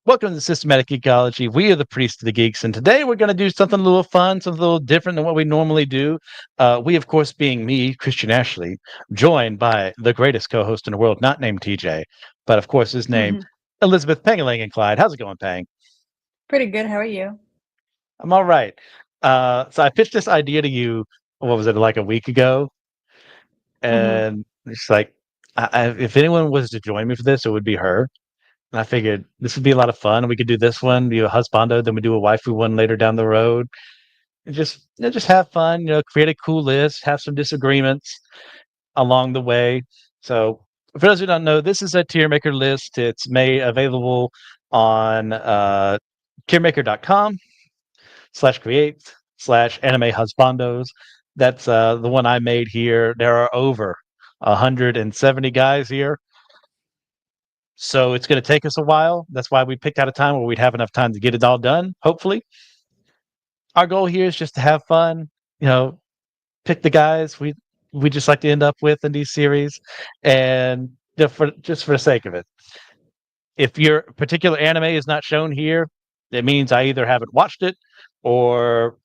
Welcome to Systematic Ecology. We are the Priests of the Geeks, and today we're going to do something a little fun, something a little different than what we normally do. We, of course, being me, Christian Ashley, joined by the greatest co-host in the world, not named TJ, but of course his name, Elizabeth Pengeling and Clyde. How's it going, Pang? Pretty good. How are you? I'm all right. So I pitched this idea to you, what was it, like a week ago? hmm And it's like, if anyone was to join me for this, it would be her. And I figured this would be a lot of fun. We could do this one, do a husbando, then we do a waifu one later down the road, and just have fun. Create a cool list, have some disagreements along the way. So, for those who don't know, this is a tier maker list. It's made available on tiermaker.com/create/anime husbandos. That's the one I made here. There are over 170 guys here. So it's going to take us a while. That's why we picked out a time where we'd have enough time to get it all done, hopefully. Our goal here is just to have fun, you know, pick the guys we just like to end up with in these series, and just for the sake of it. If your particular anime is not shown here, it means I either haven't watched it, or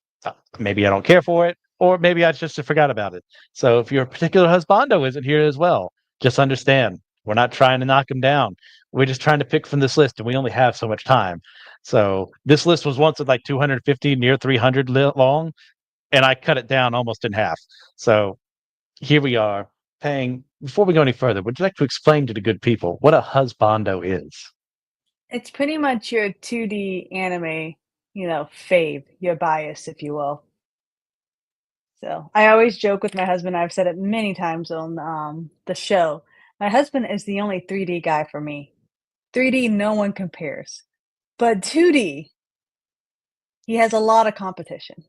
maybe I don't care for it, or maybe I just forgot about it. So if your particular husbando isn't here as well, just understand we're not trying to knock him down. We're just trying to pick from this list, and we only have so much time. So this list was once at like 250, near 300 long, and I cut it down almost in half. So here we are. Paying before we go any further, would you like to explain to the good people what a husbando is? It's pretty much your 2D anime, fave, your bias, if you will. So I always joke with my husband. I've said it many times on the show. My husband is the only 3D guy for me. 3D, no one compares. But 2D, he has a lot of competition.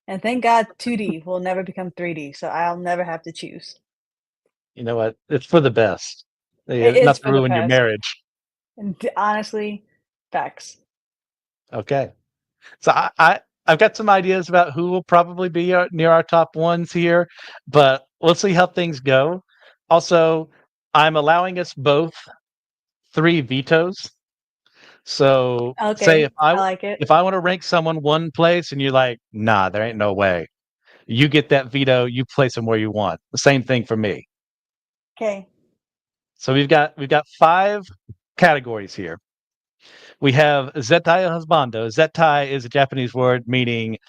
And thank God 2D will never become 3D, so I'll never have to choose. You know what? It's for the best. It Not is to for the ruin your best. marriage. And honestly, facts. Okay. So I've got some ideas about who will probably be near our top ones here, but we'll see how things go. Also, I'm allowing us both three vetoes. So say Okay, I like it. if I want to rank someone one place and you're like, nah, there ain't no way. You get that veto, you place them where you want. The same thing for me. Okay. So we've got five categories here. We have zettai husbando. Zettai is a Japanese word meaning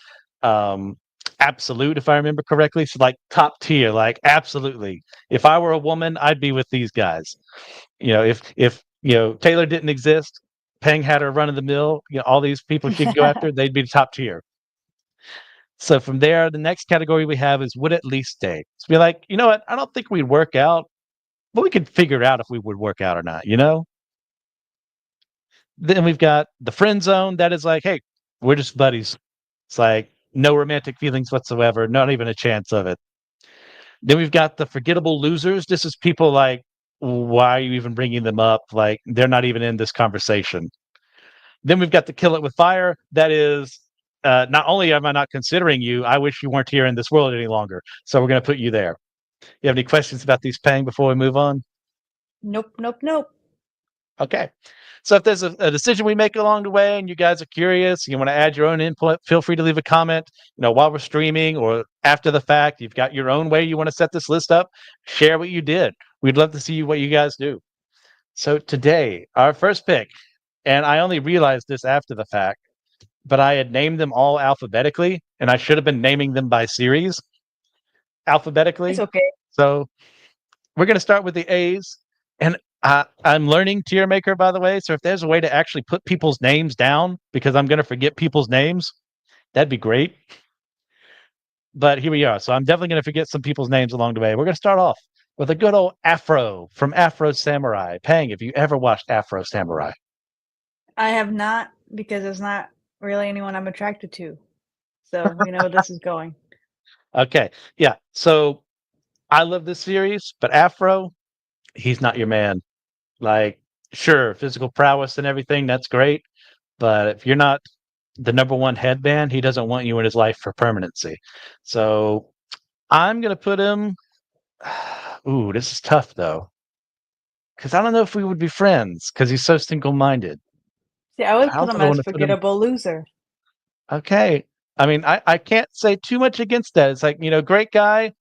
um, absolute, if I remember correctly. So like top tier, like absolutely. If I were a woman, I'd be with these guys. If Taylor didn't exist, Peng had her run of the mill, all these people she could go after, they'd be the top tier. So from there, the next category we have is would at least stay. So be like, you know what? I don't think we'd work out, but we could figure out if we would work out or not. Then we've got the friend zone that is like, hey, we're just buddies. It's like no romantic feelings whatsoever, not even a chance of it. Then we've got the forgettable losers. This is people like, why are you even bringing them up? Like they're not even in this conversation. Then we've got the kill it with fire. That is, not only am I not considering you, I wish you weren't here in this world any longer. So we're going to put you there. You have any questions about these Pang before we move on? Nope, nope, nope. Okay. So if there's a decision we make along the way and you guys are curious, you want to add your own input, feel free to leave a comment, while we're streaming or after the fact. You've got your own way you want to set this list up. Share what you did. We'd love to see what you guys do. So today, our first pick, and I only realized this after the fact, but I had named them all alphabetically, and I should have been naming them by series It's alphabetically. okay. So we're going to start with the A's. And I'm learning tier maker, by the way. So if there's a way to actually put people's names down, because I'm going to forget people's names, that'd be great. But here we are. So I'm definitely going to forget some people's names along the way. We're going to start off with a good old Afro from Afro Samurai. Pang, have you ever watched Afro Samurai? I have not because it's not really anyone I'm attracted to. So we know where this is going. Okay. Yeah. So I love this series, but Afro, he's not your man. Like, sure, physical prowess and everything, that's great. But if you're not the number one headband, he doesn't want you in his life for permanency. So I'm gonna put him. Ooh, this is tough though, because I don't know if we would be friends because he's so single-minded. See, I would I put also him don't as want to put him. forgettable loser. Okay. I mean, I can't say too much against that. It's like, great guy,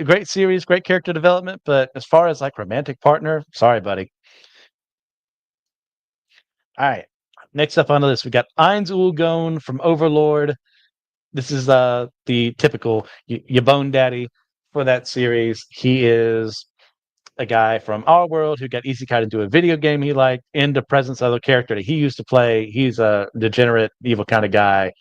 great series, great character development, but as far as like romantic partner, sorry, buddy. All right. Next up on the list, we got Eins Ulgon from Overlord. This is the typical your bone daddy for that series. He is a guy from our world who got isekai into a video game he liked in the presence of the character that he used to play. He's a degenerate, evil kind of guy.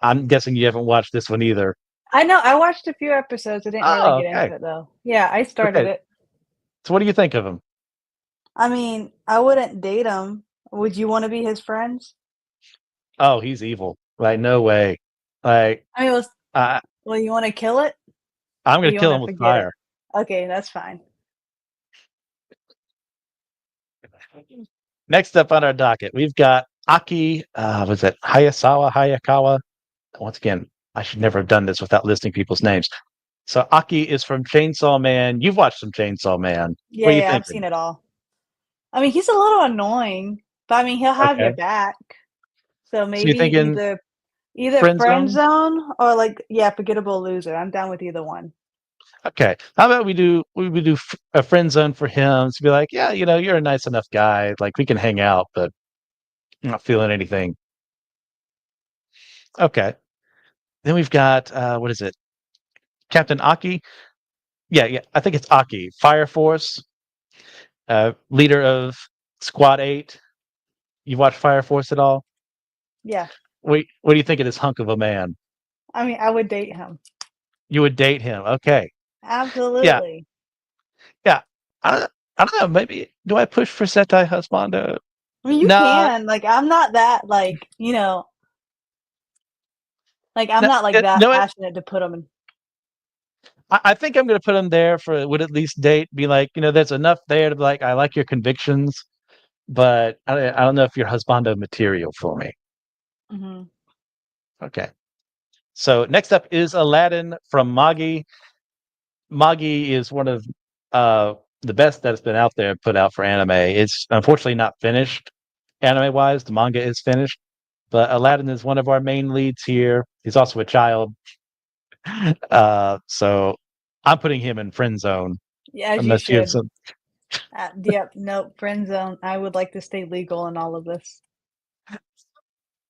I'm guessing you haven't watched this one either. I know, I watched a few episodes, I didn't really Oh, get okay. into it, though. Yeah, I started Okay. it. So what do you think of him? I mean, I wouldn't date him. Would you wanna be his friends? Oh, he's evil. Like, no way. Like, I mean, I, well, you wanna kill it, I'm or going to you kill wanna him with forget it? fire. Okay, that's fine. Next up on our docket, we've got Aki, was it Hayakawa? Once again, I should never have done this without listing people's names. So Aki is from Chainsaw Man. You've watched some Chainsaw Man. Yeah, What are you yeah, I've thinking? seen it all. I mean, he's a little annoying, but I mean, he'll have your Okay. back. So So you maybe thinking either friend friend zone? zone or like yeah, forgettable loser. I'm down with either one. Okay. How about we do a friend zone for him to be like, yeah, you're a nice enough guy. Like we can hang out, but I'm not feeling anything. Okay. Then we've got what is it? Captain Aki. Yeah, yeah. I think it's Aki. Fire Force, leader of Squad 8. You watch Fire Force at all? Yeah. What do you think of this hunk of a man? I mean, I would date him. You would date him. Okay. Yeah, Absolutely. yeah. I don't know. Maybe do I push for zettai husbando? I mean, you Nah, can. Like, I'm not that like, like I'm no, not like that know what? passionate to put him in. I think I'm going to put him there for would at least date. Be like, there's enough there to be like, I like your convictions, but I don't know if you're husbando material for me. Mhm. Okay. So next up is Aladdin from Magi. Magi is one of uh, the best that's been out there put out for anime. It's unfortunately not finished anime wise. The manga is finished, but Aladdin is one of our main leads here. He's also a child, so I'm putting him in friend zone Yeah, as you unless you have should. some. Yep, nope, friend zone. I would like to stay legal in all of this.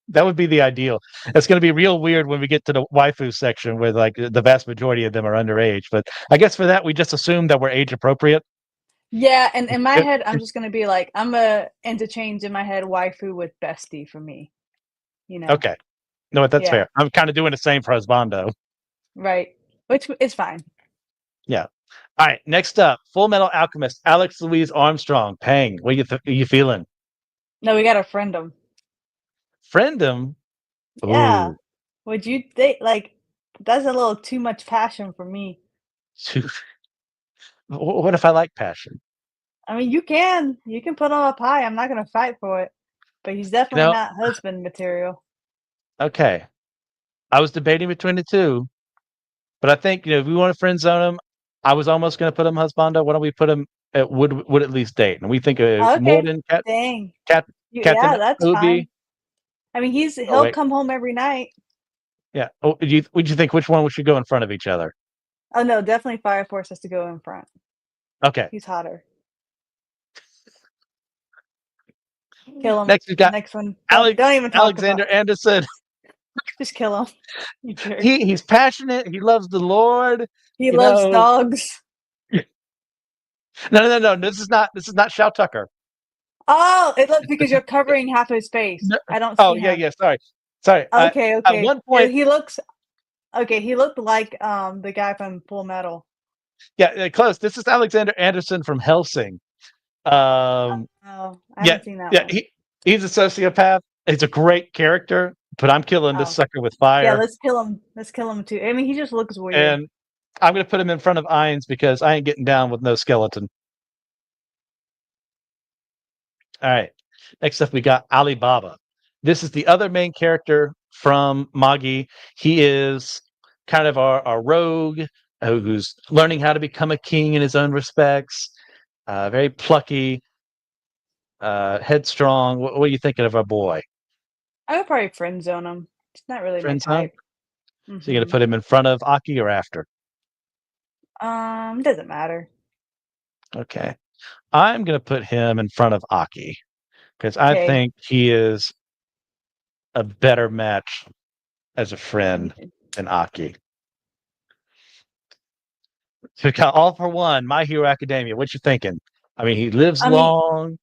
That would be the ideal. It's going to be real weird when we get to the waifu section where like the vast majority of them are underage. But I guess for that we just assume that we're age appropriate. Yeah, and in my It- head, I'm just gonna be like, I'm a interchange in my head waifu with bestie for me. You know? okay, no, that's Yeah, fair. I'm kind of doing the same for Husbando. right. Which is fine. Yeah. All right. Next up, Full Metal Alchemist, Alex Louise Armstrong. Pang. What you feeling? No, we gotta friend him. Friendem. Yeah. Ooh. Would you think like that's a little too much passion for me. What if I like passion? I mean, you can put him up high. I'm not gonna fight for it, but he's You definitely know. not husband material. Okay. I was debating between the two, but I think if we want to friend zone him, I was almost going to put him husbando. Why don't we put him at would at least date? And we think more Okay, than dang. Cat Yeah, Captain that's fine. Obi. I mean, Oh he'll wait. come home every night. Yeah. Oh, would you think which one we should go in front of each other? Oh no, definitely Fire Force has to go in front. Okay. He's hotter. Kill him. Next we've got Next one. Don't Alex don't even talk Alexander about. Anderson. Just kill him. You jerk. He's passionate. He loves the Lord. He You loves know. dogs. No. This is not Shao Tucker. Oh, it looks because you're covering half his face. No. I don't Oh see yeah, him. yeah. Sorry. Okay, At okay. one point, He looks okay. He looked like the guy from Full Metal. yeah, close. This is Alexander Anderson from Helsing. Um, Oh, I yeah, haven't seen that yeah. one. He's a sociopath. He's a great character, but I'm killing this Oh, sucker with yeah. fire, Let's kill him. Let's kill him too. I mean, he just looks weird. and I'm gonna put him in front of Ainz because I ain't getting down with no skeleton. All right. Next up, we got Alibaba. This is the other main character from Magi. He is kind of our rogue who's learning how to become a king in his own respects. Very plucky. headstrong. What are you thinking of our boy? I would probably friend zone him. It's not really my Friend zone? type. So you're gonna Hmm. put him in front of Aki or after? Doesn't matter. Okay. I'm gonna put him in front of Aki because I Okay. think he is a better match as a friend than Aki. So we got all for one, My Hero Academia. What you thinking? I mean, he lives I mean, long.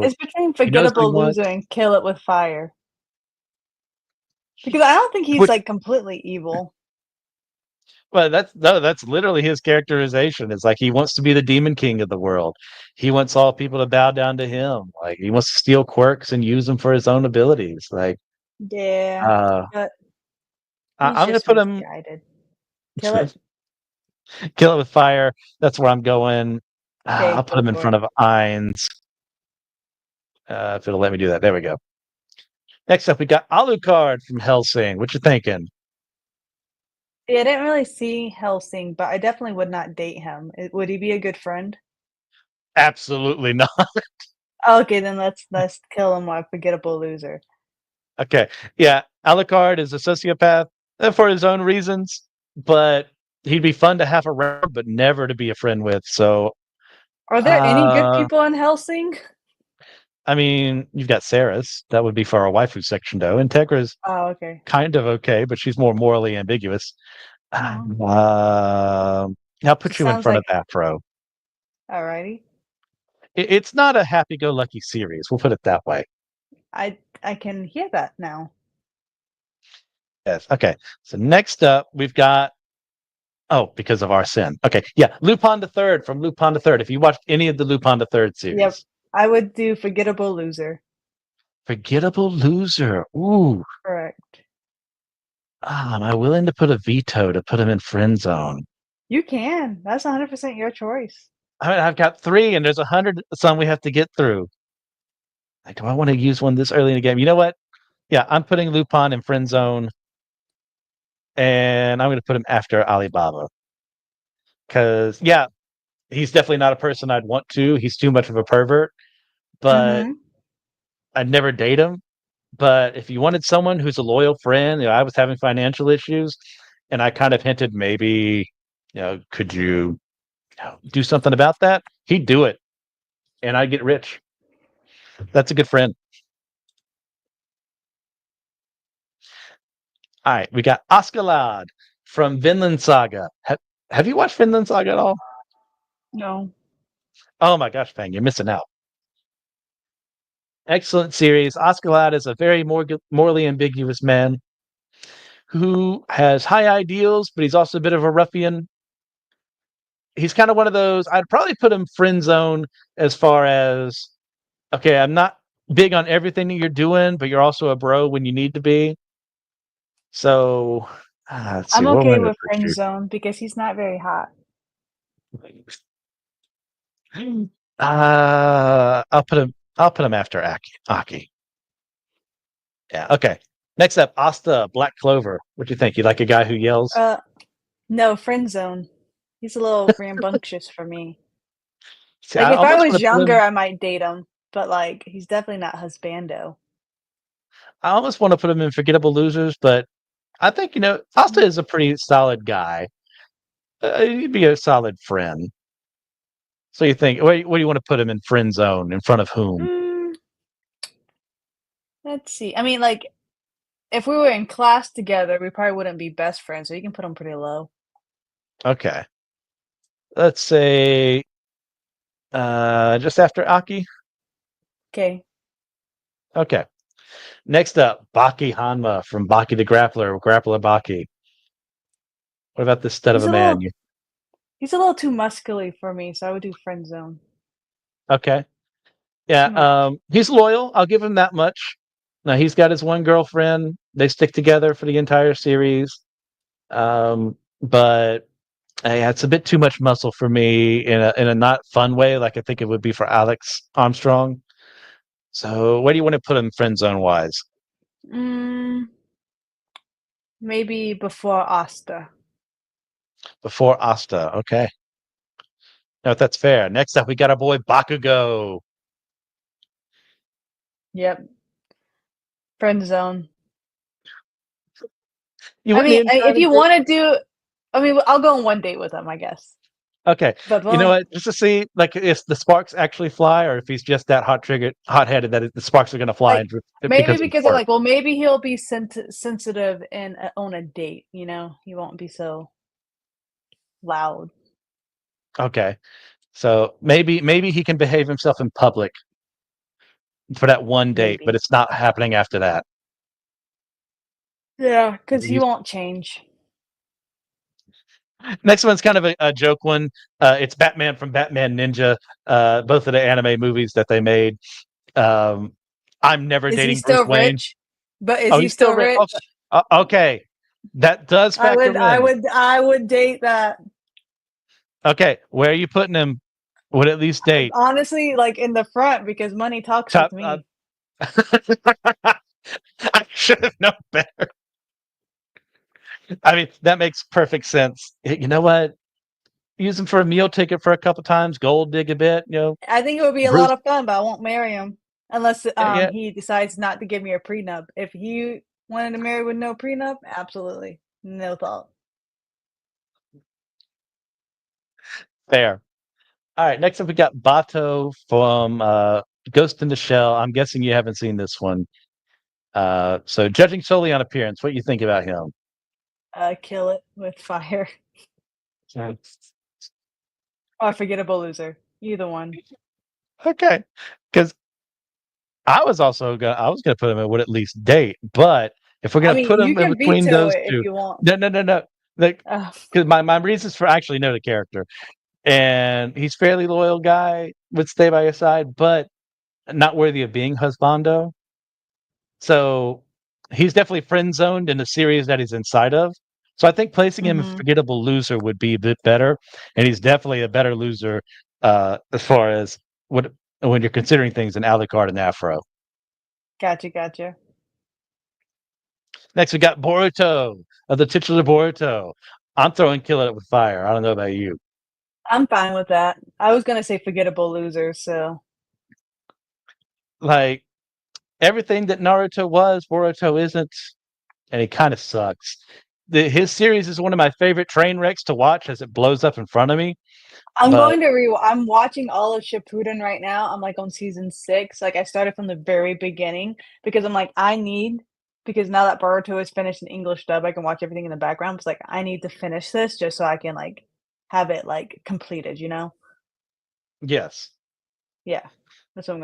it's between He knows what he forgettable loser wants. and kill it with fire. Because I don't think he's Which, like completely evil. well, that's no, that's literally his characterization. It's like he wants to be the demon king of the world. He wants all people to bow down to him. Like he wants to steal quirks and use them for his own abilities. Like, Yeah, uh, but he's I'm gonna just put him misguided. Kill it. kill it with fire. That's where I'm going. I'll Okay, put go him in for front it. of Ainz. If it'll let me do that. There we go. Next up, we got Alucard from Hellsing. What you thinking? Yeah, I didn't really see Helsing, but I definitely would not date him. Would he be a good friend? Absolutely not. Okay, then let's kill him with forgettable loser. Okay. Yeah. Alucard is a sociopath for his own reasons, but he'd be fun to have around, but never to be a friend with. So, Are there any good uh, people in Helsing? I mean, you've got Saris. That would be for our waifu section, though. Integra's Oh, okay. kind of okay, but she's more morally ambiguous. Oh, I'll so put you in sounds front of like Afro. alrighty. It's not a happy-go-lucky series. We'll put it that way. I can hear that now. Yes. Okay. So next up, we've got because of our sin. Okay. Yeah. Lupin the Third from Lupin the Third. If you watched any of the Lupin the Third Yep, series, I would do forgettable loser. Forgettable Loser. Ooh. Correct. Am I willing to put a veto to put him in friend zone? You can. That's 100% your choice. I mean, I've got three, and there's 100 some we have to get through. Like, do I want to use one this early in the game? You know what? Yeah, I'm putting Lupin in friend zone, and I'm going to put him after Alibaba because yeah, he's definitely not a person I'd want to. He's too much of a pervert, but Mhm. I'd never date him. But if you wanted someone who's a loyal friend, I was having financial issues, and I kind of hinted maybe, could you do something about that? He'd do it, and I'd get rich. That's a good friend. All right, we got Askeladd from Vinland Saga. Have you watched Vinland Saga at all? No. Oh my gosh, Fang, you're missing out. Excellent series. Askeladd is a very morally ambiguous man who has high ideals, but he's also a bit of a ruffian. He's kind of one of those. I'd probably put him friend zone as far as okay. I'm not big on everything that you're doing, but you're also a bro when you need to be. So let's see. I'm What am I okay going to with put friend you? zone because he's not very hot. I'll put him. I'll put him after Aki. Yeah. Okay. Next up, Asta Black Clover. What do you think? You like a guy who yells? Uh, no, friend zone. He's a little rambunctious for me. See, Like, I if I almost want was to put younger, him. I might date him, but, like, he's definitely not husbando. I almost want to put him in Forgettable Losers, but I think Asta is a pretty solid guy. He'd be a solid friend. So you think, what do you want to put him in friend zone in front of whom? Mm, let's see. I mean, like, if we were in class together, we probably wouldn't be best friends, so you can put him pretty low. Okay. Let's say just after Aki. Okay. Okay. Next up, Baki Hanma from Baki the Grappler, Grappler Baki. What about this stud of He's a a man? little he's a little too muscly for me, so I would do friend zone. Okay. Yeah, Too much. he's loyal. I'll give him that much. Now he's got his one girlfriend. They stick together for the entire series. But yeah, it's a bit too much muscle for me in a not fun way, like I think it would be for Alex Armstrong. So where do you want to put him friend zone wise? Mm, maybe before Asta. Before Asta. Okay. No, that's fair. Next up, we got our boy Bakugo. Yep. Friend zone. You I wouldn't mean, even try if to you date. wanna do I mean, I'll go on one date with him, I guess. Okay, But you know well, what? Just to see, like, if the sparks actually fly, or if he's just that hot-headed that the sparks are going to fly like, maybe because of because I'm work. like, well, maybe he'll be sensitive and, on a date, He won't be so loud, Okay, so maybe he can behave himself in public for that one date, but maybe. it's not happening after that. Yeah, because he He's- won't change. Next one's kind of a joke one. It's Batman from Batman Ninja, both of the anime movies that they made. Um, I'm never Is he dating Bruce still Wayne. rich? But is Oh, he he's still still rich. rich? Okay, that does I would factor I in. would I would date that. Okay, where are you putting him? Would at least date Honestly, like, in the front because money talks with top. me. I should have known better. I mean, that makes perfect sense. You know what? Use him for a meal ticket for a couple times, gold dig a bit. I think it would be a Bruce. lot of fun, but I won't marry him unless, Yeah, he decides not to give me a prenup. If he wanted to marry with no prenup, absolutely, no thought. fair. All right, next up we got Bato from Ghost in the Shell. I'm guessing you haven't seen this one. So judging solely on appearance, what you think about him? Kill it with fire. Yeah. Or forgettable loser. Either one. Okay, because I was gonna put him in would at least date, but if we're I gonna mean, put you him in can between veto those it if two, you want. no, no, no, no. Like, Uh, because my reasons for actually know the character, and he's fairly loyal guy, would stay by your side, but not worthy of being husbando. So he's definitely friend zoned in the series that he's inside of. So I think placing him in mhm. forgettable loser would be a bit better, and he's definitely a better loser as far as what when you're considering things in Alucard and Afro. Gotcha, gotcha. Next, we got Boruto of the titular Boruto. I'm throwing Kill It with Fire. I don't know about you. I'm fine with that. I was gonna say forgettable loser, so Like everything that Naruto was, Boruto isn't, and he kind of sucks. His series is one of my favorite train wrecks to watch as it blows up in front of me. But I'm watching all of Shippuden right now. I'm, like, on season 6. Like, I started from the very beginning because I'm like, because now that Boruto is finished in English dub, I can watch everything in the background. It's like, I need to finish this just so I can, like, have it, like, completed, you know? yes, Yeah. okay. That's what I'm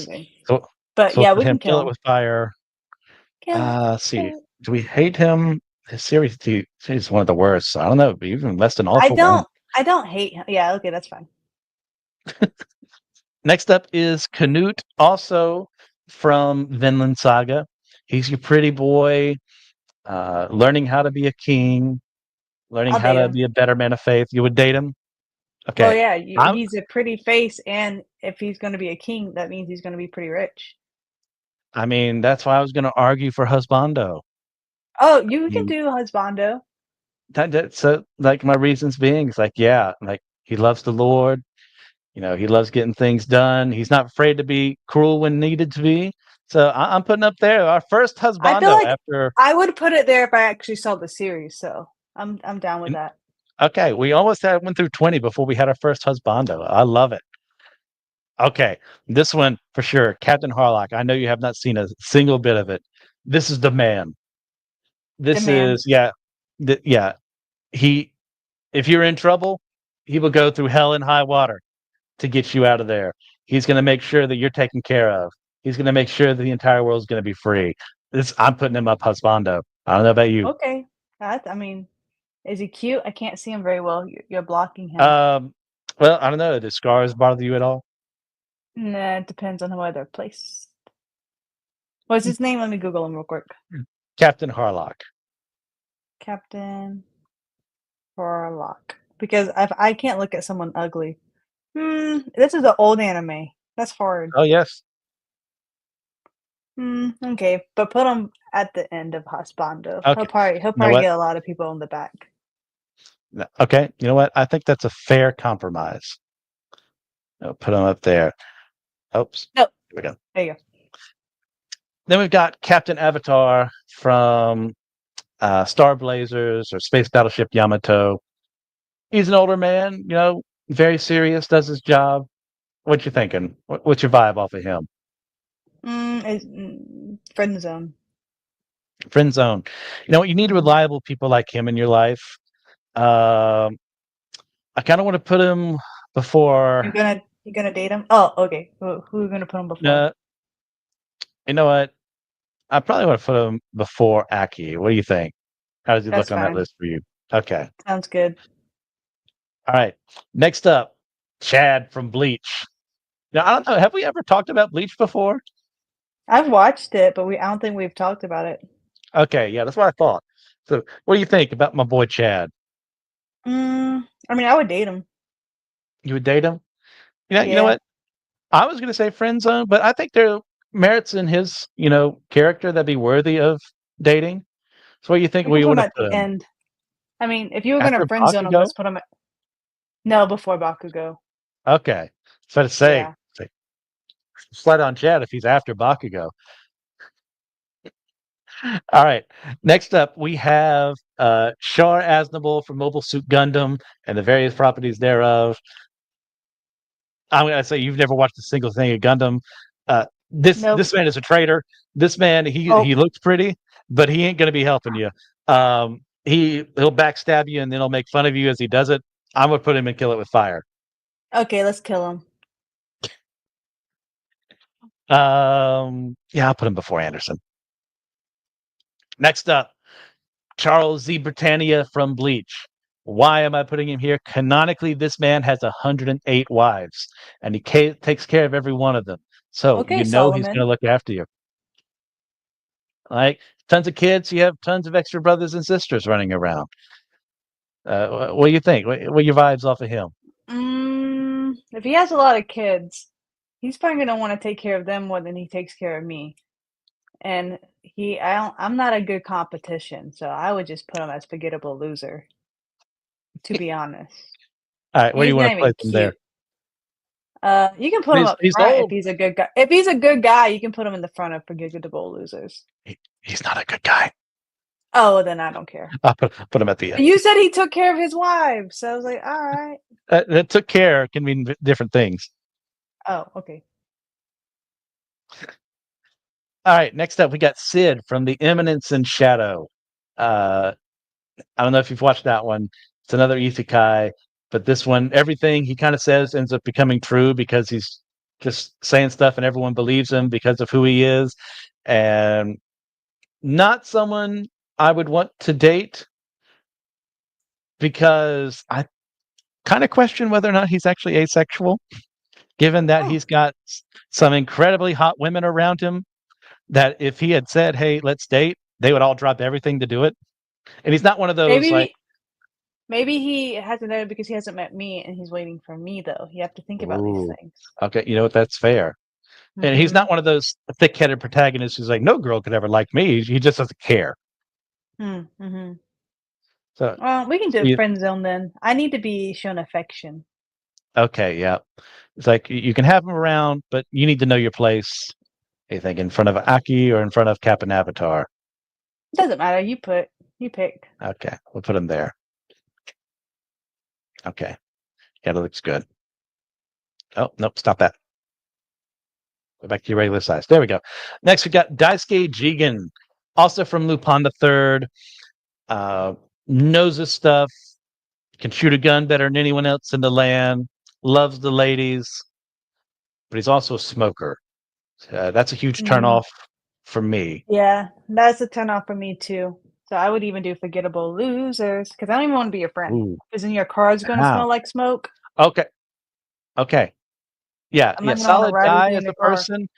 doing. So But, so yeah, for we him, can Kill kill It him. with Fire. Kill it, Let's see. kill it. Do we hate him? His series is one of the worst. I don't know, even less than All I for One. don't I don't hate him. Yeah, okay, that's fine. Next up is Canute, also from Vinland Saga. He's your pretty boy, learning how to be a king, learning I'll how date to him. be a better man of faith. You would date him? Well, Okay. yeah, I'm he's a pretty face, and if he's gonna be a king, that means he's gonna be pretty rich. I mean, that's why I was gonna argue for husbando. Oh, you I can mean, do husbando. so like my reasons being is like, yeah, like he loves the Lord, he loves getting things done. He's not afraid to be cruel when needed to be. So I'm putting up there our first I feel husbando like after. I would put it there if I actually saw the series, so I'm down with that. Okay, we almost had went through 20 before we had our first husbando. I love it. Okay, this one for sure, Captain Harlock. I know you have not seen a single bit of it. This is the man. The This man. is yeah, yeah. He, if you're in trouble, he will go through hell and high water to get you out of there. He's going to make sure that you're taken care of. He's going to make sure that the entire world is going to be free. I'm putting him up husbando. I don't know about you. Okay. I mean, is he cute? I can't see him very well. You're blocking him. Um, well, I don't know. Do scars bother you at all? Nah, it depends on where they're placed. What's his name? Let me Google him real quick. Captain Harlock. Captain Warlock. Because I can't look at someone ugly. This is an old anime. That's hard. Oh yes. Okay, but put him at the end of Husbando. He'll Okay. probably he'll You know probably what? get a lot of people in the back. No, okay. You know what? I think that's a fair compromise. I'll put him up there. Oops. No, Here we go. there you go. Then we've got Captain Avatar from Star Blazers or Space Battleship Yamato. He's an older man, very serious, does his job. What you thinking? What's your vibe off of him? Friend zone. Friend zone. You know what? You need Mhm. reliable people like him in your life. Um, I kind of want to put him You're before. gonna you're gonna date him? Oh, okay. Who are you gonna put him before? Uh, you know what? I probably want to put him before Aki. What do you think? How does he That's look on that fine. list for you? Okay. Sounds good. All right. Next up, Chad from Bleach. Now, I don't know. Have we ever talked about Bleach before? I've watched it, but I don't think we've talked about it. Okay. Yeah, that's what I thought. So, what do you think about my boy Chad? I mean, I would date him. You would date him? You know Yeah. what? I was going to say friend zone, but I think there are merits in his, character that'd be worthy of dating. So, what do you think We can we put him want to at put the him end. I mean, if you were gonna after friend zone him, Bakugo? let's put him at no, before Bakugo. Okay. So to Yeah. say slide on Chad if he's after Bakugo. All right. Next up, we have Char Aznable from Mobile Suit Gundam and the various properties thereof. I'm gonna say you've never watched a single thing of Gundam. This Nope. man is a traitor. This man he Oh, looks pretty, but he ain't gonna be helping you. He'll backstab you and then he'll make fun of you as he does it. I'm gonna put him and kill it with fire. okay, let's kill him. Yeah, I'll put him before Anderson. Next up, Charles Z. Britannia from Bleach. Why am I putting him here? Canonically, this man has 108 wives, and he takes care of every one of them. So Okay, he's going to Solomon. look after you. Like tons of kids, you have tons of extra brothers and sisters running around. What do you think? What are your vibes off of him? If he has a lot of kids, he's probably gonna wanna take care of them more than he takes care of me. And I'm not a good competition, so I would just put him as forgettable loser, to be honest. All right, where do He's you want not to even place him there? cute. You can put him He's up he's front if old. he's a good guy. If he's a good guy, you can put him in the front of forgettable losers. He's not a good guy. Oh, well, then I don't care. I'll put him at the But end. you said he took care of his wives, so I was like, "Alright." That took care can mean different things. Oh, okay. All right, next up we got Sid from The Eminence in Shadow. Uh, I don't know if you've watched that one. It's another isekai, but this one, everything he kind of says ends up becoming true because he's just saying stuff and everyone believes him because of who he is. And not someone I would want to date because I kind of question whether or not he's actually asexual, given that Oh, he's got some incredibly hot women around him. That if he had said, "Hey, let's date," they would all drop everything to do it. And he's not one of those like, maybe maybe he hasn't done it because he hasn't met me and he's waiting for me, though. You have to think about these "Ooh, things. okay, you know what? That's fair." And he's not Mhm. one of those thick-headed protagonists who's like, "No girl could ever like me." He just doesn't care. Mhm. So, Well, we can so do you, friend zone then. I need to be shown affection. okay, yeah. It's like you can have him around, but you need to know your place. You think in front of Aki or in front of Captain Avatar? Doesn't matter. You pick. Okay, we'll put him there. Okay, yeah, that looks good. Oh, nope, stop that. Go back to your regular size. There we go. Next, we got Daisuke Jigen, also from Lupin the Third. Uh, knows his stuff, can shoot a gun better than anyone else in the land, loves the ladies, but he's also a smoker. That's a huge Mhm. turnoff for me. Yeah, that's a turn off for me too. So I would even do forgettable losers because I don't even want to be your friend. Ooh, Because then your car is going to how? smell like smoke. Okay, okay, yeah, I'm yeah. not going to want to Solid ride with guy you in as your a car. person,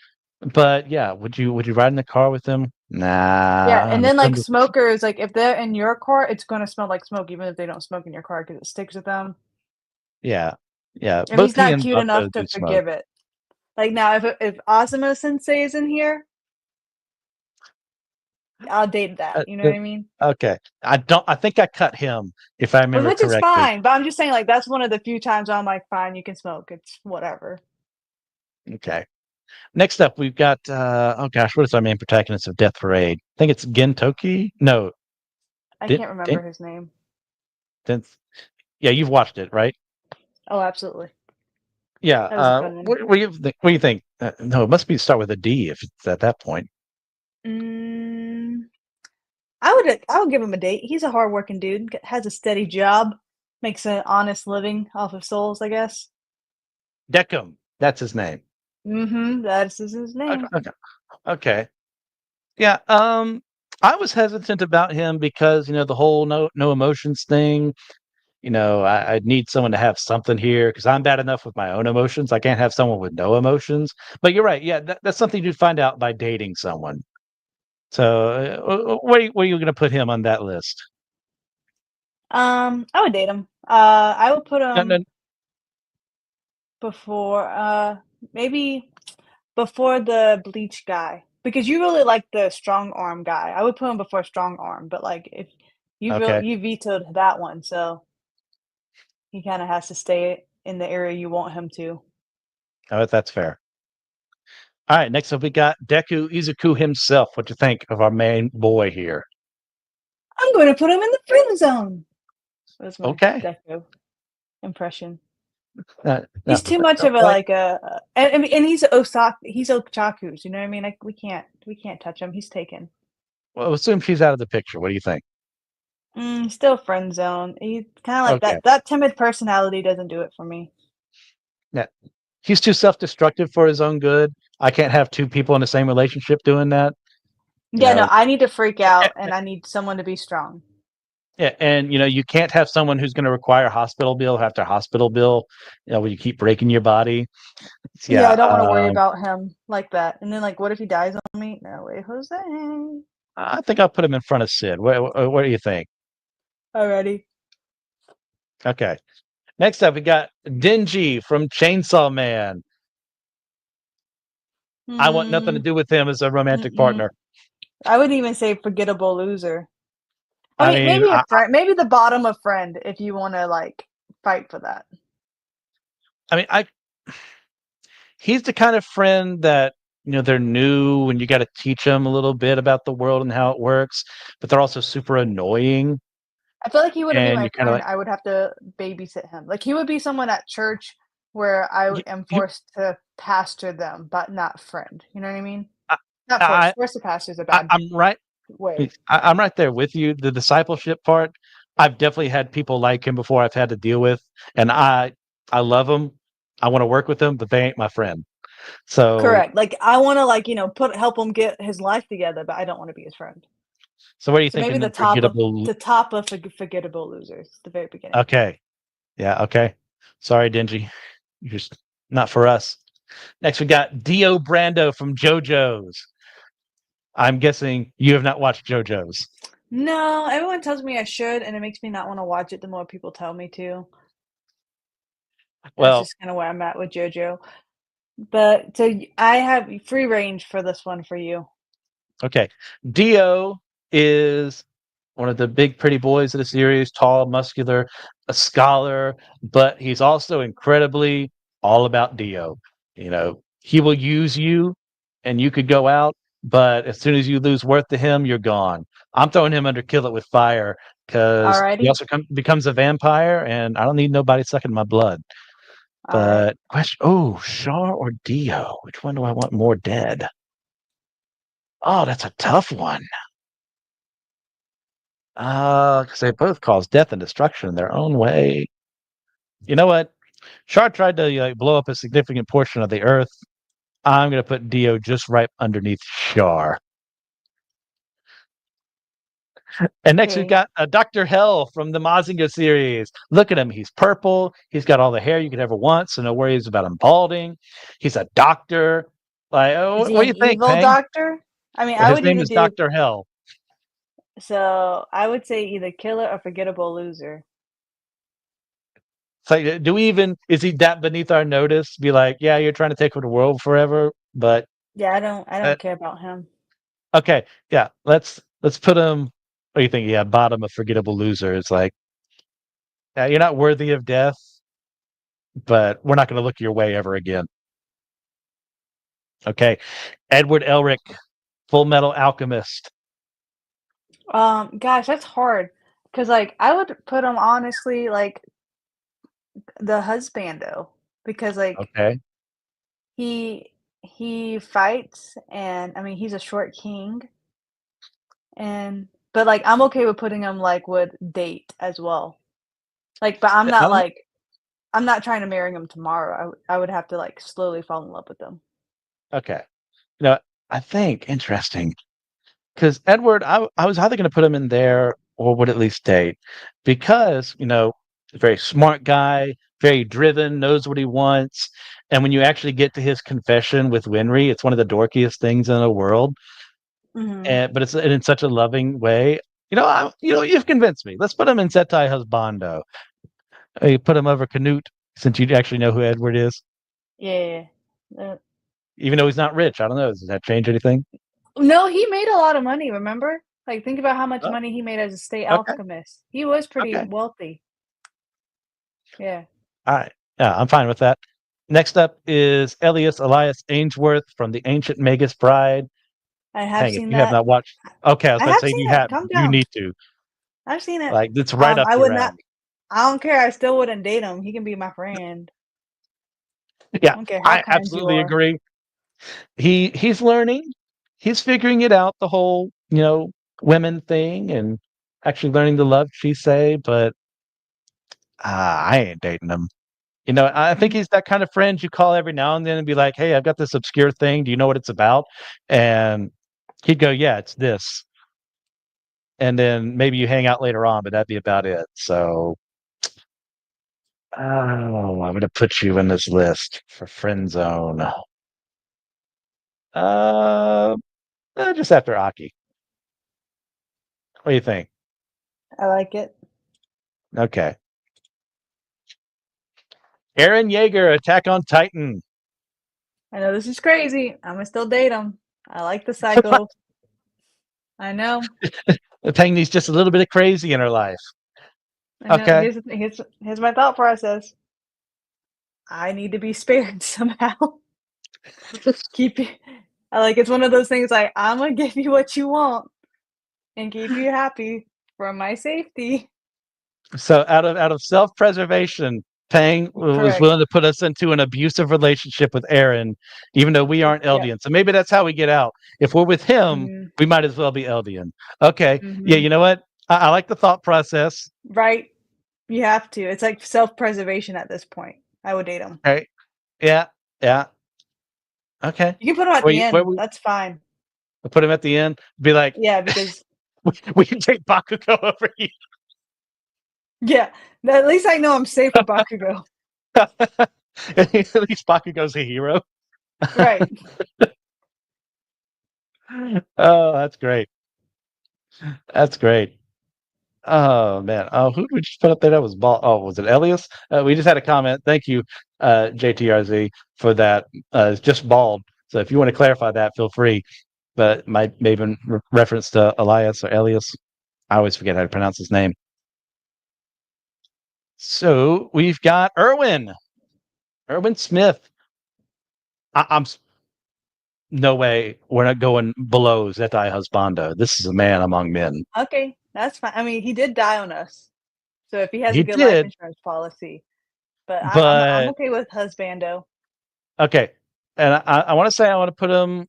but yeah, would you ride in the car with him? Yeah, Nah, and then put him like to- smokers, like if they're in your car, it's going to smell like smoke, even if they don't smoke in your car because it sticks with them. yeah, yeah. And Both he's he not and cute Bato enough to do smoke. forgive it. Like now, if Asuma Sensei is in here, I'll date that. Uh, You know what uh, I mean? okay, I don't. I think I cut him if I remember Which is correctly. fine, but I'm just saying, like that's one of the few times I'm like, fine, you can smoke. It's whatever. Okay. Next up, we've got oh gosh, what is our main protagonist of Death Parade? I think it's Gentoki. No, I Din, can't Din, remember his name. Din, yeah, you've watched it, right? Oh, absolutely. Yeah. That was a good one. What do you think? What do you think? No, it must be start with a D if it's at that point. Mm, I would give him a date. He's a hardworking dude, has a steady job, makes an honest living off of souls, I guess. Decum. That's his name. That is his Okay. name. Okay. Okay. Yeah. I was hesitant about him because the whole no emotions thing. I need someone to have something here because I'm bad enough with my own emotions. I can't have someone with no emotions. But you're right. Yeah, that's something you'd find out by dating someone. So, where are you going to put him on that list? I would date him. I would put No, no, him before, maybe before the bleach guy because you really like the strong arm guy. I would put him before strong arm, but like if okay. you vetoed that one, so he kind of has to stay in the area you want him to. Oh, that's fair. All right. Next up, we got Deku Izuku himself. What you think of our main boy here? I'm going to put him in the friend zone. That's my Okay. Deku impression. No, He's too much of a like, like and he's Osaka. He's Ochaku's. You know what I mean? Like we can't touch him. He's taken. well, assume she's out of the picture. What do you think? Still friend zone. He's kind of like Okay. that. That timid personality doesn't do it for me. Yeah. He's too self-destructive for his own good. I can't have two people in the same relationship doing that. You Yeah, no, know, I need to freak out, and I need someone to be strong. yeah, and you can't have someone who's going to require hospital bill after hospital bill. When you keep breaking your body. Yeah, Yeah, I don't want to worry about him like that. And then, like, what if he dies on me? No way, Jose. I think I'll put him in front of Sid. What do you think? Already. Okay. Next up, we got Denji from Chainsaw Man. I want nothing to Hmm. do with him as a romantic Mm-mm. partner. I wouldn't even say forgettable loser. I I mean, mean, maybe a friend, maybe the bottom of friend if you want to like fight for that. I mean, he's the kind of friend that they're new and you got to teach them a little bit about the world and how it works, but they're also super annoying, I feel like he wouldn't be and my you're kind of friend. like I would have to babysit him. Like he would be someone at church where I you, am you forced to pastor them, but not friend. You know what I mean? I, Not forced. I, Forced to pastor is a bad I'm right. way. I'm right there with you. The discipleship part, I've definitely had people like him before I've had to deal with, and I love them. I want to work with them, but they ain't my friend. So, Correct. Like I want to like put help him get his life together, but I don't want to be his friend. what are you So maybe thinking? the top of Unforgettable. forgettable losers, the very beginning. Okay, yeah, okay. Sorry, Dingy, you're just not for us. Next, we got Dio Brando from JoJo's. I'm guessing you have not watched JoJo's. No, everyone tells me I should, and it makes me not want to watch it the more people tell me to. That's Well, just kind of where I'm at with JoJo. But so I have free range for this one for you. okay. Dio is one of the big pretty boys of the series, tall, muscular, a scholar, but he's also incredibly all about Dio. He will use you and you could go out, but as soon as you lose worth to him, you're gone. I'm throwing him under Kill It With Fire because he Alrighty, also becomes a vampire and I don't need nobody sucking my blood. all right. But question, oh, Shar or Dio? Which one do I want more dead? Oh, that's a tough one. Because they both cause death and destruction in their own way. You know what? Shar tried to blow up a significant portion of the Earth. I'm gonna put Dio just right underneath Shar. And next we've Okay. got Doctor Hell from the Mazinga series. Look at him. He's purple. He's got all the hair you could ever want, so no worries about him balding. He's a doctor. Like, Is he what do an you think, evil Peng? doctor? I mean, Well, I his would name either is do Doctor Hell. so. I would say either killer or forgettable loser. It's like, do we even is he that beneath our notice? Be like, yeah, you're trying to take over the world forever, but Yeah, I uh, don't care about him. okay, yeah, let's put him. What do you think? Yeah, bottom of forgettable loser. It's like, yeah, you're not worthy of death, but we're not going to look your way ever again. Okay. Edward Elric, Full Metal Alchemist. Gosh, that's hard. Cause like I would put him honestly like the husbando because like Okay. he fights and I mean he's a short king and but like I'm okay with putting him like with date as well. Like, but I'm not Um, like I'm not trying to marry him tomorrow. I would have to like slowly fall in love with him. okay. You know, I think interesting because Edward, I was either going to put him in there or would at least date because, very smart guy, very driven, knows what he wants. And when you actually get to his confession with Winry, it's one of the dorkiest things in the world. Mhm. But it's in such a loving way. You've convinced me. Let's put him in zettai husbando. You put him over Canute since you actually know who Edward is, Yeah. even though he's not rich. I don't know. Does that change anything? No, he made a lot of money, remember? Like, think about how much Oh, money he made as a state okay. alchemist. He was pretty Okay. wealthy. Yeah. All right. Yeah, I'm fine with that. Next up is Elias Ainsworth from the Ancient Magus Bride. I have Dang, if seen you have that. not watched, okay, I was I about to have say seen it. Calm you down. need to. I've seen it. Like, it's right up I your would not alley. I don't care. I still wouldn't date him. He can be my friend. Yeah, I don't care how I kind you absolutely are. agree. He's learning, he's figuring it out, the whole women thing, and actually learning to love. She say, but I ain't dating him. I think Mhm. he's that kind of friend you call every now and then and be like, "Hey, I've got this obscure thing. Do you know what it's about?" And he'd go, "Yeah, it's this." And then maybe you hang out later on, but that'd be about it. So, I'm gonna put you in this list for friend zone. Uh, just after Aki. What do you think? I like it. Okay, Aaron Yeager, Attack on Titan. I know this is crazy. Imma still date him. I like the cycle. I know. The Titan just a little bit of crazy in her life. I know. Okay. Here's my thought process. I need to be spared somehow. Keep it I like it's one of those things like, "Imma give you what you want and keep you happy for my safety." So out of self-preservation, Pang was Correct. willing to put us into an abusive relationship with Aaron, even though we aren't Yeah. Eldian. So maybe that's how we get out. If we're with him, Mhm. we might as well be Eldian. Okay. Yeah, Mhm. you know what? I like the thought process. Right? You have to. It's like self-preservation at this point. I would date him. Okay. Yeah. Yeah. Okay. You can put him at Where the you where end. we That's fine. put him at the end, be like, Yeah, because we can take Bakugo over you. yeah, at least I know I'm safe with Bakugo. At least Bakugo's a hero. Right. Oh, that's great. That's great. Oh man. Oh, who did we just put up there? That was ball. Oh, was it Elias? We just had a comment. Thank you, JTRZ, for that. It's just bald. So if you want to clarify that, feel free. But might maybe in reference to Elias or Elias. I always forget how to pronounce his name. So we've got Erwin Smith. I'm no way. We're not going below Zettai Husbando. This is a man among men. Okay, that's fine. I mean, he did die on us, so if he has He a good life did, insurance policy, but I'm but okay with husbando. okay. And I want to say I want to put him.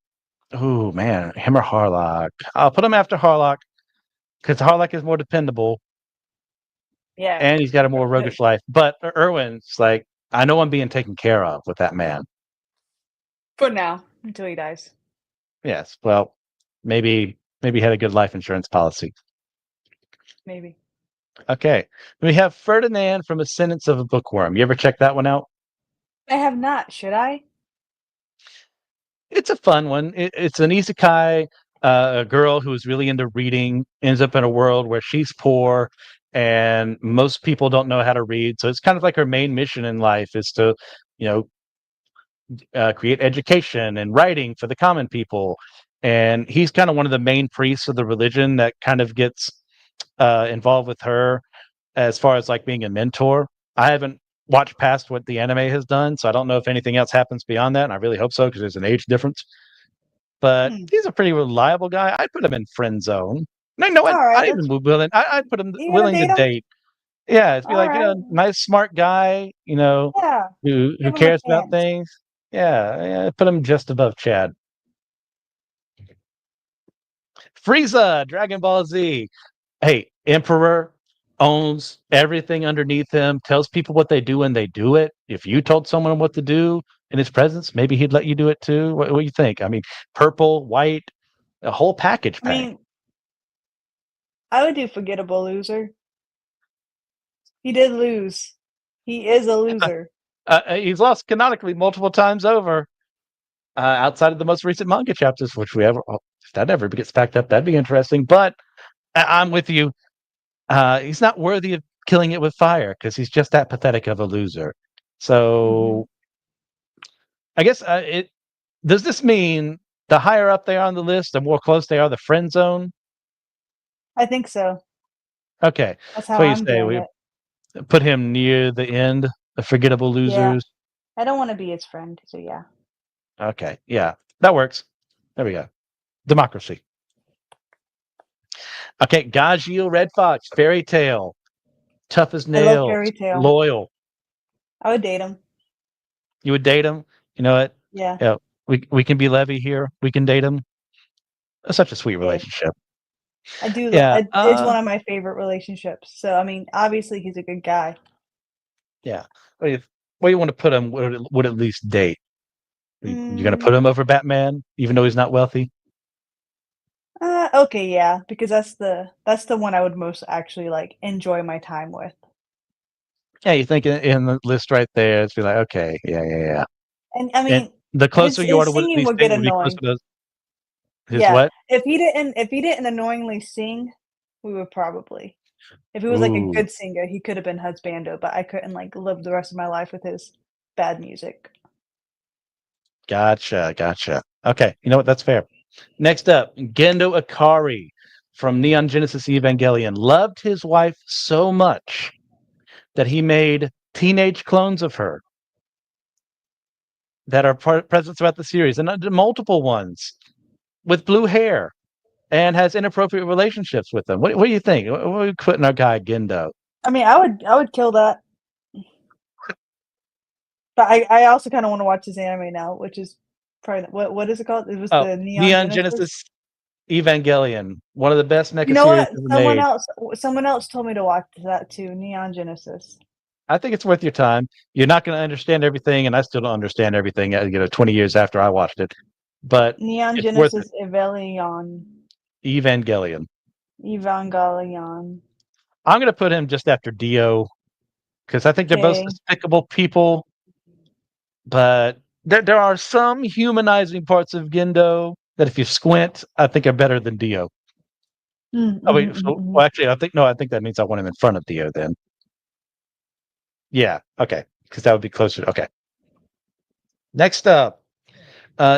Oh man, him or Harlock. I'll put him after Harlock because Harlock is more dependable Yeah, and he's got a more because roguish life. But Irwin's like, I know I'm being taken care of with that man. for now, until he dies, Yes. Well, maybe he had a good life insurance policy. maybe. Okay. We have Ferdinand from Ascendance of a Bookworm. You ever check that one out? I have not, should I? It's a fun one. It's an isekai. A girl who's really into reading ends up in a world where she's poor and most people don't know how to read. So it's kind of like her main mission in life is to, you know, create education and writing for the common people. And he's kind of one of the main priests of the religion that kind of gets involved with her as far as like being a mentor. I haven't watch past what the anime has done, so I don't know if anything else happens beyond that, and I really hope so because there's an age difference. But Hmm. he's a pretty reliable guy. I'd put him in friend zone. No, no, All right, I'd that's even be willing. I'd put him you gonna willing to date him? date. Yeah, it'd be All like right, nice, smart guy. yeah, Who give him a cares about chance. things. Yeah, yeah, put him just above Chad. Frieza, Dragon Ball Z. Hey, Emperor owns everything underneath him, tells people what they do when they do it. If you told someone what to do in his presence, maybe he'd let you do it too. What do you think? I mean, purple, white, a whole package I pack. mean, I would do forgettable loser. He did lose. He is a loser. He's lost canonically multiple times over, outside of the most recent manga chapters, which we ever, oh, if that ever gets packed up, that'd be interesting. But I'm with you. He's not worthy of killing it with fire because he's just that pathetic of a loser. Hmm. So I guess it does this mean the higher up they are on the list, the more close they are the friend zone? I think so. Okay, That's so how you I'm say doing we it. put him near the end, the forgettable Yeah, losers. I don't want to be his friend, so yeah. Okay, yeah, that works. There we go. Democracy. Okay, Gajeel Red Fox, Fairy Tale, tough as I love nails, Fairy Tale. loyal. I would date him. You would date him? You know what? Yeah, Yeah, we can be Levy here. We can date him. It's such a sweet yeah. relationship. I do. Yeah, It's one of my favorite relationships. So I mean, obviously he's a good guy. yeah. Where you want to put him? Would at least date. You gonna Mm, put him over Batman, even though he's not wealthy? okay, yeah, because that's the one I would most actually like enjoy my time with. Yeah, you think in the list right there, it's be like, okay, yeah, yeah, yeah. And I And mean, the his closer you are to his what singing these would get things would be closer annoying. to his Yeah, what? if he didn't annoyingly sing, we would probably. If he was like a Ooh, good singer, he could have been Husbando, but I couldn't like live the rest of my life with his bad music. gotcha, gotcha. Okay, you know what? That's fair. Next up, Gendo Akari from Neon Genesis Evangelion loved his wife so much that he made teenage clones of her that are present throughout the series, and multiple ones with blue hair and has inappropriate relationships with them. What do you think? What are we putting our guy Gendo? I mean, I would kill that, but I also kinda wanna watch this anime now, which is probably what is it called? It was Oh, the Neon Neon Genesis? Genesis Evangelion, one of the best You mecha know series what? ever Someone made. else someone else told me to watch that too, Neon Genesis. I think it's worth your time. You're not going to understand everything, and I still don't understand everything. 20 years after I watched it, but Neon it's worth it. Genesis Evangelion. Evangelion. Evangelion. I'm going to put him just after Dio because I think they're both 'Kay. despicable people, but there are some humanizing parts of Gendo that, if you squint, I think are better than Dio. Mm, Oh mhm, wait, mhm, so mhm. well, actually, I think no, I think that means I want him in front of Dio then. Yeah, okay, because that would be closer. Okay, next up,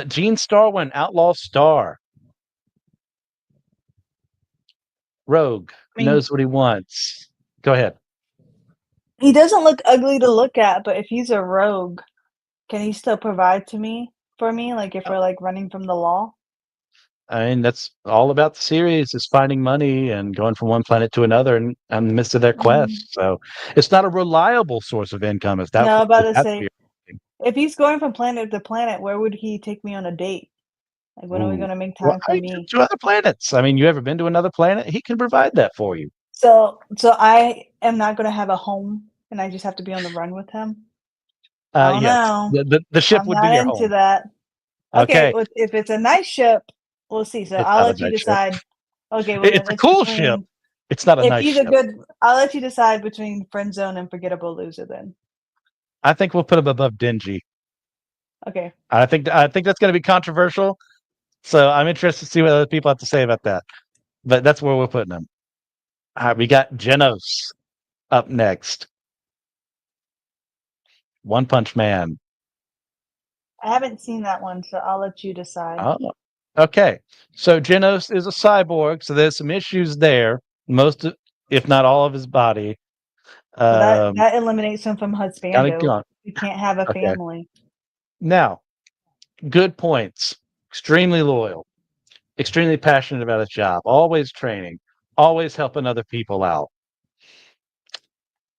Gene Starwin, Outlaw Star, Rogue, I mean, knows what he wants. Go ahead. he doesn't look ugly to look at, but if he's a rogue, can he still provide to me for me, like, if we're, like, running from the law? I mean, that's all about the series is finding money and going from one planet to another and in the midst of their Mm. quest. So it's not a reliable source of income. No, about If to that's say, the if he's going from planet to planet, where would he take me on a date? Like, when are we ooh. gonna make Well, time I for mean, me? to other planets. I mean, you ever been to another planet? He can provide that for you. So I am not gonna have a home, and I just have to be on the run with him? I don't Yes, know. the ship I'm would be not your into home. that. Okay, Okay, well, if it's a nice ship, we'll see. So it's I'll not a let you nice ship. decide. Okay, well, then It's a it's cool ship. between It's not a if nice he's a ship. good I'll let you decide between friend zone and forgettable loser then. I think we'll put him above Dingy. Okay. I think that's going to be controversial. So I'm interested to see what other people have to say about that. But that's where we're putting him. All right, we got Genos up next. One Punch Man. I haven't seen that one, so I'll let you decide. Oh, okay. So Genos is a cyborg, so there's some issues there. Most, if not all, of his body. So that Um, that eliminates him from Gotta Husbando. go. He can't have a Okay. family. Now, good points. Extremely loyal, extremely passionate about his job, always training, always helping other people out.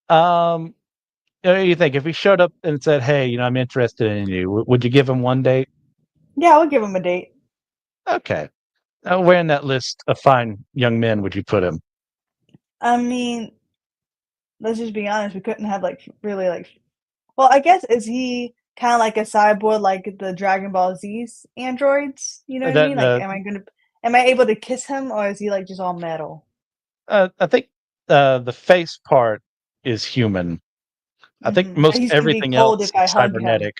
Um, you think if he showed up and said, "Hey, I'm interested in you," would you give him one date? Yeah, I would give him a date. Okay. Where in that list of fine young men would you put him? I mean, let's just be honest, we couldn't have, like, really, like well, I guess is he kinda like a cyborg like the Dragon Ball Z's androids? You know what I That mean? Like, am I able to kiss him, or is he, like, just all metal? I think the face part is human. I think But most he's gonna be everything cold else if I is hug him. cybernetic.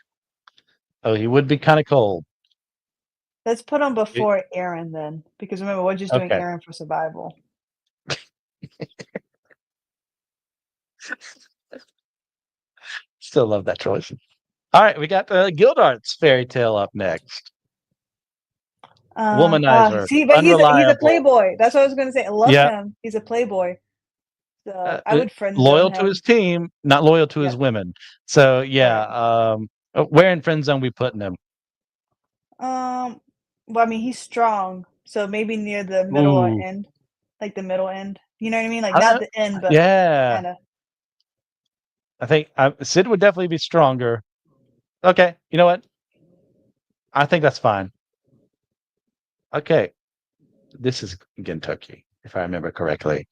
Oh, he would be kind of cold. Let's put him Y- before Aaron then, because remember, we're just doing Okay. Aaron for survival. Still love that choice. All right, we got Gildart's fairy tale up next. Womanizer, See, but he's a unreliable. playboy. That's what I was gonna say. I love Yeah, him. He's a playboy. So, uh, I uh, would friend zone loyal to him. his team, not loyal to his Yep, women. So yeah, right. where in friend zone we putting him? Um, well, I mean, he's strong, so maybe near the middle or Ooh, end, like the middle end. You know what I mean? Like, I not don't, the end, but yeah. kinda. I think Sid would definitely be stronger. Okay, you know what? I think that's fine. Okay, this is Gintoki, if I remember correctly.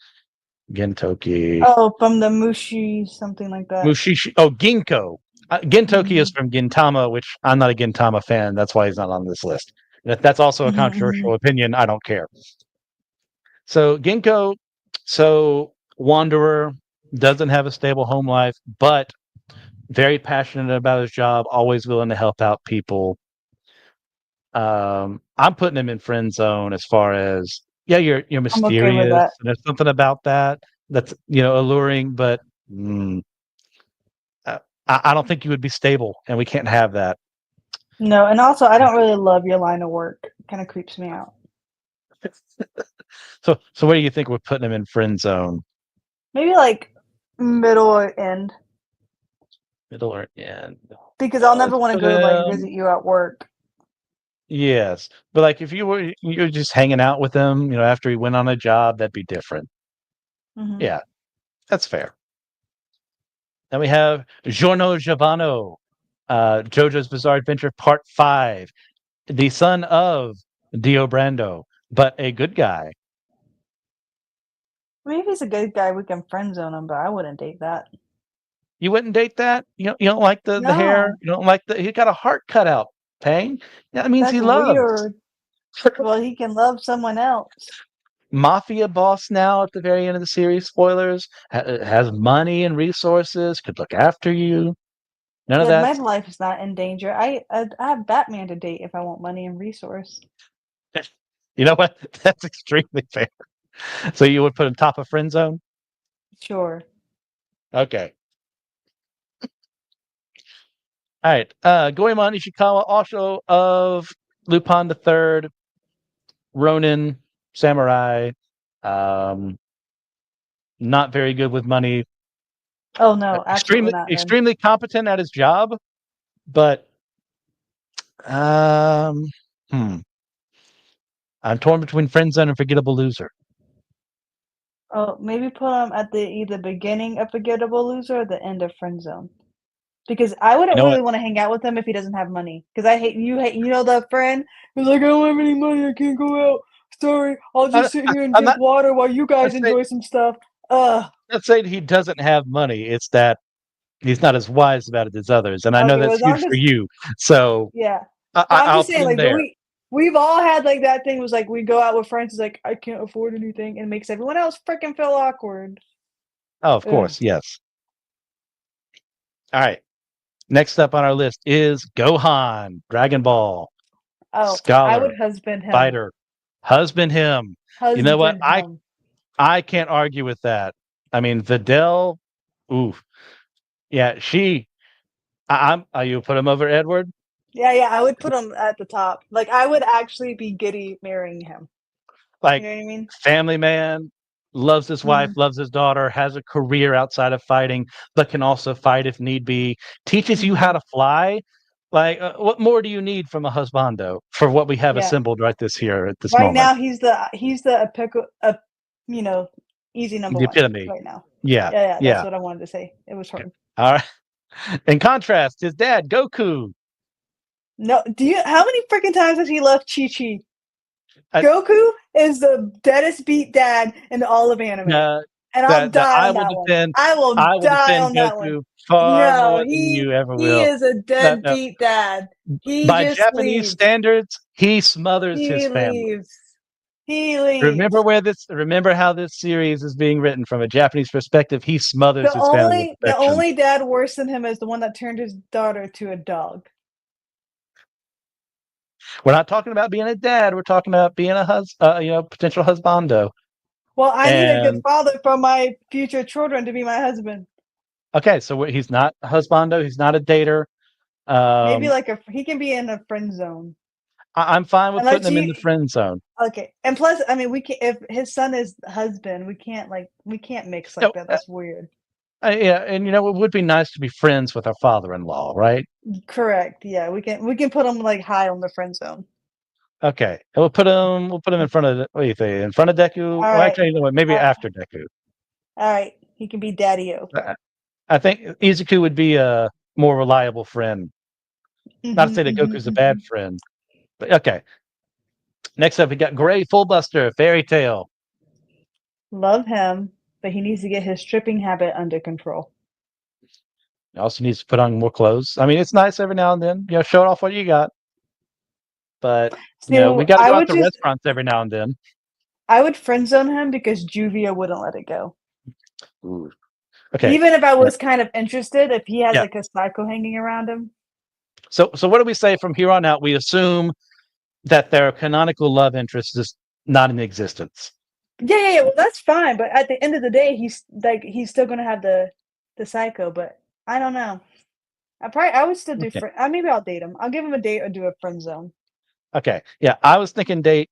Gintoki. Oh, from the Mushi, something like that. Mushishi. Oh, Ginkgo. Gintoki is Mhm. from Gintama, which I'm not a Gintama fan. That's why he's not on this list. And if that's also a Mhm, mhm. controversial opinion, I don't care. So Ginkgo, so wanderer, doesn't have a stable home life, but very passionate about his job, always willing to help out people. I'm putting him in friend zone as far as yeah, you're I'm okay with mysterious. that. And there's something about that that's alluring, but mm, uh, I don't think you would be stable, and we can't have that. No, and also, I don't really love your line of work. Kinda creeps me out. So where do you think we're putting him in friend zone? Maybe, like, middle or end, Middle or end? because I'll never Let's wanna put go to, like, him. visit you at work. Yes, but like if you're just hanging out with him, after he went on a job, that'd be different. Mhm. Yeah, that's fair. Then we have Giorno Giovanno, JoJo's Bizarre Adventure Part 5, the son of Dio Brando, but a good guy. I mean, if he's a good guy, we can friend zone him, but I wouldn't date that. You wouldn't date that? You don't like the hair? No, You don't like he got a heart cut out, Pang? That means he that's loves. weird. Well, he can love someone else. Mafia boss now at the very end of the series, spoilers, has money and resources, could look after you. None of Yeah, my that. life is not in danger. I have Batman to date if I want money and resource. You know what? That's extremely fair. So you would put him top of friend zone? Sure. Okay. All right. Goemon Ishikawa, also of Lupin the Third, Ronin, Samurai, um, not very good with money, Oh, no, absolutely extremely not then. extremely competent at his job, but um, hmm, I'm torn between friend zone and forgettable loser. Oh, maybe put him at the either beginning of Forgettable Loser or the end of Friend Zone. Because I You wouldn't know what? really wanna hang out with him if he doesn't have money. Because I hate the friend who's like, "I don't have any money, I can't go out. Sorry, I'll I, just sit I, here and I'm drink not. water while you guys Let's say enjoy some stuff." Ugh. let's say he doesn't have money. It's that he's not as wise about it as others, and I know Okay, well, that's as huge long for as you. So yeah. Well, I'm I'll just put saying, him like, but there. we've all had, like, that thing was, like, we go out with friends, it's like, "I can't afford anything," and it makes everyone else freaking feel awkward. Oh, of Ugh. course, yes. All right. Next up on our list is Gohan, Dragon Ball, Oh, I scholar, would husband him. fighter, husband him. You know what? Husband him. I can't argue with that. I mean, Videl, ooh, yeah, she. You put him over Edward, Yeah, yeah, I would put him at the top. Like, I would actually be giddy marrying him. You like know what I mean? family man. loves his wife, Mhm, loves his daughter, has a career outside of fighting, but can also fight if need be, teaches you how mhm. to fly. Like, what more do you need from a husbando for what we have Yeah. assembled right this here at this Right moment? now, he's the you know, easy number The 1 epitome. right now. Yeah, Yeah, yeah, that's yeah. what I wanted to say. It was Okay. hard. All right. In contrast, his dad, Goku. No, do you how many freaking times has he left Chi-Chi? Uh, Goku is the deadest beat dad in all of anime, uh, and I'll that die I on will that one. defend. I will I will die defend on that one. Goku far No, more than you ever he will. is a No, no. deadbeat dad. He By just Japanese leaves. standards, he smothers his He family. leaves. He Remember leaves. where this remember how this series is being written from a Japanese perspective. He smothers The his family with only the affection. only dad worse than him is the one that turned his daughter to a dog. We're not talking about being a dad. We're talking about being a potential husbando. Well, I need a good And father for my future children to be my husband. okay, so he's not a husbando. He's not a dater. Maybe Um, like a he can be in a friend zone. I'm fine with putting Unless him in you the friend zone. okay. And plus, I mean, we can if his son is husband, we can't mix No, like that. That's weird. yeah, and it would be nice to be friends with our father-in-law, right? Correct. Yeah, we can put him like high on the friend zone. Okay, and we'll put him in front of what do you think? In front of Deku? All Well, right. actually, you know what? Maybe Uh, after Deku. all right. He can be daddy-o. I I think Izuku would be a more reliable friend. Not to Mhm, say that mhm, Goku's a bad mhm. friend, but okay. Next up, we got Gray Fullbuster, Fairy Tail. Love him, but he needs to get his stripping habit under control. He also needs to put on more clothes. I mean, it's nice every now and then, show off what you got, but we So got to go out to restaurants every now and then. I would friend zone him because Juvia wouldn't let it go. Ooh. Okay, Even if I yeah, was kind of interested, if he has yeah. like a psycho hanging around him. So what do we say from here on out? We assume that their canonical love interest is not in existence. Yeah, yeah, yeah. Well, that's fine. But at the end of the day, he's still gonna have the psycho. But I don't know. I would still do Okay. friend. Maybe I'll date him. I'll give him a date or do a friend zone. Okay. Yeah, I was thinking date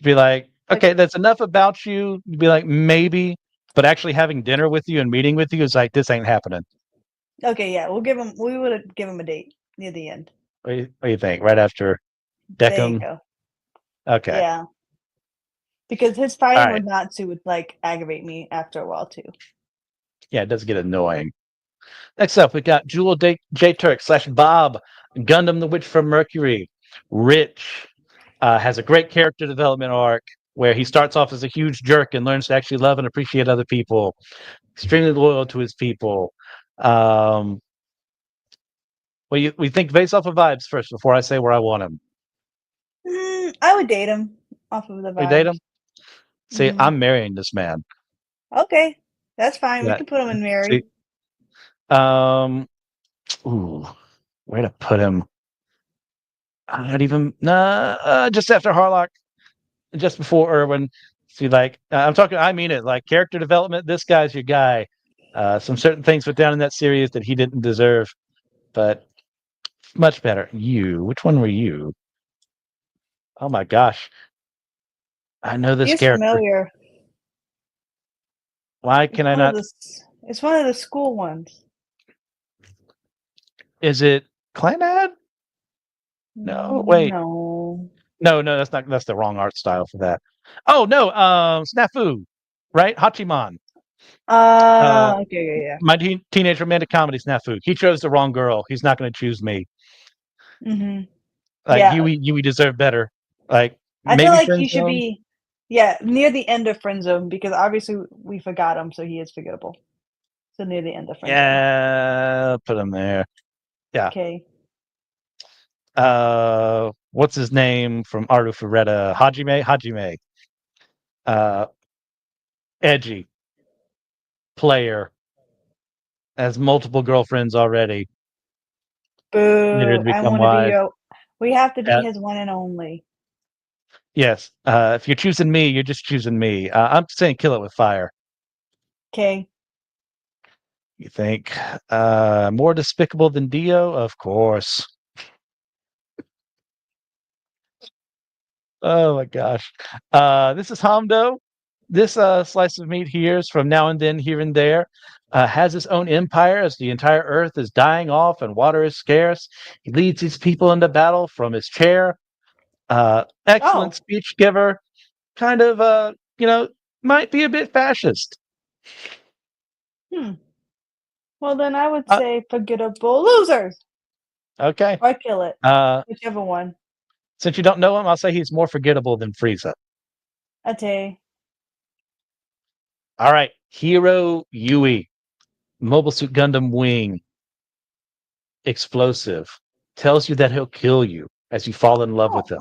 be like, Like okay, that's enough about you. Be like, maybe, but actually having dinner with you and meeting with you is like, this ain't happening. okay, yeah, we would give him a date near the end. What do you think? Right after There you Decim? go. Okay. Yeah, because his All fighting right. with Natsu would like aggravate me after a while too. Yeah, it does get annoying. Next up, we got Jewel J Turk / Bob, Gundam the Witch from Mercury. Rich has a great character development arc where he starts off as a huge jerk and learns to actually love and appreciate other people. Extremely loyal to his people. Um, we think based off of vibes first before I say where I want him. I would date him off of the We date vibes. him. See, Mhm. I'm marrying this man. Okay, that's fine. We Yeah. can put him in See. Mary. Um. Ooh, where to put him? I don't even. Nah. Just after Harlock, just before Irwin. See, like I'm talking. I mean it. Like character development. This guy's your guy. Some certain things went down in that series that he didn't deserve, but much better. You. Which one were you? Oh my gosh. I know this He's character. familiar. Why It's can I one of not? the it's one of the school ones. Is it Clannad? No, wait. No. No, no, that's not. That's the wrong art style for that. Oh no, Snafu, right? Hachiman. Okay, yeah, yeah. My teenage romantic comedy Snafu. He chose the wrong girl. He's not going to choose me. Mhm. Like Yeah, Huey deserved better. Like I feel maybe like friend he should zone. be yeah, near the end of friend zone because obviously we forgot him, so he is forgettable. So near the end of friend zone. Yeah, put him there. Yeah. Okay. What's his name from Aru Ferretta? Hajime. Uh, edgy player has multiple girlfriends already. Later Boo. to I become want to be wife. your we have to be Uh, his one and only. yes. If you're choosing me, you're just choosing me. I'm saying kill it with fire. Okay. You think more despicable than Dio? Of course. Oh my gosh. This is Hamdo. this slice of meat here is from now and then, here and there. Has his own empire as the entire earth is dying off and water is scarce. He leads his people into battle from his chair. Excellent Oh, speech giver. Kind of, might be a bit fascist. hmm. Well, then I would Uh, say forgettable losers okay. or kill it, Uh, whichever one. since you don't know him, I'll say he's more forgettable than Frieza. Ate. All right. Hero Yui, Mobile Suit Gundam Wing, explosive. Tells you that he'll kill you as you fall in love with Oh, him.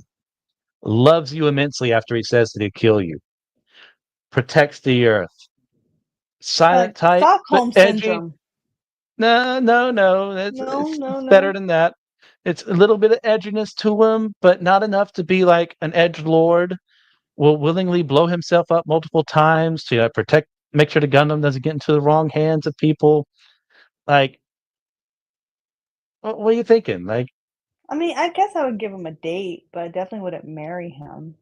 Loves you immensely after he says that he'll kill you. Protects the earth. Silent type, but Stockholm edgy. syndrome. No, no, no. No, no, It's better no. than that. It's a little bit of edginess to him, but not enough to be like an edge lord. Will willingly blow himself up multiple times to protect, make sure the Gundam doesn't get into the wrong hands of people. Like, what are you thinking? Like, I mean, I guess I would give him a date, but I definitely wouldn't marry him.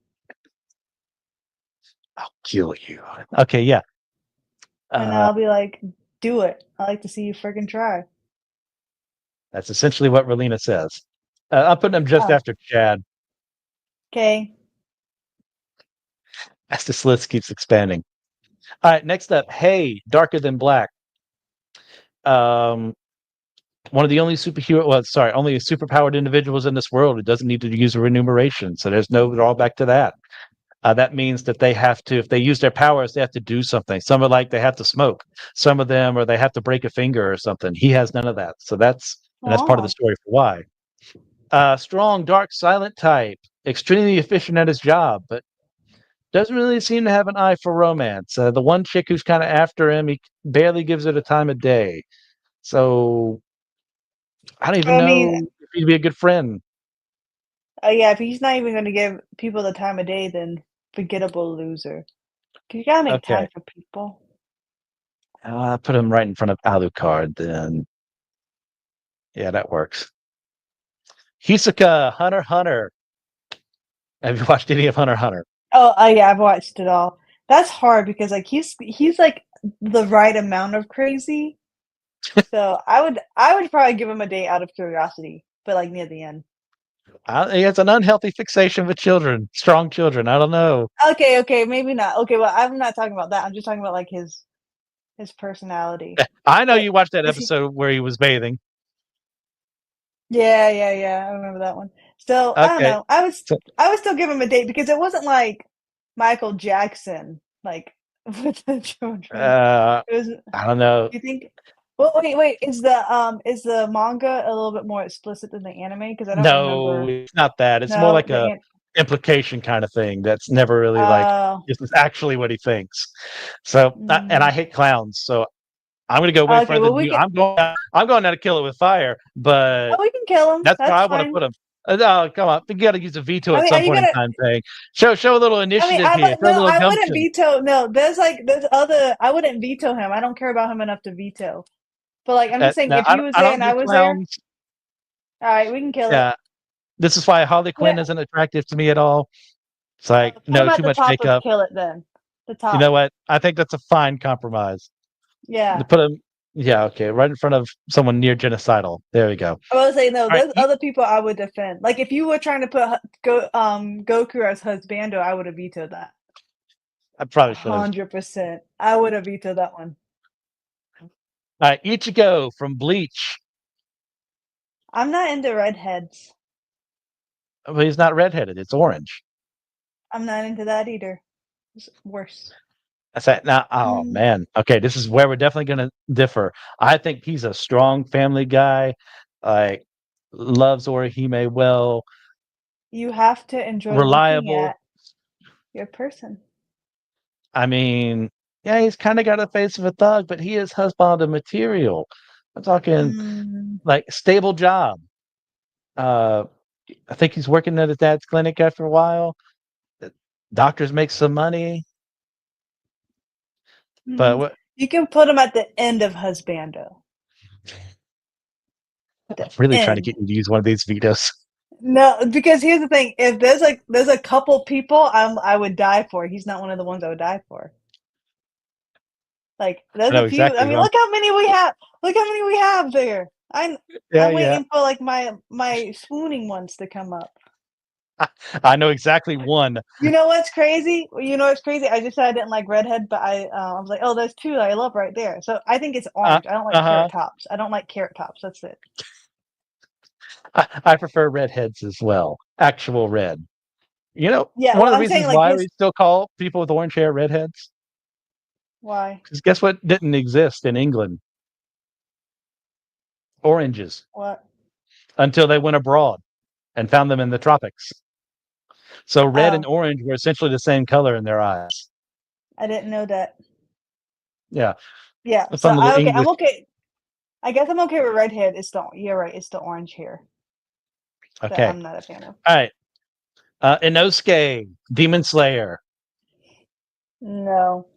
I'll kill you. Okay, yeah. And Uh, I'll be like, do it. I like to see you friggin' try. that's essentially what Relina says. I'm putting him just Oh, after Chad okay. as this list keeps expanding. All right, next up, Hey, Darker Than Black. Um, one of the only superhero, well, sorry, only superpowered individuals in this world who doesn't need to use a remuneration. So there's no drawback to that. That means that they have to, if they use their powers, they have to do something. Some are like they have to smoke. Some of them, or they have to break a finger or something. He has none of that. So that's part of the Oh, story for why. Strong, dark, silent type, extremely efficient at his job, but doesn't really seem to have an eye for romance. The one chick who's kind of after him, he barely gives it a time of day. So I don't even I mean, know if he'd be a good friend. yeah, if he's not even gonna give people the time of day, then forgettable loser. 'Cause you gotta make Okay. time for people. Put him right in front of Alucard, then. Yeah, that works. Hisoka, Hunter x Hunter. Have you watched any of Hunter x Hunter? Oh, yeah, I've watched it all. That's hard because, like, he's, like, the right amount of crazy. So, I would probably give him a date out of curiosity, but, like, near the end. He has an unhealthy fixation with children, strong children. I don't know. Okay, okay, maybe not. Okay, well, I'm not talking about that. I'm just talking about, like, his personality. I know But you watched that is he episode where he was bathing. Yeah, yeah, yeah, I remember that one. So, I don't Okay. know. I was So, I would still give him a date because it wasn't like Michael Jackson, like, with the children. uh, It was I don't know. you think well, wait, is the manga a little bit more explicit than the anime? Because I don't No, remember it's not that. It's more No, like the a an implication kind of thing. That's never really like Oh, this is actually what he thinks. So, and I mm. hate clowns. So I'm going to go way Okay, further well, than you. I'm going now to kill it with fire, but we can kill him, that's where that's I want to fine. put him. Oh, come on. You got to use a veto I at mean, are some you point in gonna time thing. Show a little I mean, initiative I here. would Show a no, little I wouldn't gumption. veto no, there's other I wouldn't veto him, I don't care about him enough to veto. But, like, I'm just saying Now, if you was I there don't and do I was there, clowns. alright, we can kill it. Yeah. This is why Harley Put it Quinn isn't attractive to me at all. It's like, put him no, at too the much top of makeup. kill it then. The You know top. what? I think that's a fine compromise. To Yeah. put him, yeah, okay, right in front of someone near genocidal. There we go. All I would say no, right. there's other people I would defend. Like, if you were trying to put Goku as Husbando, I would have vetoed that. I probably should have. 100%. I would have vetoed that one. All right. Ichigo from Bleach. I'm not into redheads. Well, he's not redheaded. It's orange. I'm not into that either. It's worse. I said, now, oh Mm, man. Okay, this is where we're definitely going to differ. I think he's a strong family guy. Like, loves Orihime well, you have to enjoy looking reliable. at your person. I mean, yeah, he's kind of got a face of a thug, but he is husband material. I'm talking Mm, like stable job. Uh, I think he's working at his dad's clinic after a while. The doctors make some money, but mm. what? You can put him at the end of Husbando. I'm The really trying to end. get you to use one of these vetoes. No, because here's the thing: if there's a couple people I would die for. He's not one of the ones I would die for. Like I there's know a few. I exactly mean, who I'm. look how many we have. Look how many we have there. Yeah, I'm yeah. waiting for like my swooning ones to come up. I know exactly one. You know what's crazy? You know what's crazy? I just said I didn't like redhead, but I was like, oh, there's two that I love right there. So I think it's Uh, orange. I don't like carrot uh-huh. tops. I don't like carrot tops. That's it. I prefer redheads as well. Actual red. Yeah. One Well, of the I'm saying reasons like why his we still call people with orange hair redheads, why because guess what didn't exist in England? Oranges what? until they went abroad and found them in the tropics. So red and Oh, orange were essentially the same color in their eyes. I didn't know that. Yeah, Yeah. a So fun little I okay. English. I'm okay. I guess I'm okay with redhead. It's the you're right. It's the orange hair that Okay. I'm not a fan of. All right. Inosuke, Demon Slayer. No,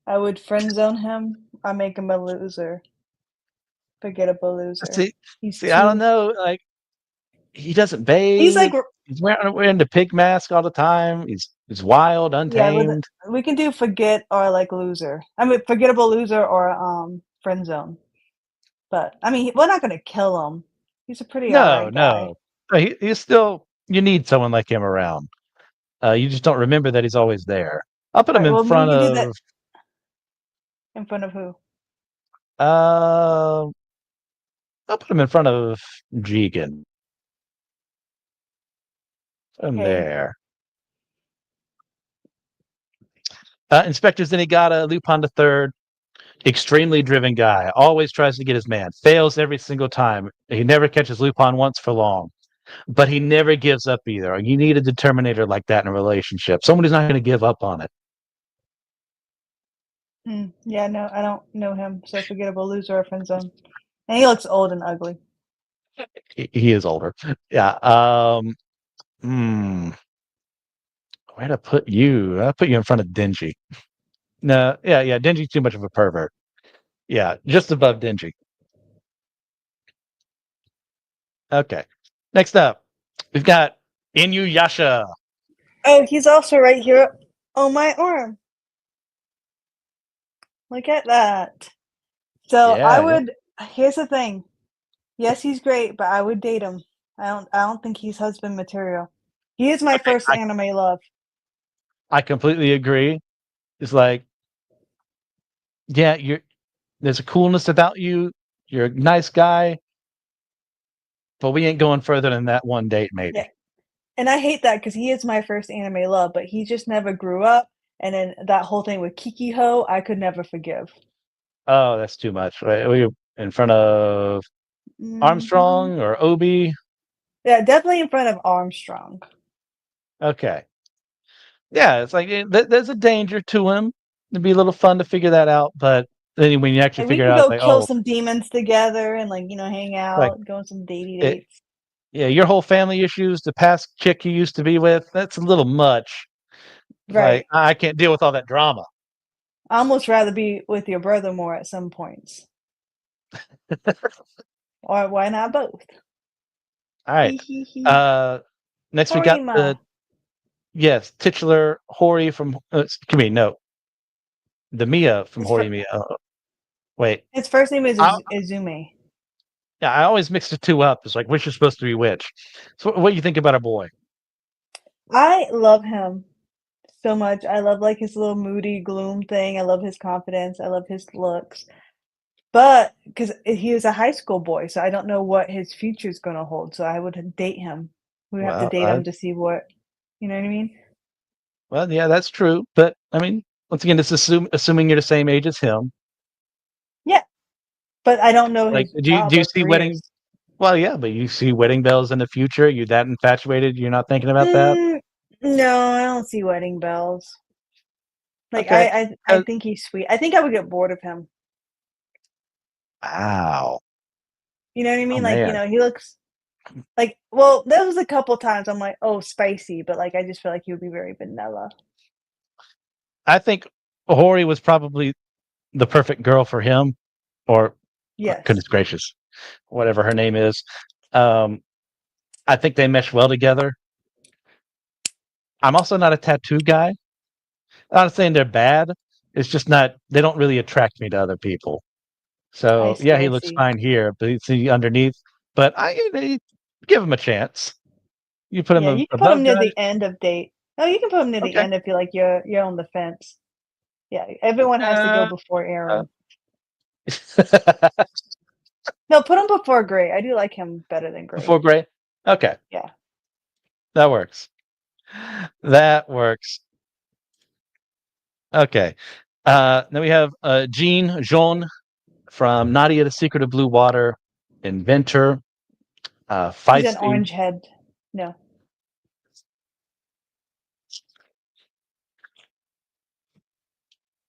I would friend zone him. I make him a loser, forgettable loser. See, He's see, I don't too. know. Like he doesn't He's bathe. like He's wearing the pig mask all the time. He's wild, yeah. With untamed. we can do forget or like loser. I mean, forgettable loser or friend zone. But I mean, we're not gonna kill him. He's a pretty No, alright guy. no. He's still. You need someone like him around. You just don't remember that he's always there. I'll put him Right. in Well, we front can do that of. in front of who? Uh, I'll put him in front of Jigen. Put him Okay. there. Inspector Zenigata, Lupin the Third, extremely driven guy. Always tries to get his man. Fails every single time. He never catches Lupin once for long. But he never gives up either. You need a determinator like that in a relationship. Someone who's not going to give up on it. Yeah. No, I don't know him. So forgettable loser or friend zone. And he looks old and ugly. He is older. Yeah. Hmm. Where to put you? I'll put you in front of Denji. No, yeah, yeah. Denji's too much of a pervert. Yeah, just above Denji. Okay. Next up, we've got Inuyasha. Oh, he's also right here on my arm. Look at that. So I Yeah, yeah. would. Here's the thing. Yes, he's great, but I would date him. I don't think he's husband material. He is my Okay, first anime love. I completely agree. It's like, yeah, there's a coolness about you. You're a nice guy, but we ain't going further than that one date, Yeah, maybe. and I hate that because he is my first anime love, but he just never grew up. And then that whole thing with Kiki Ho, I could never forgive. Oh, that's too much. Right? We in front of Hmm. Armstrong or Obi. Yeah, definitely in front of Armstrong. Okay. Yeah, it's like there's a danger to him. It'd be a little fun to figure that out, but then when you actually Like we figure it can out, it's go like, kill oh, some demons together and like hang like out, go on some datey it, dates. yeah, your whole family issues, the past chick you used to be with, that's a little much. It's like Right. I can't deal with all that drama. I almost rather be with your brother more at some points. Or why not both? All Hee right. hee hee. Uh, Next we got Horima. the yes titular Hori from. Excuse me, no, the Mia from His Hori fir- Mia. Wait, his first name is I, Izumi. yeah, I always mix the two up. It's like which is supposed to be which. So, what do you think about our boy? I love him so much. I love like his little moody gloom thing. I love his confidence. I love his looks. But because he was a high school boy, so I don't know what his future's gonna hold. So I would date him. We would have to Well, date him to see what you know what I mean? well, yeah, that's true. But I mean, once again, it's assuming you're the same age as him. Yeah. But I don't know Like, his do job you or see wedding? careers. Well, yeah, but you see wedding bells in the future. You that infatuated? You're not thinking about that? Mm, no, I don't see wedding bells. Like Okay. I think he's sweet. I think I would get bored of him. Wow. You know what I Oh mean? Like, man. he looks like well, there was a couple times I'm like, "Oh, spicy," but, like, I just feel like he would be very vanilla. I think Hori was probably the perfect girl for him, or Yes. goodness gracious, whatever her name is. Um, I think they mesh well together. I'm also not a tattoo guy. I'm not saying they're bad. It's just not. They don't really attract me to other people. I So yeah, see, he I looks see. fine here, but it's the underneath. But give him a chance. You put him Yeah, you can put above them near guys. the end of date. No, you can put them near the Okay. end if you like you're on the fence. Yeah, everyone has to go Uh, before uh, Aaron. No, put him before Gray. I do like him better than Gray. before gray. Okay, Yeah. that works. That works. Okay. Then we have Jean Jaune from Nadia the Secret of Blue Water, inventor, He's an feisty. orange head. No.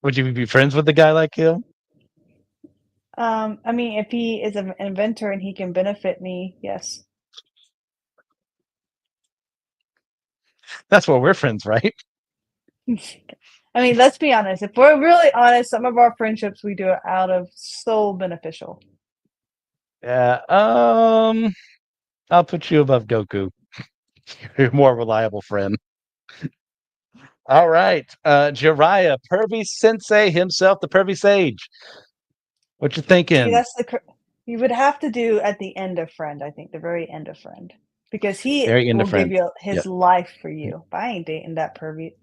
Would you be friends with a guy like him? I mean, if he is an inventor and he can benefit me, yes. That's why we're friends, right? I mean, let's be honest. If we're really honest, some of our friendships we do it out of so beneficial. Yeah. I'll put you above Goku. You're a more reliable friend. All right. Jiraiya, Pervy Sensei himself, the Pervy Sage. What you See, thinking? you would have to do at the end of Friend, I think, the very end of Friend, because he Very into will give friends. you Yeah. his life for you. But I ain't dating that pervy.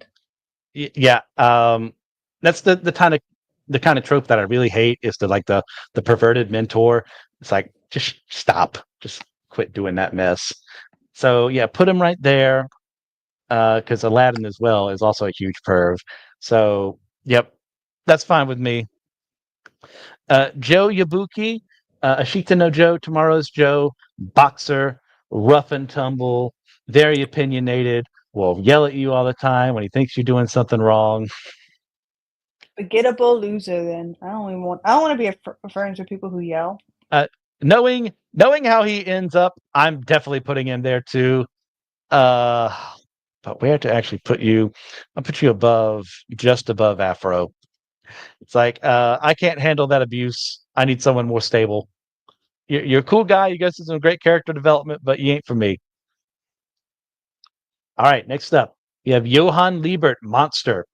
Yeah. That's the kind of trope that I really hate is the perverted mentor. It's like just stop. Just quit doing that mess. So yeah, put him right there. Because Aladdin as well is also a huge perv. So yep, that's fine with me. Joe Yabuki, Ashita no Joe, Tomorrow's Joe, boxer, rough and tumble, very opinionated, will yell at you all the time when he thinks you're doing something wrong. Forgettable loser. Then I don't even want. I don't want to be friends with people who yell. Uh, knowing how he ends up, I'm definitely putting him there too. Uh, but where to actually put you? I'll put you above, just above Afro. It's like I can't handle that abuse. I need someone more stable. You're a cool guy. You guys did some great character development, but you ain't for me. All right, next up, you have Johann Liebert, monster,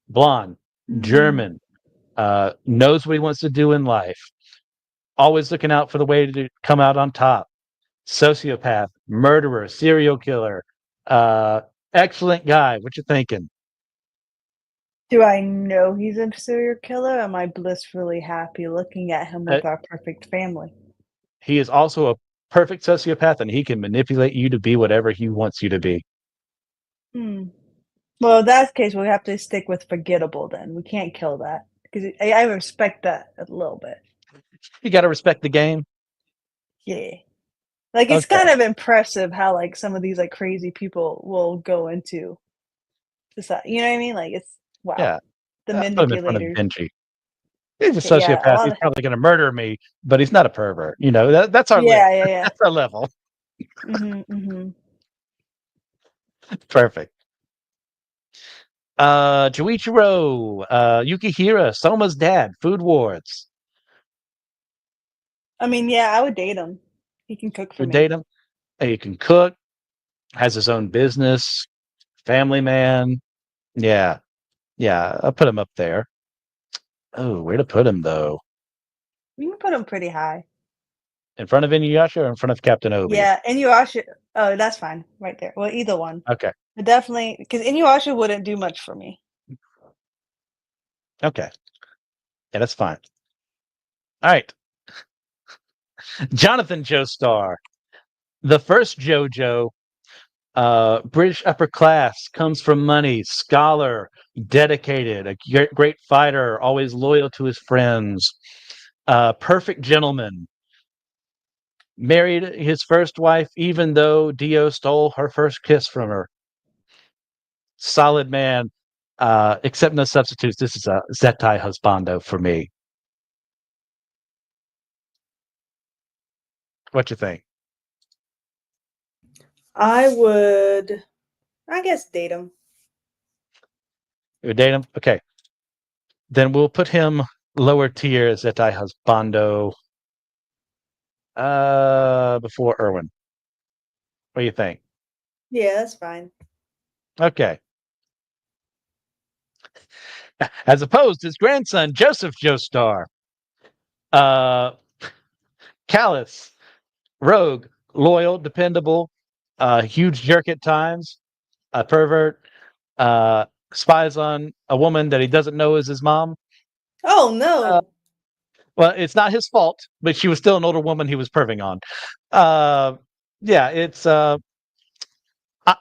blonde, Mm. German, knows what he wants to do in life, always looking out for the way to come out on top. Sociopath, murderer, serial killer, uh, excellent guy. What you thinking? Do I know he's a serial killer? Am I blissfully happy looking at him Uh, with our perfect family? he is also a perfect sociopath, and he can manipulate you to be whatever he wants you to be. Hmm. Well, in that case, we have to stick with forgettable then. We can't kill that because I respect that a little bit. You got to respect the game. Yeah. Like it's Okay, kind of impressive how like some of these like crazy people will go into society. You know what I mean? Like it's wow. yeah. The Put him in front of manipulators. Benji. He's a Yeah, a sociopath. lot He's of probably going to murder me, but he's not a pervert. That's our limit. yeah, yeah, yeah. That's our level. Mhm, mhm. Perfect. Juichiro, Yukihira, Soma's dad, Food Wars. I mean, yeah, I would date him. He can cook for Would me. date him. He can cook, has his own business, family man. Yeah, yeah. I'll put him up there. Oh, where to put him though? You can put him pretty high. In front of Inuyasha or in front of Captain Obi? Yeah, Inuyasha. Oh, that's fine, right there. Well, either one. Okay, But definitely, because Inuyasha wouldn't do much for me. okay. Yeah, that's fine. All right. Jonathan Joestar, the first JoJo, British upper class, comes from money, scholar, dedicated, a great fighter, always loyal to his friends, perfect gentleman. Married his first wife, even though Dio stole her first kiss from her. Solid man, except no substitutes. This is a zettai husbando for me. What you think? I would, I guess, date him. You would date him? Okay. Then we'll put him lower tier zettai husbando before Irwin. What do you think? Yeah, that's fine. Okay. As opposed to his grandson, Joseph Joestar. Uh, Callous, rogue, loyal, dependable, huge jerk at times, a pervert, uh, spies on a woman that he doesn't know is his mom. Oh Uh, no. well, it's not his fault, but she was still an older woman he was perving on. Uh, yeah, it's.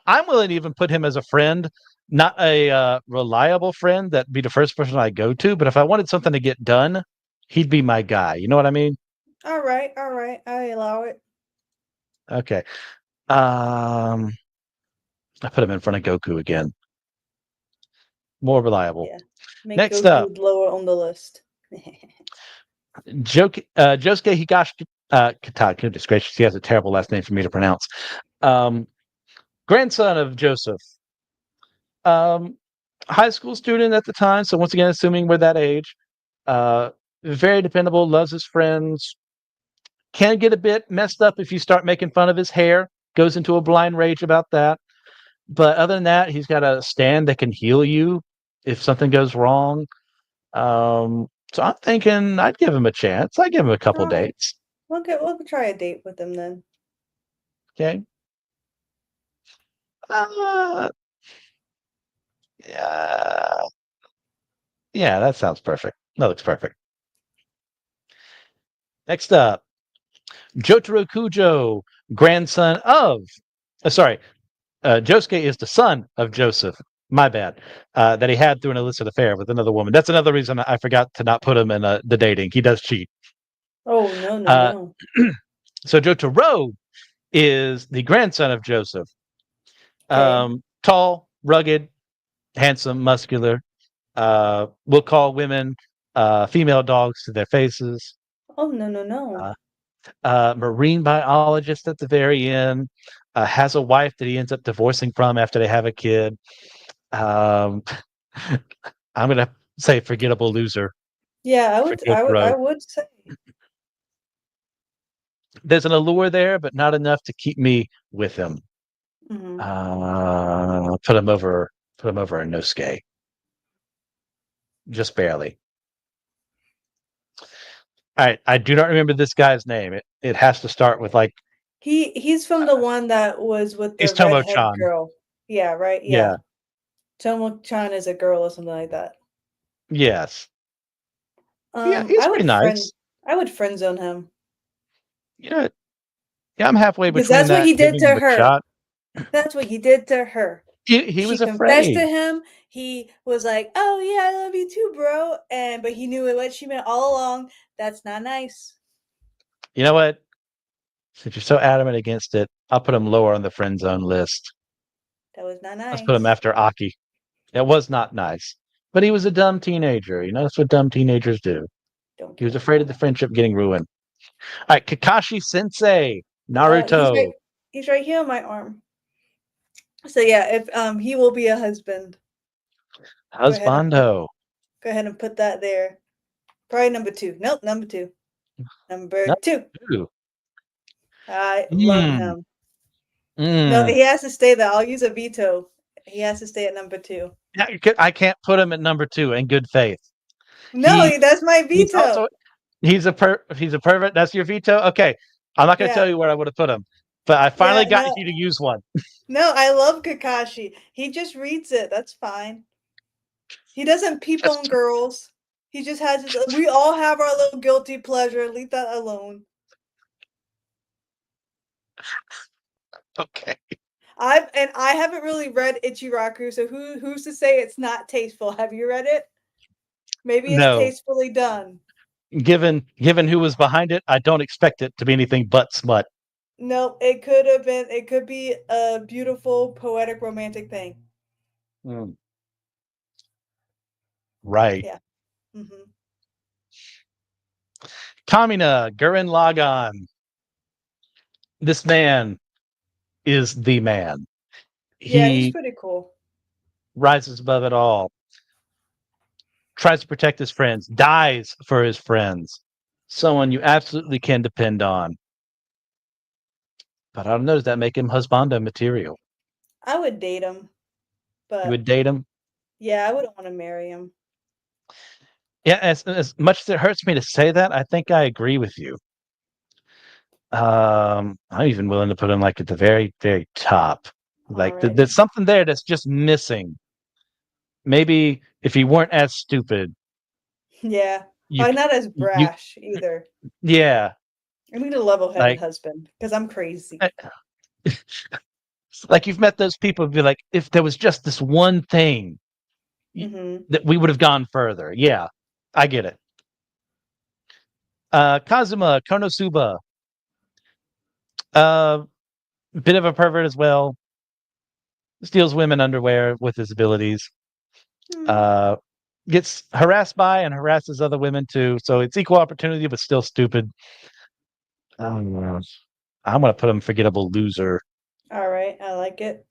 I'm willing to even put him as a friend, not a reliable friend that'd be the first person I go to. But if I wanted something to get done, he'd be my guy. You know what I mean? All right, all right. I allow it. Okay. Um, I put him in front of Goku again. More reliable. Yeah. Make Next up, Goku lower on the list. Josuke Higashi Kitade. Goodness gracious, he has a terrible last name for me to pronounce. Um, grandson of Joseph. Um, high school student at the time. So once again, assuming we're that age. Uh, very dependable, loves his friends. Can get a bit messed up if you start making fun of his hair. Goes into a blind rage about that. But other than that, he's got a stand that can heal you if something goes wrong. So I'm thinking I'd give him a chance. I'd give him a couple All right. dates. We'll try a date with him then. Okay. Uh, yeah, yeah, that sounds perfect. That looks perfect. Next up, Jotaro Kujo, grandson of. Sorry, Josuke is the son of Joseph. My bad. That he had through an illicit affair with another woman. That's another reason I forgot to not put him in the dating. He does cheat. Oh no no Uh, no. so Jotaro is the grandson of Joseph. Okay. Tall, rugged, handsome, muscular. We'll call women female dogs to their faces. Oh no no no. Uh, marine biologist at the very end. Has a wife that he ends up divorcing from after they have a kid. Um, I'm gonna say forgettable loser Yeah, for Jotaro. I would say. There's an allure there, but not enough to keep me with him. Hmm. Put him over. Put him over a Nosuke, just barely. All right, I do not remember this guy's name. It has to start with like He's from the one that was with the it's Tomo redhead Chan. girl. Yeah, right? Yeah. Yeah. Tomo-chan is a girl or something like that. Yes. Yeah, he's pretty nice. I would friend zone him. You know, yeah, I'm halfway Because between that's what that he did giving him to a her. shot. That's what he did to her. He She was confessed to afraid. him. He was like, "Oh yeah, I love you too, bro." And but he knew what she meant all along. That's not nice. You know what? Since you're so adamant against it, I'll put him lower on the friend zone list. That was not Let's put him nice. after Aki. It was not nice. But he was a dumb teenager. You know, that's what dumb teenagers do. Don't He was care. afraid of the friendship getting ruined. All right, Kakashi Sensei, He's Naruto, right. He's right here on my arm. So yeah, if he will be a husband. Go ahead and put Husbando. go ahead and put that there. Probably number two. Nope, number two. Number No. two. Ooh. I love Mm, him. No, mm. he has to stay there. I'll use a veto. He has to stay at number two. Yeah, I can't put him at number two in good faith. No, He that's my he's veto. also he's a pervert. That's your veto. Okay, I'm not going to Yeah, tell you where I would have put him, but I finally yeah, got no, you to use one. no. I love Kakashi. He just reads it. That's fine. He doesn't peep on Just girls. He just has his. We all have our little guilty pleasure. Leave that alone. okay. I haven't really read Ichiraku, so who's to say it's not tasteful? Have you read it? Maybe it's No, tastefully done. given who was behind it, I don't expect it to be anything but smut. Nope, it could have been. It could be a beautiful, poetic, romantic thing. Mm, right. Yeah. Hmm. Kamina Gurren Lagann. This man is the man. Yeah, he's He pretty cool. rises above it all. Tries to protect his friends. Dies for his friends. Someone you absolutely can depend on. But I don't know. Does that make him husbando material? I would date him, You but would date him? yeah, I wouldn't want to marry him. Yeah. As much as it hurts me to say that, I think I agree with you. I'm even willing to put him like at the very, very top. Like Alrighty. there's something there that's just missing. Maybe if he weren't as stupid, Yeah. you, Probably not as you, brash either. yeah, I need a level-headed like, husband because I'm crazy. eh, like you've met those people who'd be like, if there was just this one thing Hmm. that we would have gone further. Yeah, I get it. Kazuma Konosuba, uh, bit of a pervert as well. Steals women underwear with his abilities. Hmm. Uh, gets harassed by and harasses other women too. So it's equal opportunity, but still stupid. Um, I'm gonna put him forgettable loser. All right, I like it.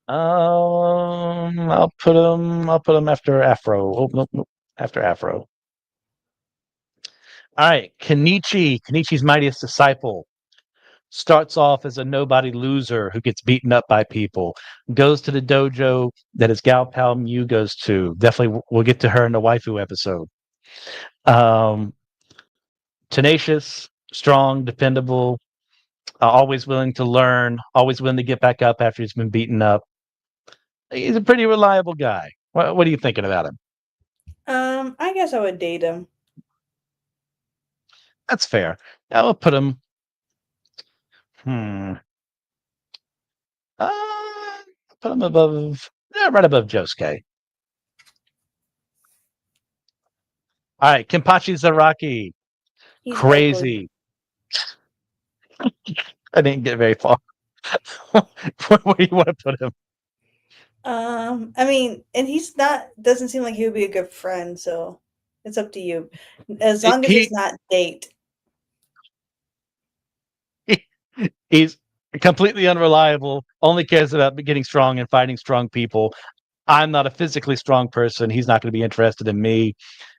I'll put him. I'll put him after Afro. Oh, nope, nope. After Afro. All right, Kenichi. Kenichi's mightiest disciple starts off as a nobody loser who gets beaten up by people. Goes to the dojo that his gal pal Mew goes to. Definitely, we'll get to her in the waifu episode. Um, Tenacious, strong, dependable, always willing to learn, always willing to get back up after he's been beaten up. He's a pretty reliable guy. What are you thinking about him? I guess I would date him. That's fair. I'll put him. Hmm. Put him above. Yeah, right above Josuke. All right, Kenpachi Zaraki. He's ugly. Crazy. I didn't get very far. Where do you want to put him? I mean, and he's not. Doesn't seem like he would be a good friend. So it's up to you. As long as it's He, not date. he he's completely unreliable. Only cares about getting strong and fighting strong people. I'm not a physically strong person. He's not going to be interested in me,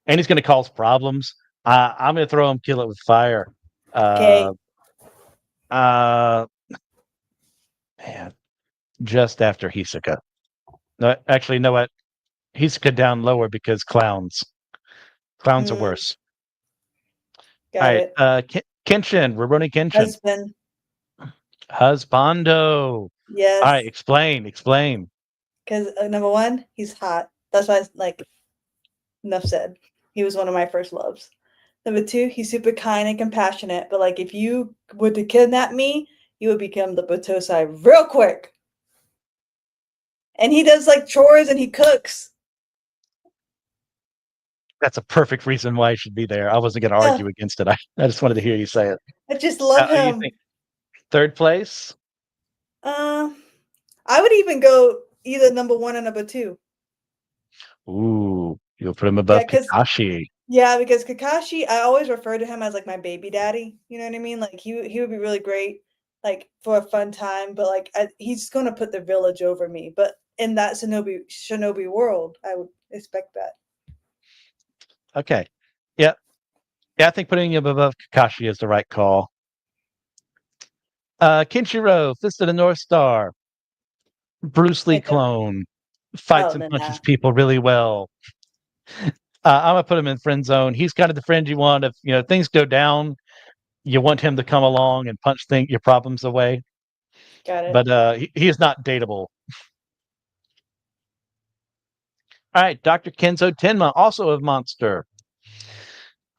and he's going to cause problems. I'm going to throw him, kill it with fire. Uh, Okay. uh, man, just after Hisoka. No, actually, you know what? Hisoka down lower because clowns. Clowns are Mm, worse. All got right, it. Kenshin, Rurouni Kenshin, Husband. husbando. All right, Yes. explain. Because number one, he's hot. That's why, like, enough said. He was one of my first loves. Number two, he's super kind and compassionate. But like, if you were to kidnap me, you would become the Batosai real quick. And he does like chores and he cooks. That's a perfect reason why I should be there. I wasn't going to Yeah, argue against it. I just wanted to hear you say it. I just love You him. think third place? Uh, I would even go either number one or number two. Ooh, you'll put him Yeah, above because Kakashi. yeah, because Kakashi, I always refer to him as like my baby daddy. You know what I mean? Like he would be really great, like for a fun time. But like he's gonna put the village over me. But in that shinobi world, I would expect that. Okay. Yeah. Yeah, I think putting him above Kakashi is the right call. Kenshiro, Fist of the North Star, Bruce Lee I don't. clone, fights Oh and no, punches nah. people really well. I'm gonna put him in friend zone. He's kind of the friend you want if things go down. You want him to come along and punch your problems away. Got it. But he is not dateable. All right, Dr. Kenzo Tenma, also a monster.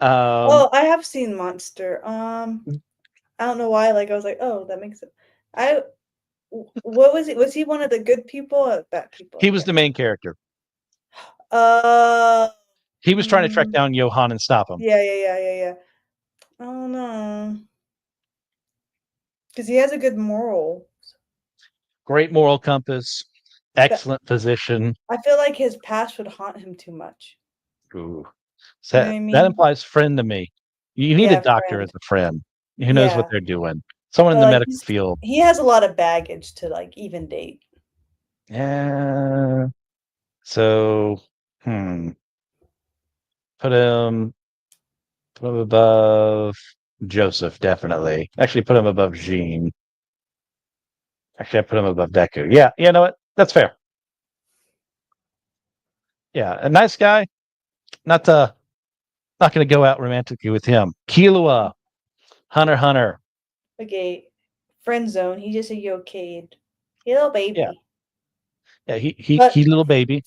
Um, Oh, I have seen Monster. I don't know why. Like I was like, oh, that makes it. I what was he? Was he one of the good people or bad people? he I was the guess. main character. Uh, He was trying to track mm, down Johan and stop him. yeah. Oh no, because he has a good moral. Great moral compass, But excellent position. I feel like his past would haunt him too much. Ooh. You know So what I that mean? implies friend to me. You need a Yeah, doctor as friend. a friend who knows what Yeah, they're doing. Someone in but the like medical field. he has a lot of baggage to like even date. Yeah. So, hmm. Put him, put him above. Joseph, definitely. Actually, put him above Jean. Actually, I put him above Deku. Yeah, you know what? That's fair. Yeah, a nice guy. Not not going to go out romantically with him. Killua, Hunter x Hunter. Okay, friend zone. He just a yo kid, he little Yeah, baby, yeah. but He little baby.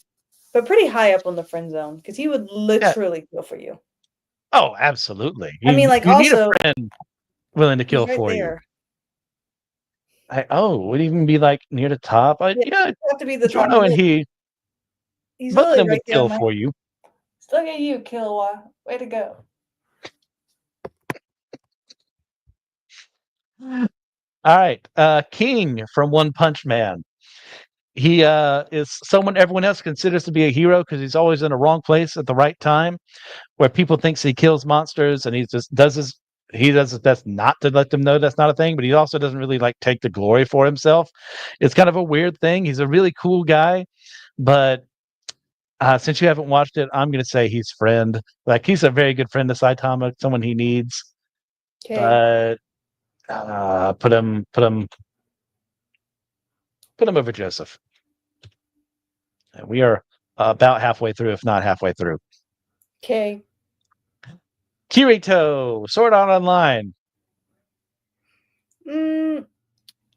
pretty high up on the friend zone because he would Yeah. literally kill for you. Oh, absolutely. I mean, like You need a also friend willing to he's kill right for you. there. Would he even be like near the top? Yeah, Yeah, you have to be the top. Giorno and he, He's both of literally them right would there. kill for you. Look at you, Killua. Way to go. All right, King from One Punch Man. He is someone everyone else considers to be a hero because he's always in the wrong place at the right time, where people thinks he kills monsters and he just does his best not to let them know that's not a thing, but he also doesn't really like take the glory for himself. It's kind of a weird thing. He's a really cool guy, but since you haven't watched it, I'm gonna say he's friend. Like he's a very good friend to Saitama, someone he needs. Okay. But put him over Joseph. And we are about halfway through, if not halfway through. Okay. Kirito, Sword Art Online.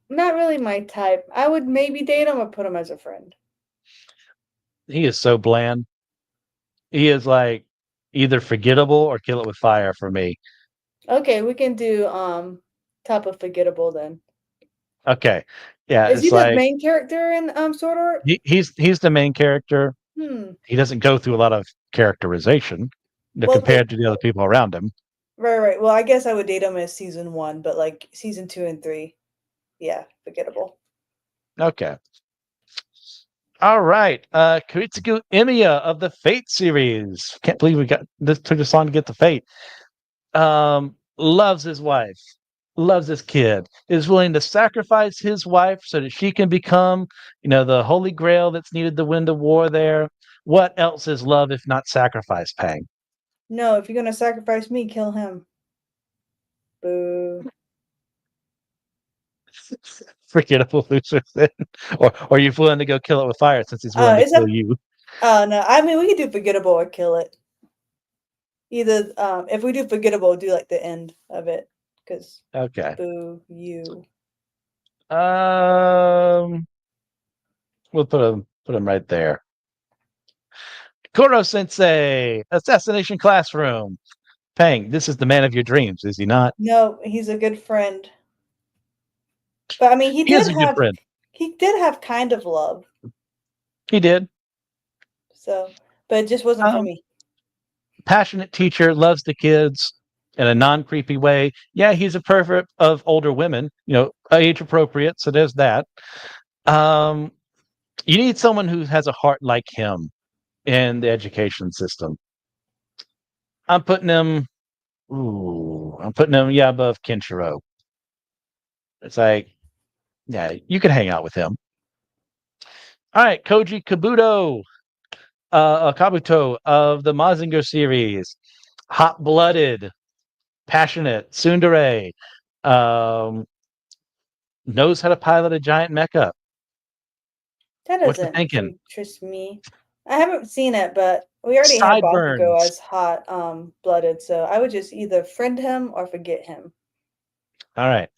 Not really my type. I would maybe date him or put him as a friend. He is so bland. He is like either forgettable or kill it with fire for me. Okay, we can do top of forgettable then. Okay. Yeah, Is he it's the like main character in Sword Art? he's the main character. Hmm. He doesn't go through a lot of characterization Well, compared to the other people around him. right. Well, I guess I would date him as season 1, but like season 2 and 3, yeah, forgettable. Okay. All right. Kuritsugu Emiya of the Fate series. Can't believe we got this took us long to get to Fate. Loves his wife, loves his kid, is willing to sacrifice his wife so that she can become, the holy grail that's needed to win the war there. What else is love if not sacrifice, Pang? No, if you're gonna sacrifice me, kill him. Boo. Forgettable loser then. Or are you willing to go kill it with fire since he's willing to Is kill that? you? Oh no, I mean we could do forgettable or kill it. Either if we do forgettable, do like the end of it, because Okay. boo you. We'll put him right there. Koro Sensei, Assassination Classroom. Pang, this is the man of your dreams, is he not? No, he's a good friend. But I mean, He is a good friend. he did have kind of love. He did. So, but it just wasn't for me. Passionate teacher, loves the kids in a non-creepy way. Yeah, he's a pervert of older women, age appropriate. So there's that. You need someone who has a heart like him in the education system. I'm putting him. Yeah, above Kenshiro. It's like, yeah, you can hang out with him. All right, Koji Kabuto of the Mazinger series, hot-blooded, passionate, tsundere, knows how to pilot a giant mecha. That What you doesn't thinking? interest me. I haven't seen it, but we already have Bakugo Sideburns. as hot blooded, so I would just either friend him or forget him. All right,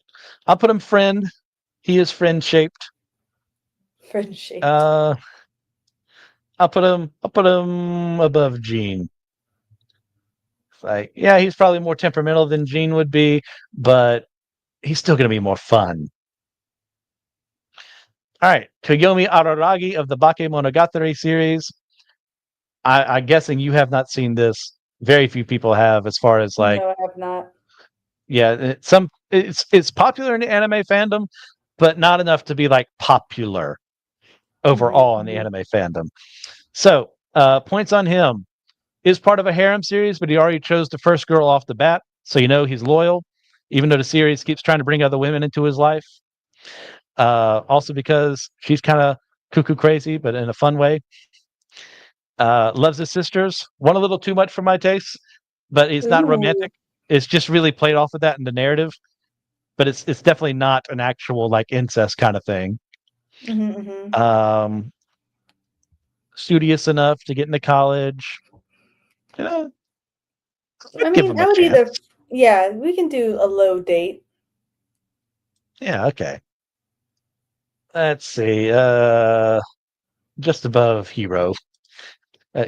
I'll put him friend. He is friend shaped. Friend shaped. I'll put him above Gene. Like, yeah, he's probably more temperamental than Gene would be, but he's still going to be more fun. All right, Koyomi Araragi of the Bakemonogatari series. I'm guessing you have not seen this. Very few people have, as far as like, No, I have not. yeah, it's popular in the anime fandom, but not enough to be like popular overall in the anime fandom. So, points on him. Is part of a harem series, but he already chose the first girl off the bat, so he's loyal, even though the series keeps trying to bring other women into his life. Also because she's kind of cuckoo crazy, but in a fun way. Loves his sisters. One a little too much for my taste, but he's not romantic. It's just really played off of that in the narrative, but it's definitely not an actual like incest kind of thing. Mm-hmm. Um, Studious enough to get into college. You know, I I'd give mean, him I a would chance. either. Yeah, we can do a low date. Yeah, okay. Let's see. Just above hero. Uh,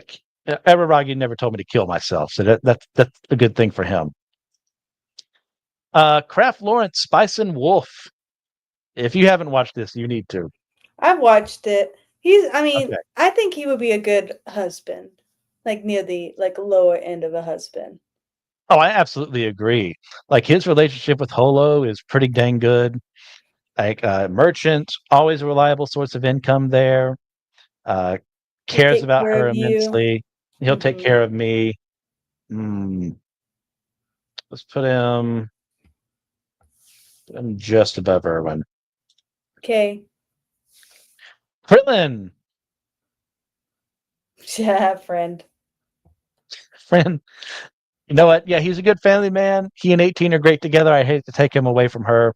Araragi never told me to kill myself, so that's a good thing for him. Kraft Lawrence, Spice and Wolf. If you haven't watched this, you need to. I've watched it. I mean, Okay. I think he would be a good husband, like near the like lower end of a husband. Oh, I absolutely agree. Like his relationship with Holo is pretty dang good. Like merchant, always a reliable source of income there. Uh, He cares take about care her of you. immensely. He'll take Mm-hmm. care of me. Mm, let's put him just above Irwin. Okay. Krillin, Yeah, friend. friend. You know what? Yeah, he's a good family man. He and 18 are great together. I hate to take him away from her,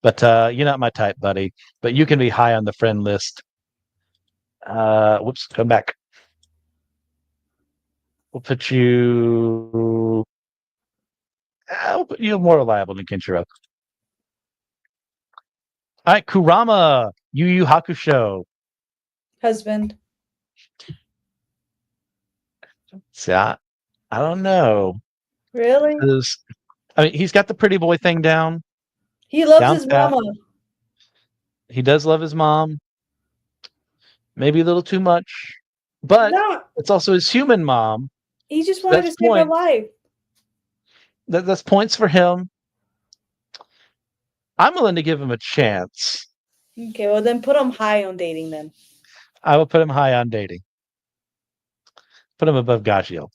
but you're not my type, buddy. But you can be high on the friend list. Whoops, come back. We'll put you. I'll put you more reliable than Kenshiro. All right, Kurama, Yu Yu Hakusho. Husband. See, I don't know. Really? 'Cause, I mean, he's got the pretty boy thing down, He loves down his pat. mama. He does love his mom, maybe a little too much, but No, it's also his human mom. he just So wanted to save her life. That's points for him. I'm willing to give him a chance. Okay, well then put him high on dating then. I will put him high on dating. Put him above Gagio.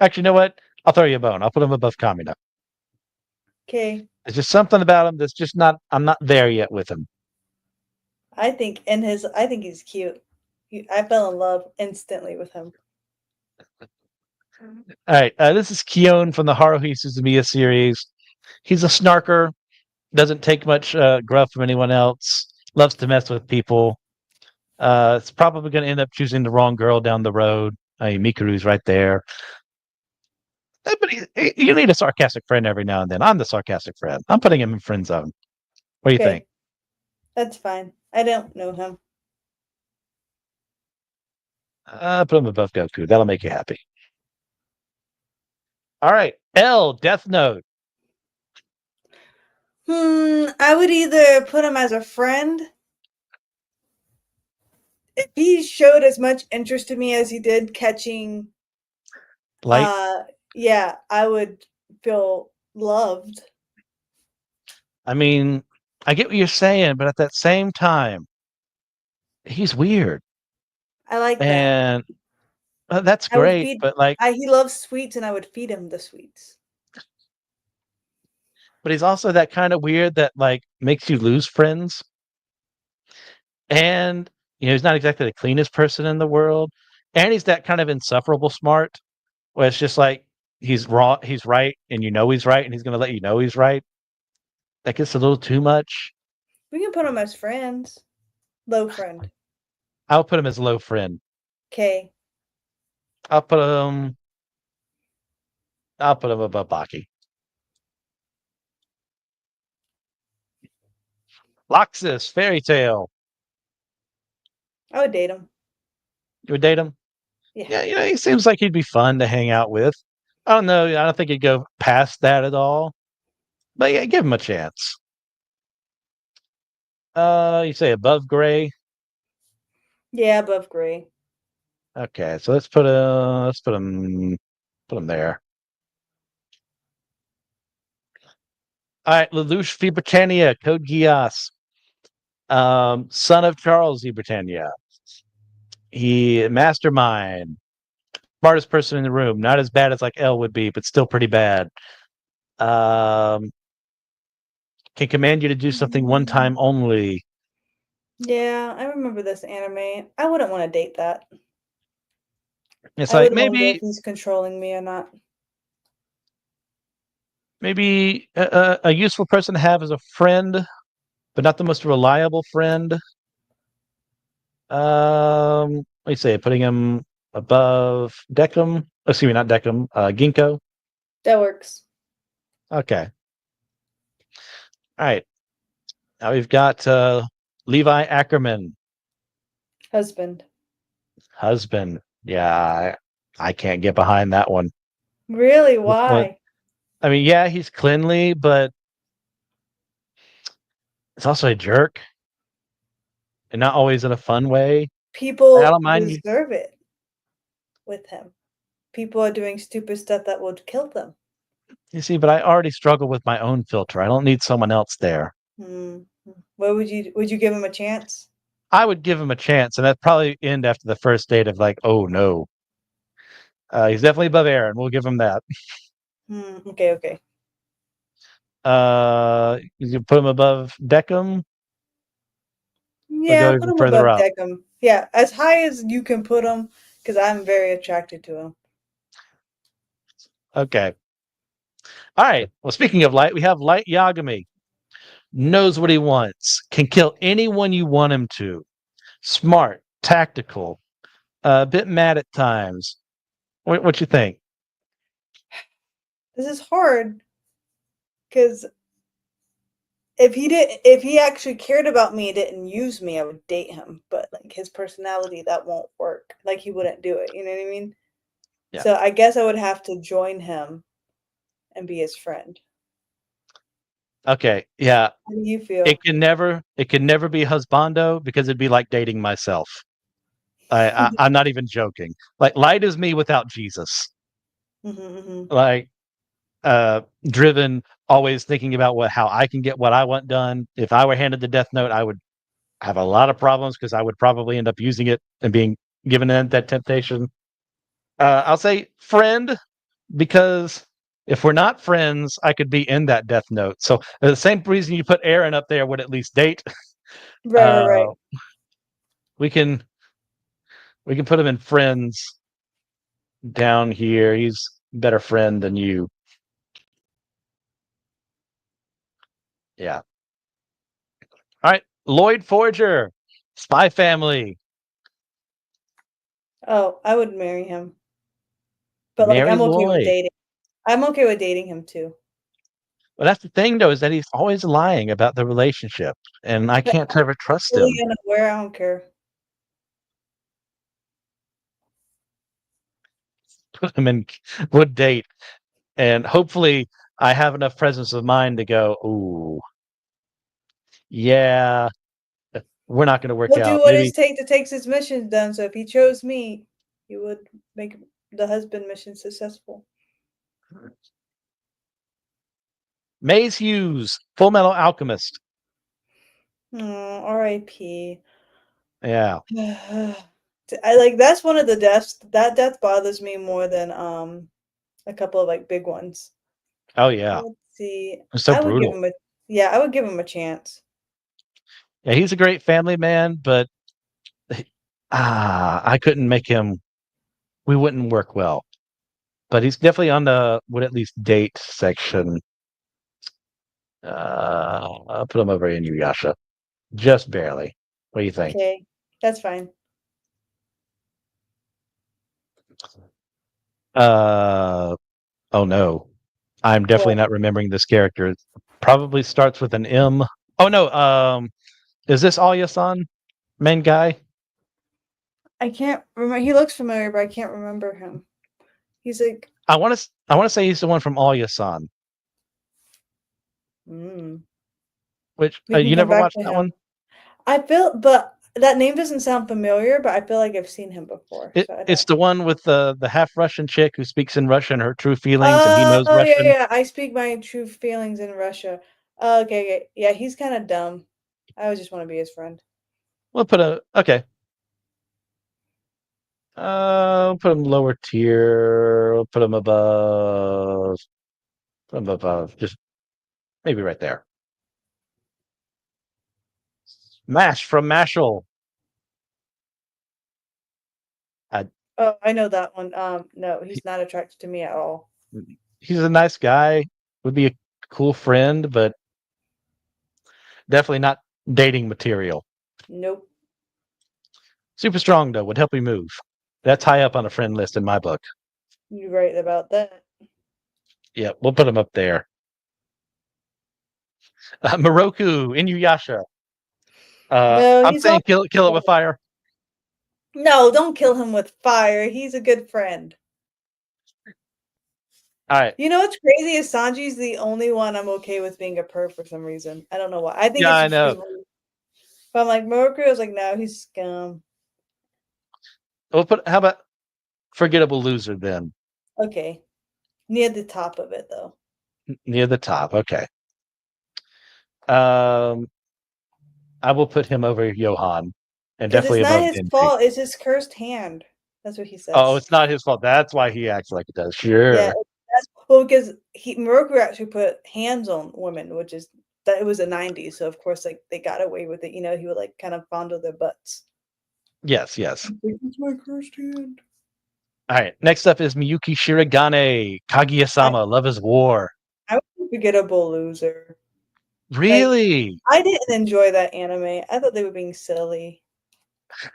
Actually, you know what? I'll throw you a bone. I'll put him above Kamina. Okay. There's just something about him that's just not. I'm not there yet with him. I think he's cute. I fell in love instantly with him. All right, this is Kion from the Haruhi Suzumiya series. He's a snarker. Doesn't take much gruff from anyone else. Loves to mess with people. It's probably going to end up choosing the wrong girl down the road. I mean, Mikuru's right there. But you need a sarcastic friend every now and then. I'm the sarcastic friend. I'm putting him in friend zone. What do you think? Okay. That's fine. I don't know him. Put him above Goku. That'll make you happy. All right. L, Death Note. I would either put him as a friend. If he showed as much interest in me as he did catching, Light. yeah, I would feel loved. I mean, I get what you're saying, but at that same time, he's weird. I like that. And that's I would great. feed. But like, He loves sweets, and I would feed him the sweets. but he's also that kind of weird that like makes you lose friends. And he's not exactly the cleanest person in the world. And he's that kind of insufferable smart where it's just like he's wrong, he's right, and he's right, and he's gonna let you know he's right. That gets a little too much. We can put him as friends. Low friend. I'll put him as low friend. Okay. I'll put him above Baki. Loxus, Fairy Tale. I would date him. You would date him? Yeah. Yeah, he seems like he'd be fun to hang out with. I don't know. I don't think he'd go past that at all. But yeah, give him a chance. You say above Gray? Yeah, above gray. Okay, so let's put him there. All right, Lelouch v. Britannia, Code Geass. Son of Charles v. Britannia. He mastermind, smartest person in the room. Not as bad as like L would be, but still pretty bad. Um, can command you to do something one time only. Yeah, I remember this anime. I wouldn't want to date that. It's I like would wonder if maybe he's controlling me or not. a useful person to have as a friend, but not the most reliable friend. What do you say? Putting him above Deckham? Excuse me, not Deckham. Ginkgo. That works. Okay. All right. Now we've got Levi Ackerman, Husband. husband. Yeah, I can't get behind that one. Really? Well, Why? I mean, yeah, he's cleanly, but it's also a jerk, and not always in a fun way. I People don't mind you. deserve it with him. People are doing stupid stuff that would kill them. You see, but I already struggle with my own filter. I don't need someone else there. Hmm. What would you give him a chance? I would give him a chance, and that'd probably end after the first date of like, oh no. He's definitely above Aaron. We'll give him that. Okay, okay. You can put him above Deckham or Yeah, go put even him further above up. Deckham. Yeah, as high as you can put him, because I'm very attracted to him. Okay. All right. Well, speaking of light, we have Light Yagami. Knows what he wants. Can kill anyone you want him to. Smart, tactical, a bit mad at times. What you think? This is hard because if he actually cared about me, didn't use me, I would date him. But like his personality, that won't work. Like he wouldn't do it. You know what I mean? Yeah. So I guess I would have to join him and be his friend. Okay. Yeah. How do you feel? It can never be husbando because it'd be like dating myself. I'm not even joking. Like light is me without Jesus. Hmm. Like driven, always thinking about how I can get what I want done. If I were handed the death note, I would have a lot of problems because I would probably end up using it and being given that temptation. I'll say friend because if we're not friends, I could be in that death note. So the same reason you put Aaron up there would at least date. Right, right, Uh, right. we can put him in friends down here. He's a better friend than you. Yeah. All right. Lloyd Forger, Spy Family. Oh, I would marry him. But like Mary I'm okay with Lloyd. dating. I'm okay with dating him too. But that's the thing, though, is that he's always lying about the relationship, and I But can't ever trust fully him. unaware, I don't care. Put him in would date, and hopefully, I have enough presence of mind to go. Ooh, yeah, we're not going to work He'll do out. what Maybe it takes to take his mission done. So if he chose me, he would make the husband mission successful. Maze Hughes, Full Metal Alchemist. Oh, R.I.P. Yeah. I like that's one of the deaths. That death bothers me more than a couple of like big ones. Oh yeah. Let's see. It's so I would give brutal. him a yeah, I would give him a chance. Yeah, he's a great family man, but I couldn't make him. We wouldn't work well. But he's definitely on the would at least date section. I'll put him over in Inuyasha. Just barely. What do you think? Okay, that's fine. Uh oh no. I'm definitely What? not remembering this character. It probably starts with an M. Oh no, is this Alya-san? Main guy? I can't remember. He looks familiar, but I can't remember him. He's like, I want to say he's the one from Alya-san. mm. Which We can you come never back watched to that one? him. I feel, but that name doesn't sound familiar. But I feel like I've seen him before, so I It's don't. the one with the half Russian chick who speaks in Russian, her true feelings, and he knows Oh yeah, Russian. yeah. I speak my true feelings in Russia. Oh, okay, okay. Yeah, he's kind of dumb. I would just want to be his friend. We'll put a okay. We'll put him lower tier. We'll put him above. Put him above. Just maybe right there. Mash from Mashal. Oh, I know that one. No, he's not attracted to me at all. He's a nice guy. Would be a cool friend, but definitely not dating material. Nope. Super strong though. Would help you move. That's high up on a friend list in my book. You're right about that. Yeah, we'll put him up there. Moroku, Inuyasha. No, I'm he's saying all. kill it with fire. No, don't kill him with fire. He's a good friend. All right. You know what's crazy is Sanji's the only one I'm okay with being a perv for some reason. I don't know why. I think Yeah, it's I just know. because. But I'm like Moroku. I was like, no, he's scum. We'll put. How about forgettable loser then? Okay, near the top of it though. Near the top. Okay. Um, I will put him over Johan, and Because it's definitely not above his Genji. fault. It's his cursed hand. That's what he Oh, says. it's not his fault. That's why he acts like it does. Yeah, Sure. that's well because Moroku actually put hands on women, which is that it was the '90s, so of course like they got away with it. You know, he would like kind of fondle their butts. Yes. Yes. It's my cursed hand. All right. Next up is Miyuki Shiragane, Kaguya-sama, Love is War. I was a forgettable loser. Like Really? I didn't enjoy that anime. I thought they were being silly.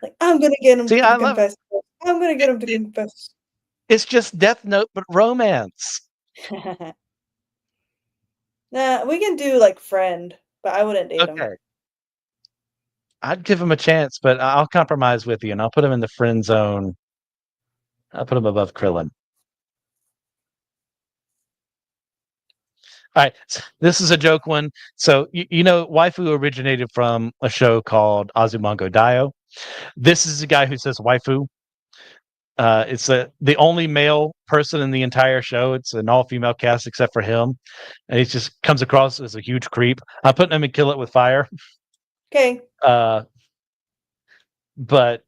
Like I'm gonna get him See, to I love confess. I'm gonna get him to it. confess. It's just Death Note, but romance. Nah, we can do like friend, but I wouldn't date him. Okay. I'd give him a chance, but I'll compromise with you, and I'll put him in the friend zone. I'll put him above Krillin. All right, this is a joke one. So you know, waifu originated from a show called Azumango Daioh. This is the guy who says waifu. It's the only male person in the entire show. It's an all-female cast except for him, and he just comes across as a huge creep. I'm putting him in Kill It with Fire, Okay. but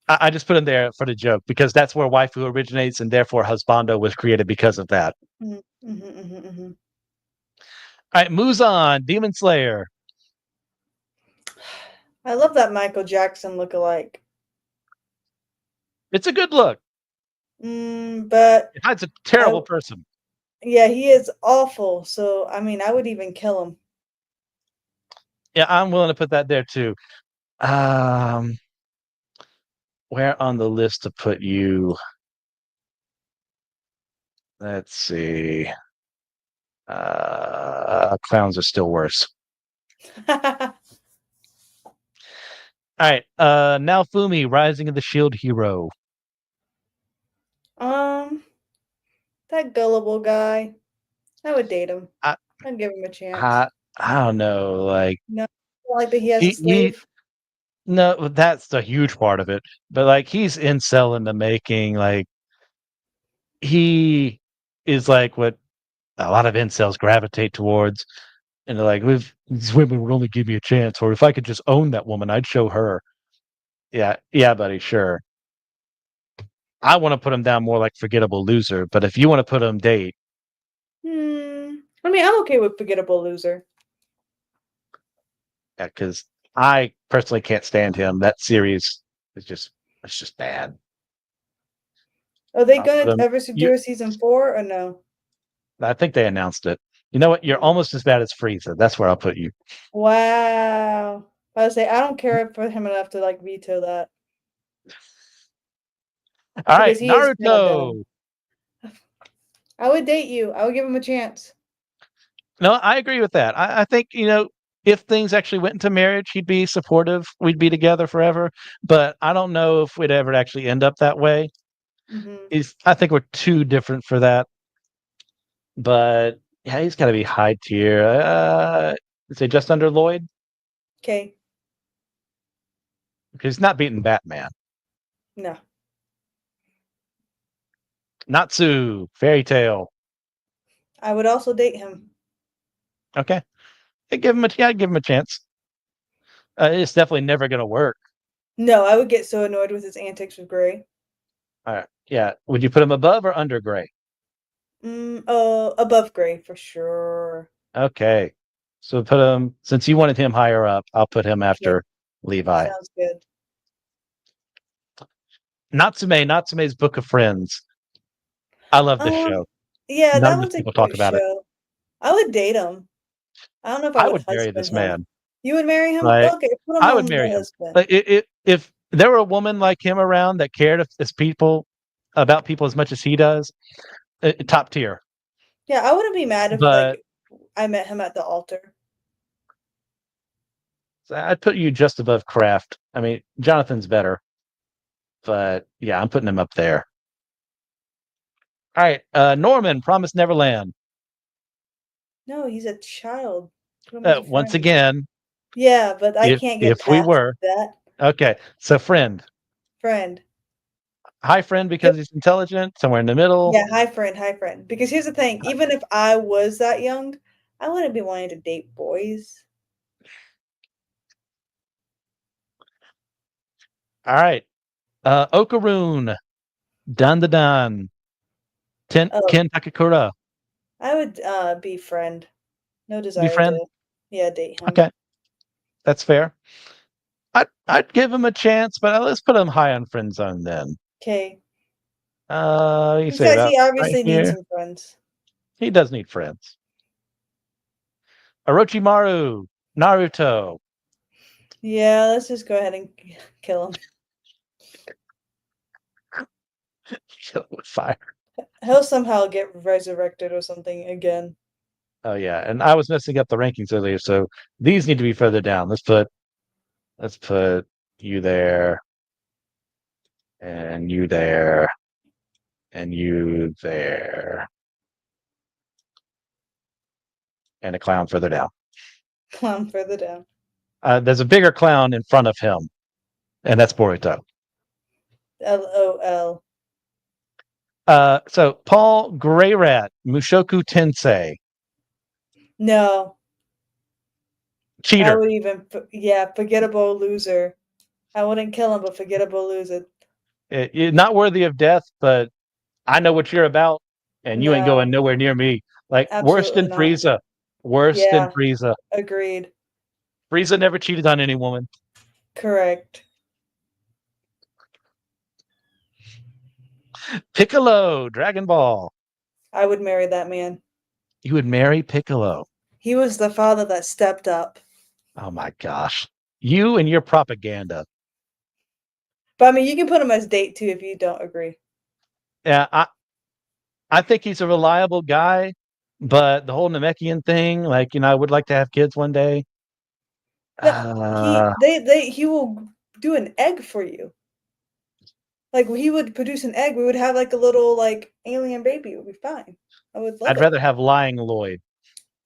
I just put him there for the joke because that's where waifu originates, and therefore Husbando was created because of that. Mm-hmm. All right, Muzan, Demon Slayer. I love that Michael Jackson look-alike. It's a good look. But It's a terrible person. yeah, he is awful. So I mean, I would even kill him. Yeah, I'm willing to put that there too. Where on the list to put you? Let's see. Clowns are still worse. All right. Now Fumi, Rising of the Shield Hero. That gullible guy. I would date him. I, I'd give him a chance. I don't know. Like No, I like that he has a he slave. no, that's the huge part of it. But like he's incel in the making. Like he is like what a lot of incels gravitate towards. And they're like, if these women would only give me a chance, or if I could just own that woman, I'd show her. Yeah, buddy, sure. I want to put him down more like forgettable loser, but if you want to put him date, I mean, I'm okay with forgettable loser. yeah, because I personally can't stand him. That series is it's just bad. Are they I'll put gonna him. ever do a season 4 or no? I think they announced it. You know what? You're almost as bad as Frieza. That's where I'll put you. Wow. I would say I don't care for him enough to like veto that All because right, he is kind of dumb. Naruto. I would date you. I would give him a chance. No, I agree with that. I think, if things actually went into marriage, he'd be supportive. We'd be together forever. But I don't know if we'd ever actually end up that way. I think we're too different for that. But yeah, he's got to be high tier. Say just under Lloyd Okay. because he's not beating Batman. No. Natsu, Fairy Tale. I would also date him. Okay, I'd give him a chance. It's definitely never going to work. No, I would get so annoyed with his antics with Gray. All right, yeah. Would you put him above or under Gray? Above Gray for sure. Okay, so put him since you wanted him higher up. I'll put him Yeah, after Levi. sounds good. Natsume's Book of Friends. I love this show. Yeah, Not that enough was a people talk cute about it. show. I would date him. I don't know if I I would would marry this husband him. man. You would marry him? Like Okay, put him I would on marry the him. husband. Like if there were a woman like him around that cared as people about people as much as he does, top tier. Yeah, I wouldn't be mad if But like I met him at the altar. I'd put you just above Kraft. I mean, Jonathan's better, but yeah, I'm putting him up there. All right, Norman, Promise Neverland. No, he's a child. Put him as a Once friend. again, Yeah, but I can't get if we past were that. okay, so friend, Friend. high friend because he's intelligent, somewhere in the middle. Yeah, hi friend. Because here's the thing, even if I was that young, I wouldn't be wanting to date boys. All right, Okaroon, Dan the Dan, Ken Oh, Takakura. I would be friend. No Be desire friend. to date him. Okay, that's fair. I'd give him a chance, but let's put him high on friend zone then. Okay. You say Besides, about he right obviously needs here. some friends. He does need friends. Orochimaru, Naruto. Yeah, let's just go ahead and kill him. Kill him with fire. He'll somehow get resurrected or something again. Oh yeah, and I was messing up the rankings earlier, so these need to be further down. Let's put you there, and you there, and you there, and a clown further down. Clown further down. There's a bigger clown in front of him, and that's Boruto. LOL. So Paul Greyrat, Mushoku Tensei, No. I cheater. would even, forgettable loser. I wouldn't kill him, but forgettable loser. You're not worthy of death, but I know what you're about, and you ain't No, going nowhere near me. Like worse absolutely than not. Frieza. Worse than Yeah, Frieza. agreed. Frieza never cheated on any woman. Correct. Piccolo, Dragon Ball. I would marry that man. You would marry Piccolo. He was the father that stepped up. Oh my gosh. You and your propaganda. But I mean, you can put him as date too if you don't agree. Yeah, I think he's a reliable guy, but the whole Namekian thing, like, I would like to have kids one day. No, he will do an egg for you. Like he would produce an egg, we would have like a little like alien baby. It would be fine. I would love I'd it. rather have lying Lloyd.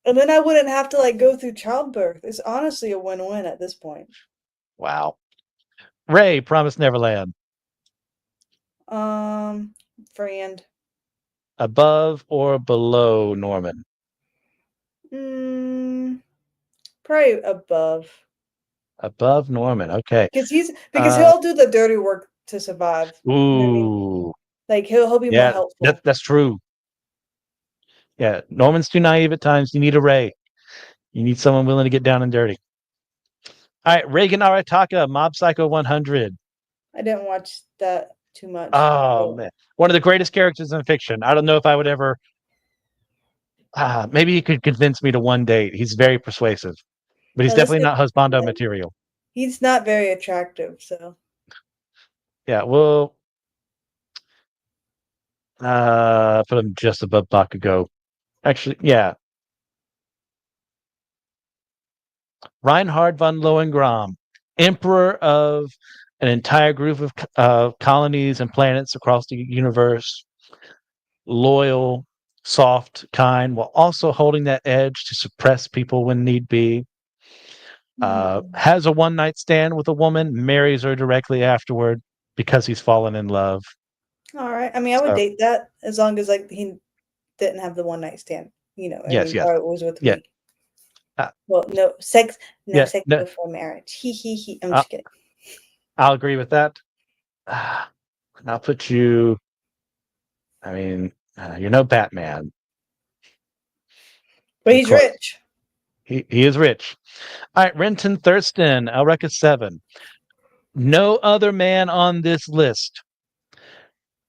And then I wouldn't have to like go through childbirth. It's honestly a win-win at this point. Wow. Ray, Promise Neverland. Friend. Above or below Norman? Probably above. Above Norman. Okay. Because he'll do the dirty work to survive. Ooh. You know what I mean? Like he'll be more helpful. That's true. Yeah, Norman's too naive at times. You need a Ray. You need someone willing to get down and dirty. All right, Reagan Arataka, Mob Psycho 100. I didn't watch that too much. Oh man, one of the greatest characters in fiction. I don't know if I would ever. Maybe he could convince me to one date. He's very persuasive, but he's definitely not husbando material. He's not very attractive, so. Yeah, well, put him just above Bakugo. Actually, yeah. Reinhard von Lohengram, emperor of an entire group of colonies and planets across the universe, loyal, soft, kind, while also holding that edge to suppress people when need be. Has a one-night stand with a woman, marries her directly afterward because he's fallen in love. All right. I mean, I would date that as long as like he didn't have the one-night stand. Yes. or it was with me. Well, no sex before marriage. He. I'm just kidding. I'll agree with that. I'll put you. I mean, you're no Batman, but he's rich. He is rich. All right, Renton Thurston, Elreka 7. No other man on this list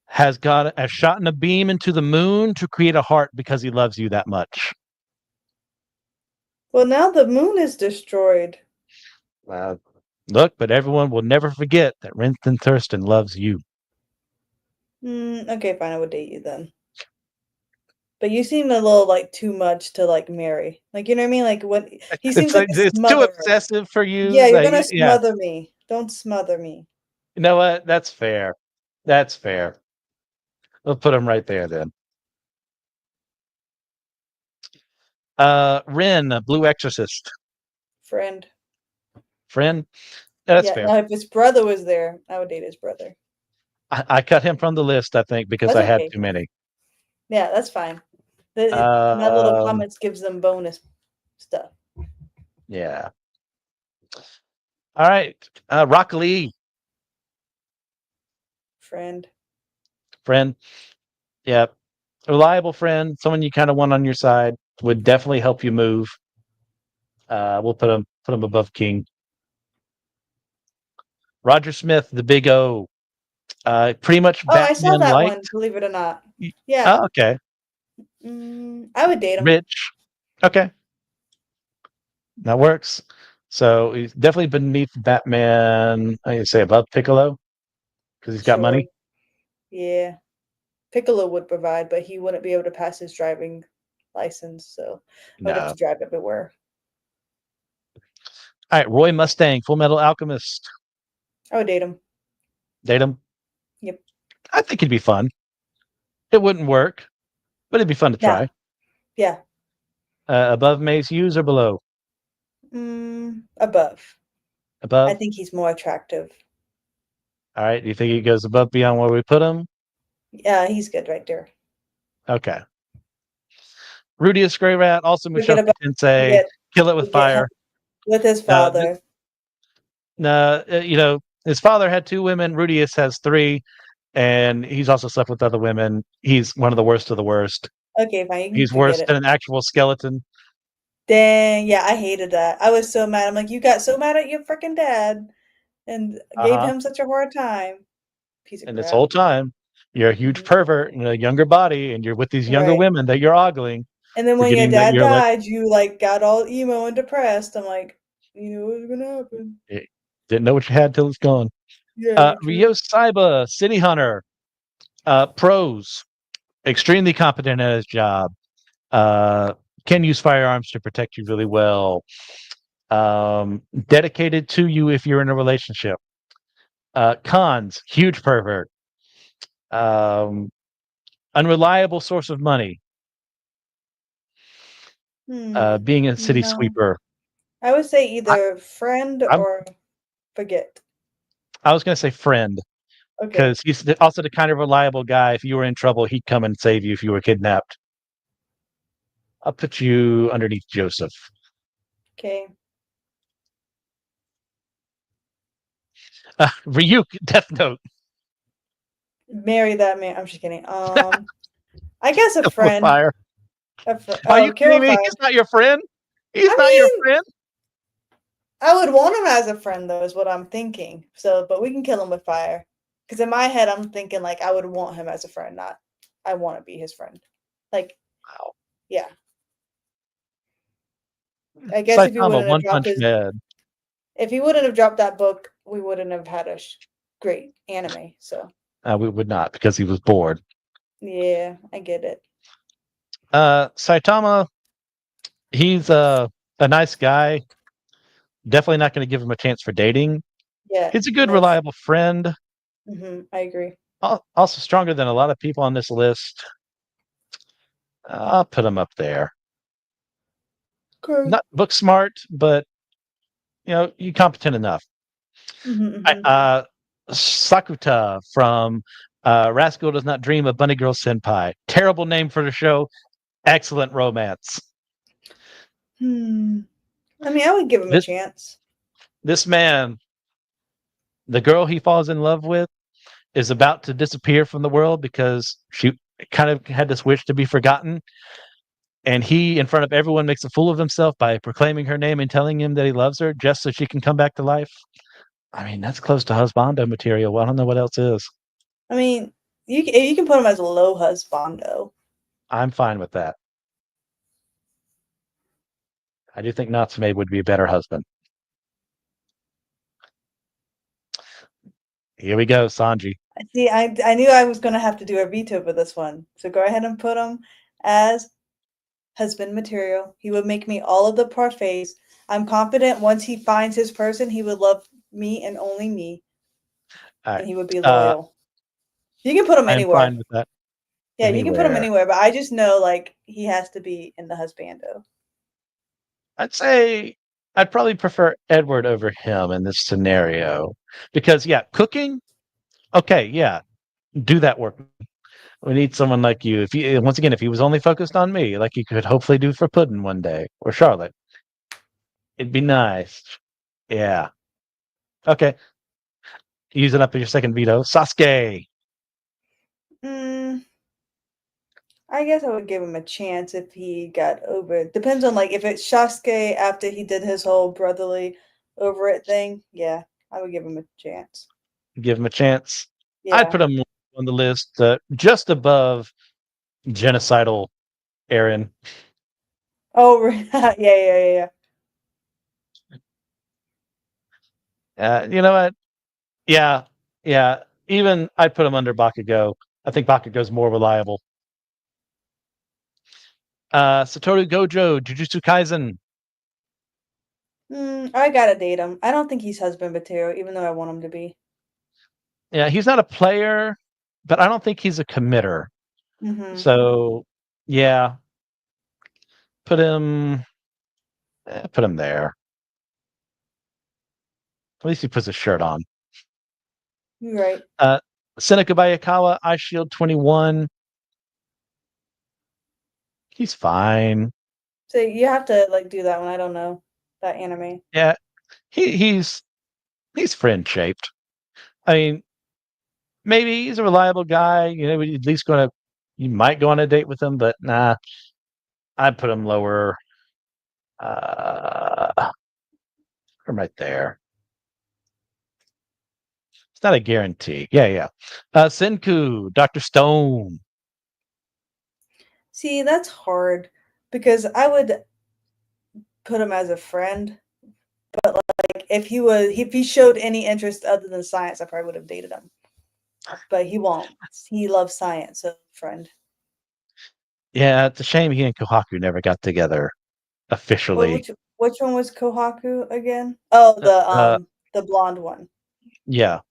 has shot in a beam into the moon to create a heart because he loves you that much. Well, now the moon is destroyed. Look, but everyone will never forget that Renton Thurston loves you. Okay, fine. I would date you then. But you seem a little like too much to like marry. Like, you know what I mean? Like what he seems like a It's too smotherer. obsessive for you. Yeah, you're Like, gonna yeah. smother me. Don't smother me. You know what? That's fair. That's fair. We'll put him right there then. Ren, Blue Exorcist. Friend. Friend. That's Yeah, fair. now if his brother was there, I would date his brother. I cut him from the list, I think, because That's I had okay. too many. Yeah, that's fine. That little comments gives them bonus stuff. Yeah. All right. Rock Lee. Friend. Friend. Yeah. Reliable friend. Someone you kind of want on your side. Would definitely help you move. We'll put him above King. Roger Smith, the Big O. Pretty much Oh, I saw Batman that light. one, believe it or not. Yeah. Oh, okay. I would date him. Rich. Okay. That works. So he's definitely beneath Batman. I say above Piccolo because he's got Sure. money. Yeah. Piccolo would provide, but he wouldn't be able to pass his driving license, so I would have No. to drive everywhere. All right, Roy Mustang, Full Metal Alchemist. I would date him. Date him? Yep. I think it'd be fun. It wouldn't work, but it'd be fun to try. Yeah. Above Mace Hughes or below? Above. Above? I think he's more attractive. All right. Do you think he goes above beyond where we put him? Yeah, he's good right there. Okay. Rudius Grey Rat, also We get Mushoku Tensei. Kill it with fire. With his father. His father had 2 women. Rudius has 3, and he's also slept with other women. He's one of the worst of the worst. Okay, fine. He's worse than an actual skeleton. Dang, yeah, I hated that. I was so mad. I'm like, you got so mad at your freaking dad and gave him such a hard time. Piece of and crap. this whole time, you're a huge pervert in a younger body, and you're with these younger women that you're ogling. And then when your dad died, you like got all emo and depressed. I'm like, you knew what was gonna happen. Didn't know what you had till it's gone. Yeah. Ryo Saiba, City Hunter. Pros. Extremely competent at his job. Can use firearms to protect you really well. Dedicated to you if you're in a relationship. Cons, huge pervert. Unreliable source of money. Being a city sweeper. I would say either friend or forget. I was going to say friend. Because he's also the kind of reliable guy. If you were in trouble, he'd come and save you if you were kidnapped. I'll put you underneath Joseph. Okay. Ryuk, Death Note. Marry that man. I'm just kidding. I guess a friend. Fire. Are you kidding me? He's not your friend? He's not your friend? I would want him as a friend, though, is what I'm thinking. So, but we can kill him with fire. Because in my head, I'm thinking, like, I would want him as a friend, not I want to be his friend. Like, wow. Yeah. I guess if he wouldn't have dropped if he wouldn't have dropped that book, we wouldn't have had a great anime. So we would not, because he was bored. Yeah, I get it. Saitama, he's a nice guy. Definitely not going to give him a chance for dating. Yeah, he's a good, reliable friend. I agree. Also stronger than a lot of people on this list. I'll put him up there. Okay. Not book smart, but you're competent enough. Sakuta from Rascal Does Not Dream of Bunny Girl Senpai. Terrible name for the show. Excellent romance. I mean, I would give him a chance. This man, the girl he falls in love with, is about to disappear from the world because she kind of had this wish to be forgotten. And he, in front of everyone, makes a fool of himself by proclaiming her name and telling him that he loves her just so she can come back to life. I mean, that's close to husbando material. Well, I don't know what else is. I mean, You can put him as a low husbando. I'm fine with that. I do think Natsume would be a better husband. Here we go, Sanji. See, I knew I was gonna have to do a veto for this one. So go ahead and put him as husband material. He would make me all of the parfaits. I'm confident once he finds his person, he would love me and only me, All and right. he would be loyal. You can put him I am fine anywhere. with that. Yeah, you can put him Anywhere. anywhere, but I just know like he has to be in the husbando. I'd say I'd probably prefer Edward over him in this scenario because, yeah, cooking. Okay, yeah, do that work. We need someone like you. If you once again, if he was only focused on me, like you could hopefully do for Puddin one day or Charlotte, it'd be nice. Yeah. Okay. Using up your second veto, Sasuke. Mm, I guess I would give him a chance if he got over it. Depends on like if it's Sasuke after he did his whole brotherly over it thing. Yeah, I would give him a chance. Give him a chance. I'd Yeah. put him on the list just above genocidal Aaron. Oh, yeah. You know what? Yeah, yeah. Even I'd put him under Bakugo. I think Bakugo's more reliable. Satoru Gojo, Jujutsu Kaisen. I gotta date him. I don't think he's husband material, even though I want him to be. Yeah, he's not a player, but I don't think he's a committer. Mm-hmm. So, yeah, put him, put him there. At least he puts a shirt on. You're right. Seneca Bayakawa, Ice Shield 21. He's fine. So you have to like do that one. I don't know that anime. Yeah, he's friend shaped. I mean, maybe he's a reliable guy. You know, at least you might go on a date with him, but nah, I'd put him lower. I'm right there. It's not a guarantee. Yeah. Senku, Dr. Stone. See, that's hard because I would put him as a friend, but like if he showed any interest other than science, I probably would have dated him. But he won't. He loves science, so friend. Yeah, it's a shame he and Kohaku never got together What officially. which one was Kohaku again? Oh, Uh, the blonde one. yeah.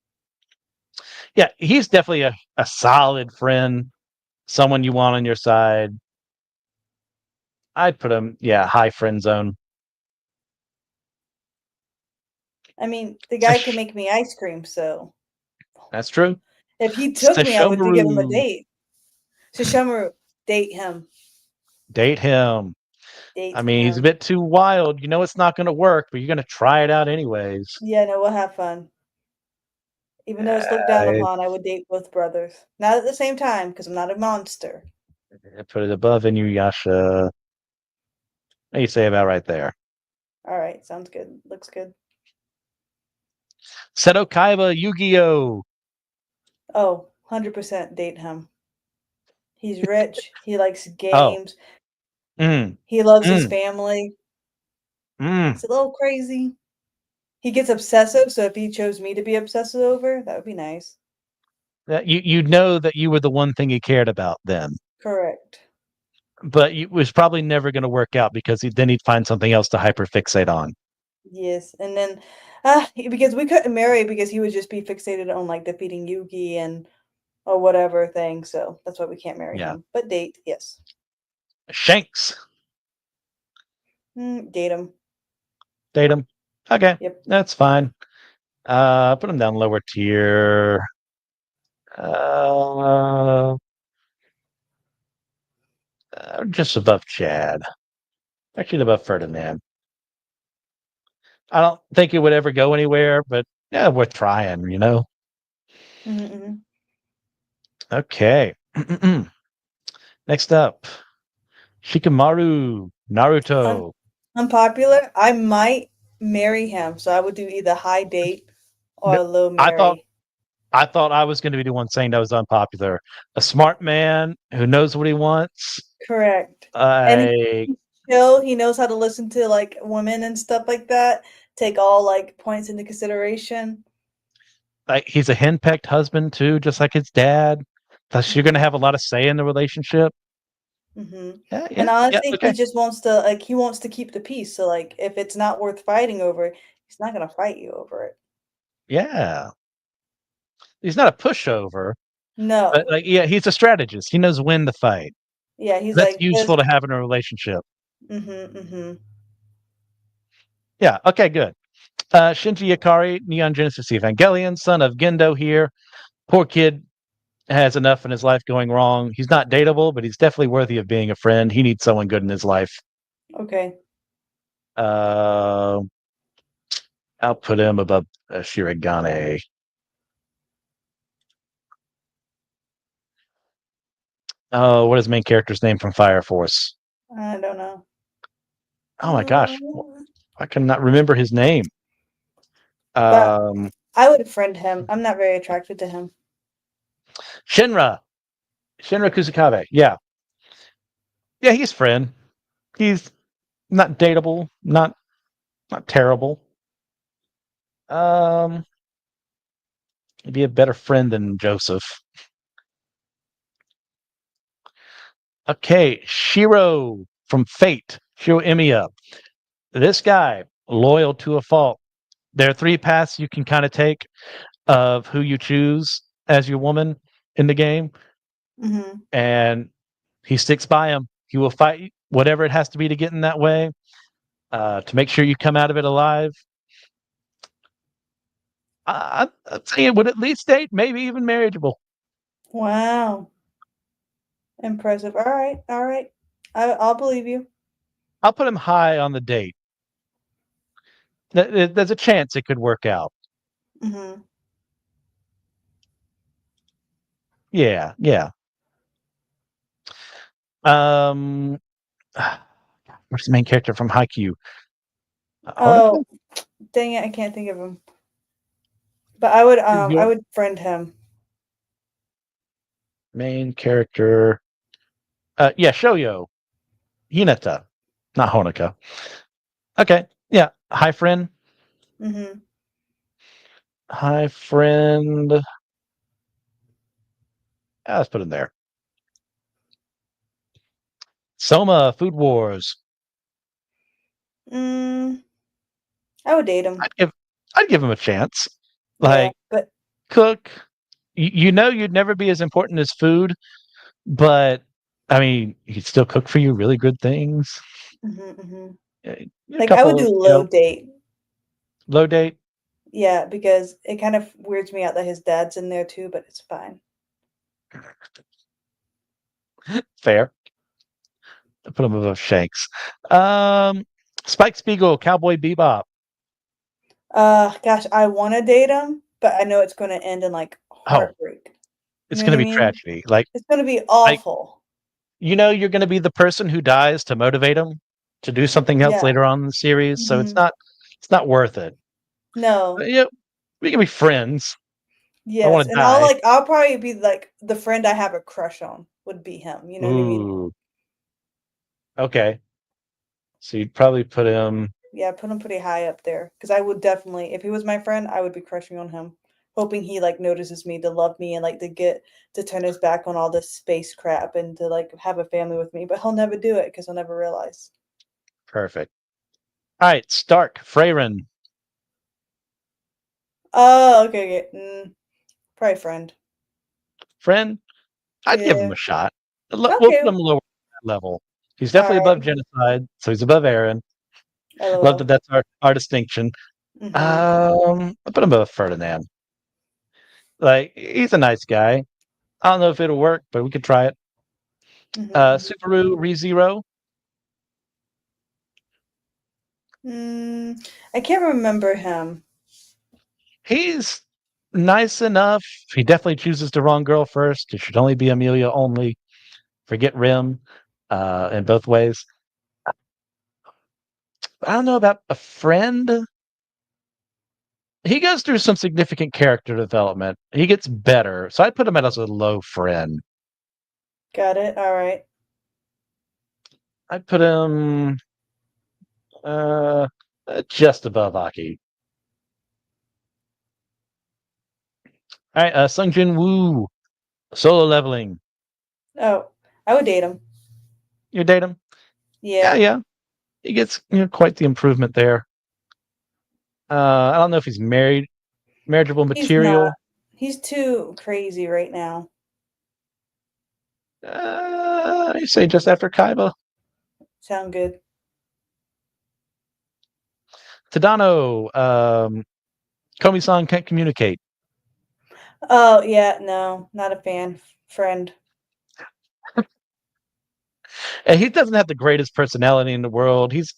Yeah, he's definitely a solid friend, someone you want on your side. I'd put him, yeah, high friend zone. I mean, the guy can make me ice cream, so That's true. if he took me, I would give him a Sesshomaru, date. Shishomaru, date him. date him. I Date mean, he's a him. bit too wild. You know it's not going to work, but you're going to try it out anyways. Yeah, no, we'll have fun. Even though it's looked down I upon, I would date both brothers. Not at the same time, because I'm not a monster. put it above Inuyasha. What do you say about right there? All right, sounds good. Looks good. Seto Kaiba, Yu-Gi-Oh! Oh, 100% date him. He's rich. He likes Oh, games. mm, He loves his mm, family. mm. He's a little crazy. He gets obsessive, so if he chose me to be obsessive over, that would be nice. You know that you were the one thing he cared about then, Correct. but it was probably never going to work out because then he'd find something else to hyperfixate on. Yes, and then because we couldn't marry because he would just be fixated on like defeating Yugi and or whatever thing, so that's why we can't marry Yeah. him. But date, yes. Shanks, Date him. date him. Okay, Yep. that's fine. Put him down lower tier. Uh, just above Chad. Actually, above Ferdinand. I don't think it would ever go anywhere, but yeah, worth trying, you know? Mm-hmm. Okay. Next up, Shikamaru, Naruto. Unpopular. I might marry him, so I would do either high date No, or low I thought marry. I thought I was going to be the one saying that was unpopular. A smart man who knows what he wants. Correct. And I he knows how to listen to like women and stuff like that. Take all like points into consideration. like he's a henpecked husband too, just like his dad. Thus, you're going to have a lot of say in the relationship. Hmm. Yeah, And yeah, yeah. honestly, he Okay, just wants to like he wants to keep the peace. So like if it's not worth fighting over, he's not gonna fight you over it. yeah. He's not a pushover, but No. like, yeah, he's a strategist. He knows when to fight. Yeah, he's That's like this. useful to have in a relationship. Mm-hmm. Yeah. Okay. Good. Shinji Ikari, Neon Genesis Evangelion, son of Gendo here. Poor kid has enough in his life going wrong. He's not dateable, but he's definitely worthy of being a friend. He needs someone good in his life. Okay. Uh, I'll put him above Shirogane. Oh, what is the main character's name from Fire Force? I don't know. Oh my gosh, I cannot remember his name. But Um, I would friend him. I'm not very attracted to him. Shinra. Shinra Kusakabe. Yeah. Yeah, he's friend. He's not dateable, not terrible. Um, he'd be a better friend than Joseph. Okay, Shiro from Fate. Shiro Emiya. This guy, loyal to a fault. There are three paths you can kind of take of who you choose as your woman in the game, Hmm. and he sticks by him. He will fight whatever it has to be to get in that way, to make sure you come out of it alive. I'm saying would at least date, maybe even marriageable. Wow. Impressive. All right. All right. I'll believe you. I'll put him high on the date. There's a chance it could work out. Hmm. Yeah, yeah. Um, where's the main character from Haikyuu? Honoka? Oh, dang it! I can't think of him. But I Your would friend him. main character. Yeah, Shoyo Hinata, not Honoka. Okay, yeah. Hi, friend. Hmm. Hi, friend. Let's put him there. Soma Food Wars. Mm, I would date him. I'd give I'd give him a chance. Yeah, Like but cook. You know you'd never be as important as food, but I mean he'd still cook for you really good things. hmm. A Like I would couple do of low date. low date. Yeah, because it kind of weirds me out that his dad's in there too, but it's fine. Fair. I put him above Shanks. Um, Spike Spiegel, Cowboy Bebop. Gosh, I want to date him, but I know it's going to end in like Oh, heartbreak. You it's know what gonna I be mean? tragedy. Like It's going to be like awful. you're gonna be the person who dies to motivate him to do something else Yeah. later on in the series. So Hmm. it's not worth it. No. Yeah, we can be friends. I Yes, want to and die. I'll probably be like the friend I have a crush on would be him. You know what I mean? Ooh, okay. So you'd probably put him. Yeah, put him pretty high up there because I would definitely, if he was my friend, I would be crushing on him, hoping he like notices me to love me and like to turn his back on all this space crap and to like have a family with me. But he'll never do it because he'll never realize. Perfect. All right, Stark, Freyren, Oh, okay, okay. Probably friend. friend. I'd give him Yeah. a shot. We'll Okay. put him lower level. He's All definitely above right. genocide, so he's above Aaron. Love that LOL. that's our distinction. Mm-hmm. I'll put him above Ferdinand. Like he's a nice guy. I don't know if it'll work, but we could try it. Mm-hmm. Subaru ReZero. I can't remember him. He's nice enough. He definitely chooses the wrong girl first. It should only be Amelia only. Forget Rim, in both ways. I don't know about a friend. he goes through some significant character development. He gets better, so I put him as a low friend. Got it. All right. I put him just above Aki. All right, Sung Jin Woo, solo leveling. Oh, I would date him. You date him? Yeah. Yeah. He gets quite the improvement there. I don't know if he's marriageable He's not. material. He's too crazy right now. You say just after Kaiba. Sound good. Tadano, Komi-san can't communicate. Oh, yeah, no, not a fan. Friend. And he doesn't have the greatest personality in the world. He's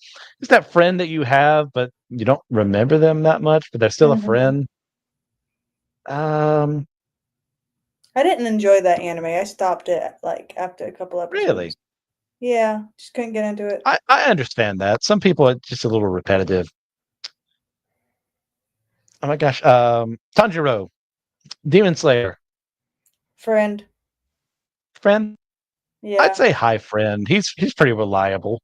that friend that you have, but you don't remember them that much, but they're still a Mhm. friend. Um, I didn't enjoy that anime. I stopped it like after a couple really, episodes. Yeah, just couldn't get into it. I understand that. Some people it's just a little repetitive. Oh my gosh, Tanjiro, Demon Slayer, Friend. friend. I'd Yeah. say hi, friend. He's pretty reliable.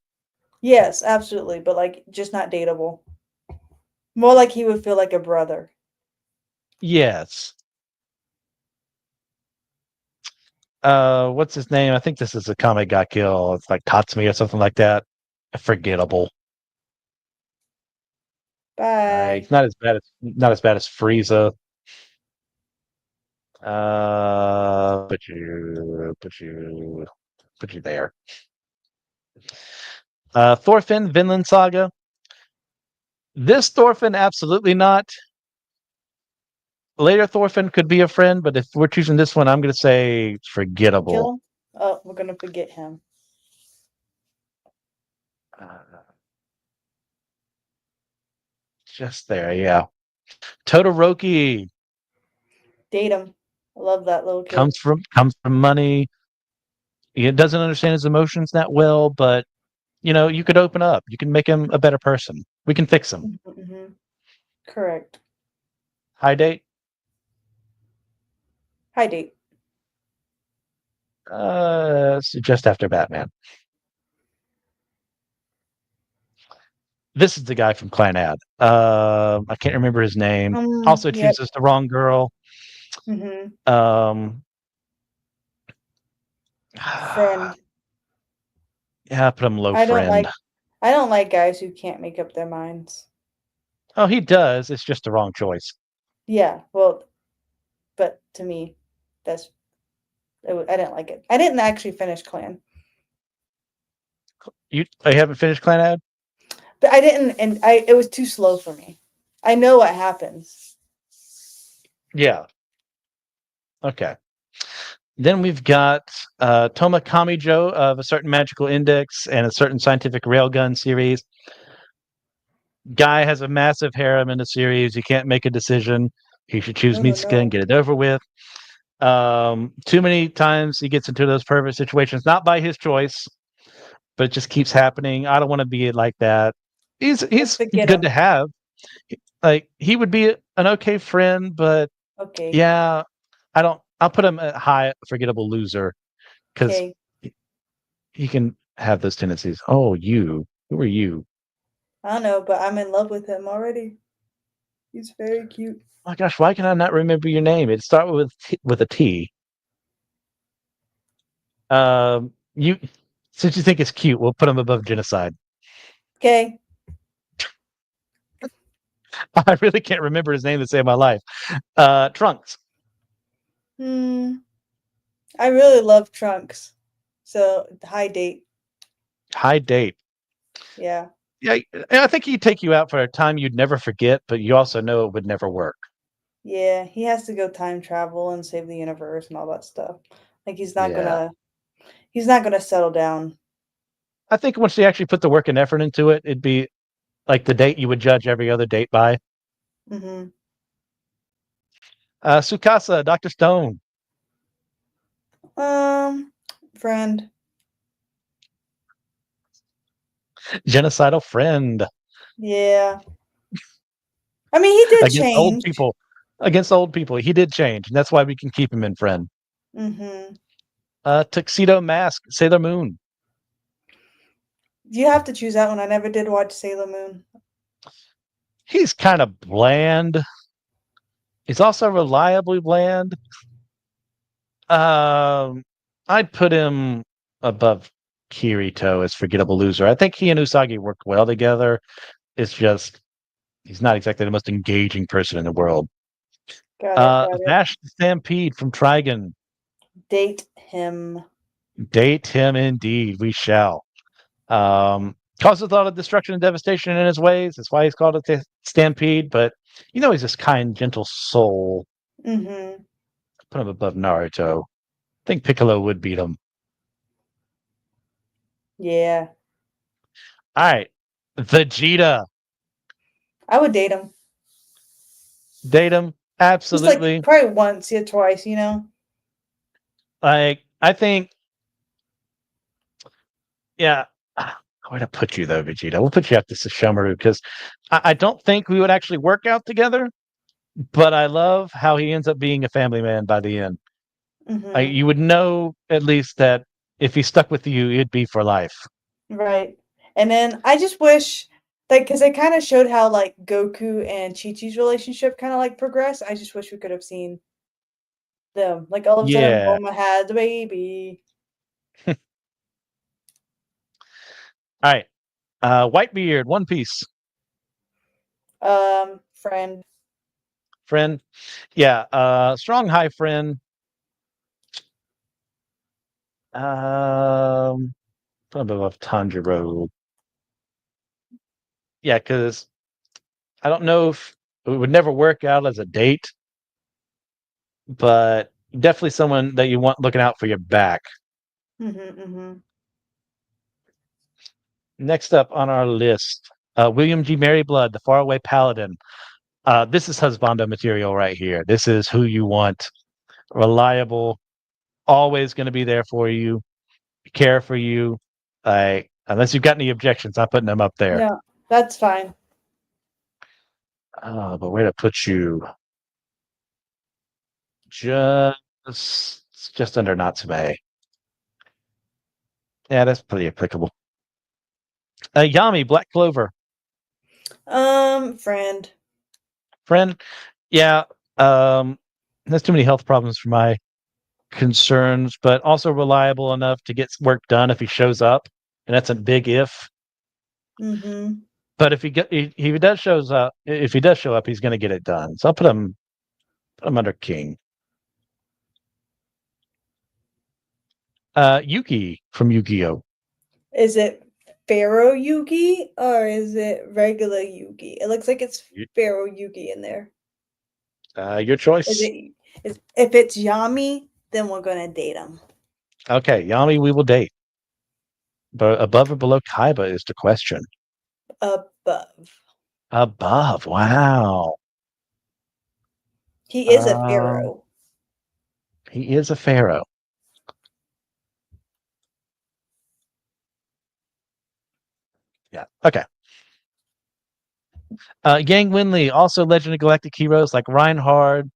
Yes, absolutely, but like just not dateable. More like he would feel like a brother. Yes. What's his name? I think this is a Kame ga Kill. It's like Tatsumi or something like that. Forgettable. Bye. It's not as bad as Frieza. Put you there. Thorfinn, Vinland Saga. This Thorfinn, absolutely not. Later Thorfinn could be a friend, but if we're choosing this one, I'm going to say Kill forgettable. him? Oh, we're gonna forget him. Uh, just there, yeah. Todoroki Date him. I love that little kid. comes from money. He doesn't understand his emotions that well, but you could open up. You can make him a better person. We can fix him. Mm-hmm. Correct. High date. Hi, date. So just after Batman. This is the guy from Clan Ad. I can't remember his name. Also Yep. chooses the wrong girl. Mm-hmm. Um, Friend. yeah, put him low I don't friend. like I don't like guys who can't make up their minds. Oh, he does. It's just the wrong choice. Yeah, well, but to me, that's I didn't like it. I didn't actually finish Clan, You haven't finished Clan Ad? but I didn't, and it was too slow for me. I know what happens. Yeah. Okay. Then we've got Toma Kamijo of a certain magical index and a certain scientific railgun series. Guy has a massive harem in the series. He can't make a decision. He should choose No, no, Mitsuka and no. get it over with. Too many times he gets into those perfect situations, not by his choice, but it just keeps happening. I don't want to be like that. Let's He's forget good to him. have. Like he would be an okay friend, but Okay. yeah, I don't. I'll put him at high forgettable loser because Okay. he can have those tendencies. Oh, who are you? I don't know, but I'm in love with him already. He's very cute. Oh my gosh, why can I not remember your name? It starts with a T. You since you think it's cute, we'll put him above genocide. Okay. I really can't remember his name to save my life. Trunks. Hmm. I really love Trunks. So high date. High date. Yeah. Yeah, I think he'd take you out for a time you'd never forget, but you also know it would never work. Yeah. He has to go time travel and save the universe and all that stuff. Like Yeah. he's not gonna settle down. I think once you actually put the work and effort into it, it'd be like the date you would judge every other date by. Mm-hmm. Sukasa, Dr. Stone, Friend. genocidal friend. Yeah. I mean, he did against old change. people. Against old people, he did change, and that's why we can keep him in friend. Mm-hmm. Tuxedo Mask, Sailor Moon. You have to choose that one. I never did watch Sailor Moon. He's kind of bland. He's also reliably bland. I'd put him above Kirito as forgettable loser. I think he and Usagi work well together. It's just he's not exactly the most engaging person in the world. Got it. Got it. Vash the Stampede from Trigun. Date him. Date him indeed. We shall. Causes a lot of destruction and devastation in his ways. That's why he's called a Stampede. But he's this kind, gentle soul. Mm-hmm. Put him above Naruto. I think Piccolo would beat him. Yeah. All right. Vegeta. I would date him. Date him. Just Absolutely. like probably once, yeah, twice, Like, I think, yeah. Where to put you, though, Vegeta? We'll put you after Sesshomaru because I don't think we would actually work out together, but I love how he ends up being a family man by the end. Mm-hmm. You would know at least that if he stuck with you, it'd be for life. Right. And then I just wish, because it kind of showed how, like, Goku and Chi-Chi's relationship kind of, like, progressed. I just wish we could have seen them. Like, all of a sudden, Yeah. Bulma had the baby. All right. Whitebeard, One Piece. Friend. Friend. Yeah. Strong high friend. Probably above Tanjiro. Yeah, because I don't know if it would never work out as a date, but definitely someone that you want looking out for your back. Mm-hmm, mm-hmm. Next up on our list, William G. Maryblood, the Faraway Paladin. This is husbando material right here. This is who you want. Reliable, always going to be there for you, care for you. Unless you've got any objections, I'm putting them up there. No, that's fine. But where to put you? Just under Natsume. Yeah, that's pretty applicable. Yami, Black Clover. Friend. Friend. Yeah. There's too many health problems for my concerns, but also reliable enough to get work done if he shows up. And that's a big if. Mm-hmm. But if he does show up, he's going to get it done. So I'll put him under King. Yuki from Yu-Gi-Oh. Is it Pharaoh Yugi or is it regular Yugi? It looks like it's Pharaoh Yugi in there. Your choice. If it's Yami, then we're gonna date him. Okay, Yami, we will date. But above or below Kaiba is the question. Above. Above. Wow. He is a pharaoh. He is a pharaoh. Yeah. Okay. Yang Winley, also Legend of Galactic heroes like Reinhard.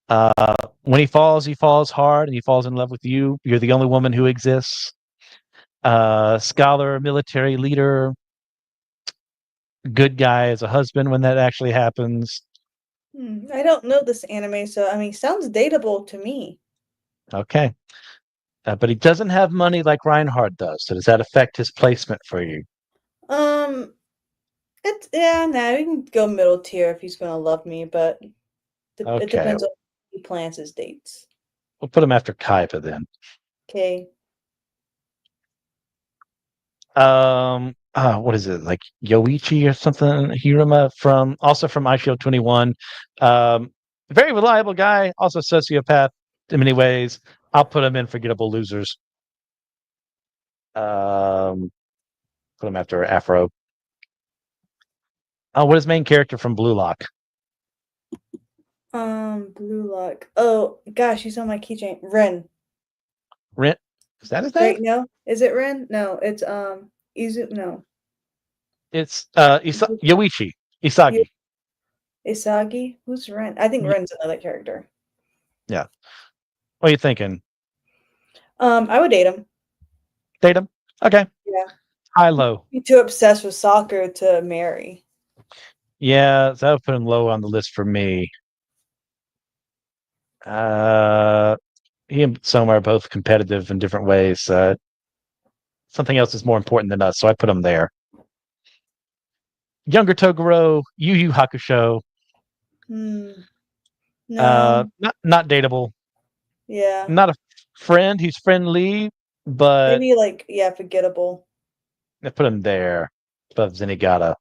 When he falls hard, and he falls in love with you. You're the only woman who exists. Scholar, military leader, good guy as a husband when that actually happens. I don't know this anime, so I mean, sounds dateable to me. Okay. But he doesn't have money like Reinhardt does. So does that affect his placement for you? We can go middle tier if he's gonna love me, but it depends on he plans his dates. We'll put him after Kaiba then. Okay. What is it, like Yoichi or something? Hiruma from iShield 21. Very reliable guy, also sociopath in many ways. I'll put him in forgettable losers. Put him after Afro. What is main character from Blue Lock? Blue Lock. Oh gosh, he's on my keychain. Ren. Ren? Is that his name? Wait, no. Is it Ren? No, it's Izu. No. It's Yoichi Isagi. Isagi? Who's Ren? I think Y- Ren's another character. Yeah. What are you thinking? I would date him. Date him? Okay. Yeah. High, low. Be too obsessed with soccer to marry. Yeah, that would put him low on the list for me. He and Soma are both competitive in different ways. Something else is more important than us, so I put him there. Younger Toguro, Yu Yu Hakusho. No. Not dateable. Yeah. Not a friend. He's friendly, but Maybe like, yeah, forgettable. I put him there above Zenigata.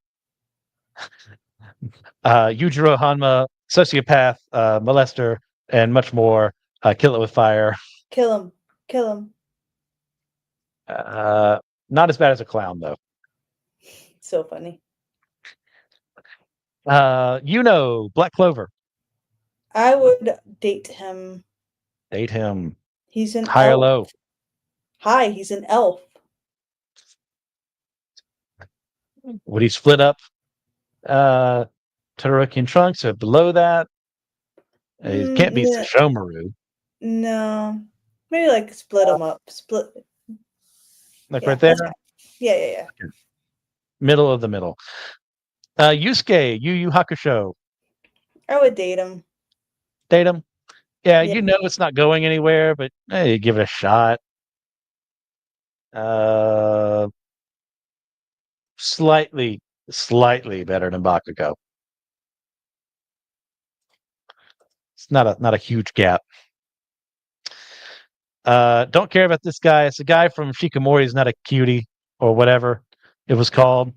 Yujiro Hanma, sociopath, molester, and much more. Kill it with fire. Kill him. Kill him. Not as bad as a clown though. So funny. Black Clover. I would date him. Date him. He's an High or elf. low? Hi, he's an elf. Would he split up Todoroki and Trunks or below that? It can't be Yeah. Sesshomaru. No. Maybe like split them up. Split. Like Yeah, right there? that's fine. Yeah. Middle of the middle. Yusuke, Yu Yu Hakusho. I would date him. Date him? Yeah, Yeah. you know it's not going anywhere, but hey, give it a shot. Slightly better than Bakugo. It's not a huge gap. Don't care about this guy. It's a guy from Shikamori's Not a Cutie or whatever it was called.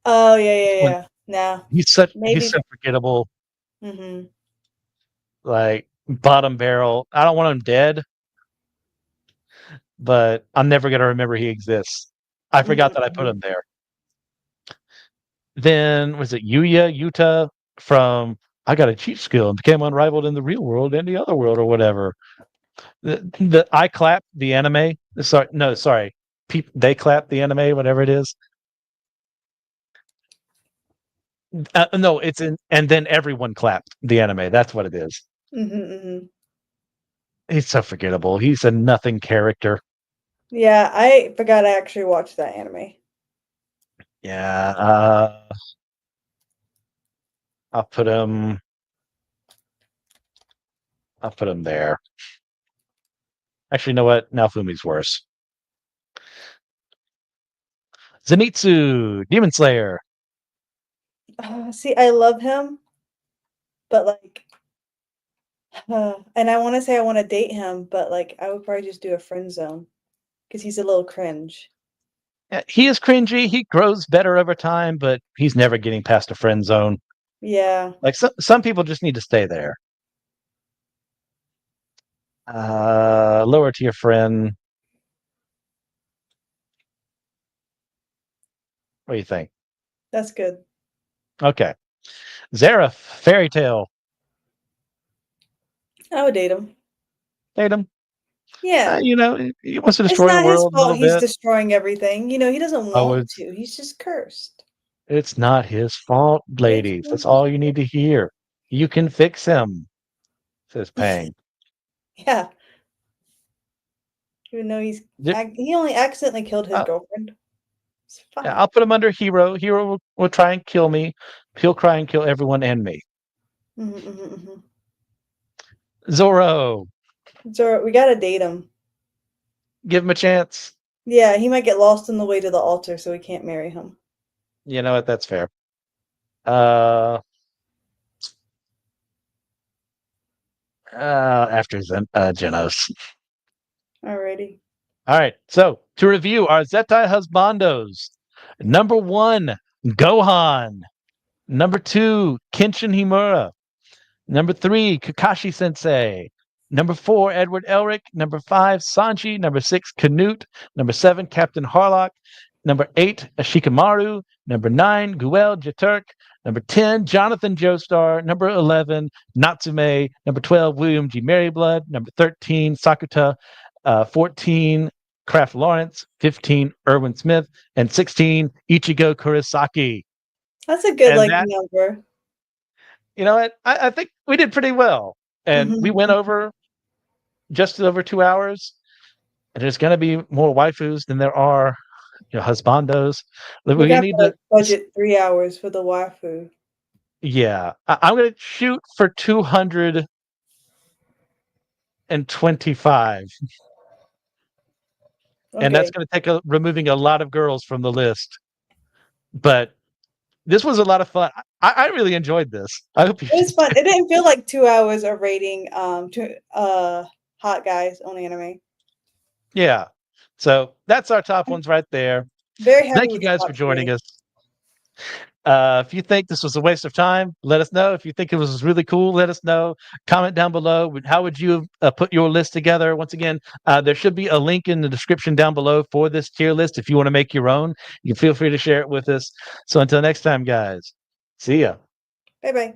Oh yeah. No. He's Maybe. so forgettable. Mm-hmm. Like bottom barrel. I don't want him dead, but I'm never gonna remember he exists. I forgot that I put him there. Then was it Yuta from I Got a Cheat Skill and became unrivaled in the real world and the other world or whatever. The I clap the anime. Sorry. They clap the anime, whatever it is. No, it's in, and then everyone clapped the anime. That's what it is. Mm-hmm. He's so forgettable. He's a nothing character. Yeah, I forgot I actually watched that anime. Yeah. I'll put him there. Actually, you know what? Naofumi's worse. Zenitsu, Demon Slayer. See, I love him, but like, and I want to say I want to date him, but like, I would probably just do a friend zone because he's a little cringe. Yeah, he is cringy. He grows better over time, but he's never getting past a friend zone. Yeah. Like some people just need to stay there. Lower tier friend. What do you think? That's good. Okay. Zareth, Fairy Tale. I would date him. Date him. Yeah. He wants to It's destroy the not his world a fault little he's bit. destroying everything. He doesn't want to. He's just cursed. It's not his fault, ladies. That's all you need to hear. You can fix him, says Pang. Yeah. Even though he only accidentally killed his girlfriend. It's fine. I'll put him under Hero. Hero will try and kill me. He'll try and kill everyone and me. Mm-hmm. Zoro. Zoro, we gotta date him. Give him a chance. Yeah, he might get lost on the way to the altar, so we can't marry him. You know what? That's fair. After Genos. Alrighty. All right. So to review our zettai husbandos. Number 1, Gohan. Number 2, Kenshin Himura. Number 3, Kakashi Sensei. Number 4, Edward Elric. Number 5, Sanji. Number 6, Canute. Number 7, Captain Harlock. Number 8, Ashikamaru. Number 9, Guel Jaturk. Number 10, Jonathan Joestar. Number 11, Natsume. Number 12, William G. Maryblood. Number 13, Sakuta. 14, Kraft Lawrence. 15, Erwin Smith. And 16, Ichigo Kurosaki. That's a good number. you know what? I think we did pretty well, and we went Mhm. over just over 2 hours. And there's going to be more waifus than there are, husbandos. We're We gonna have to need like to, budget 3 hours for the waifu. yeah. I'm going to shoot for 225, and that's Okay. going to take removing a lot of girls from the list. But this was a lot of fun. I really enjoyed this. I hope you It was did fun. too. It didn't feel like 2 hours of rating to hot guys on anime. Yeah. So that's our top I'm ones right there. very happy Thank you with the guys for top joining three. us. If you think this was a waste of time, let us know. If you think it was really cool, let us know. Comment down below. How would you put your list together? Once again, there should be a link in the description down below for this tier list. If you want to make your own, you can feel free to share it with us. So until next time, guys, see ya. Bye bye.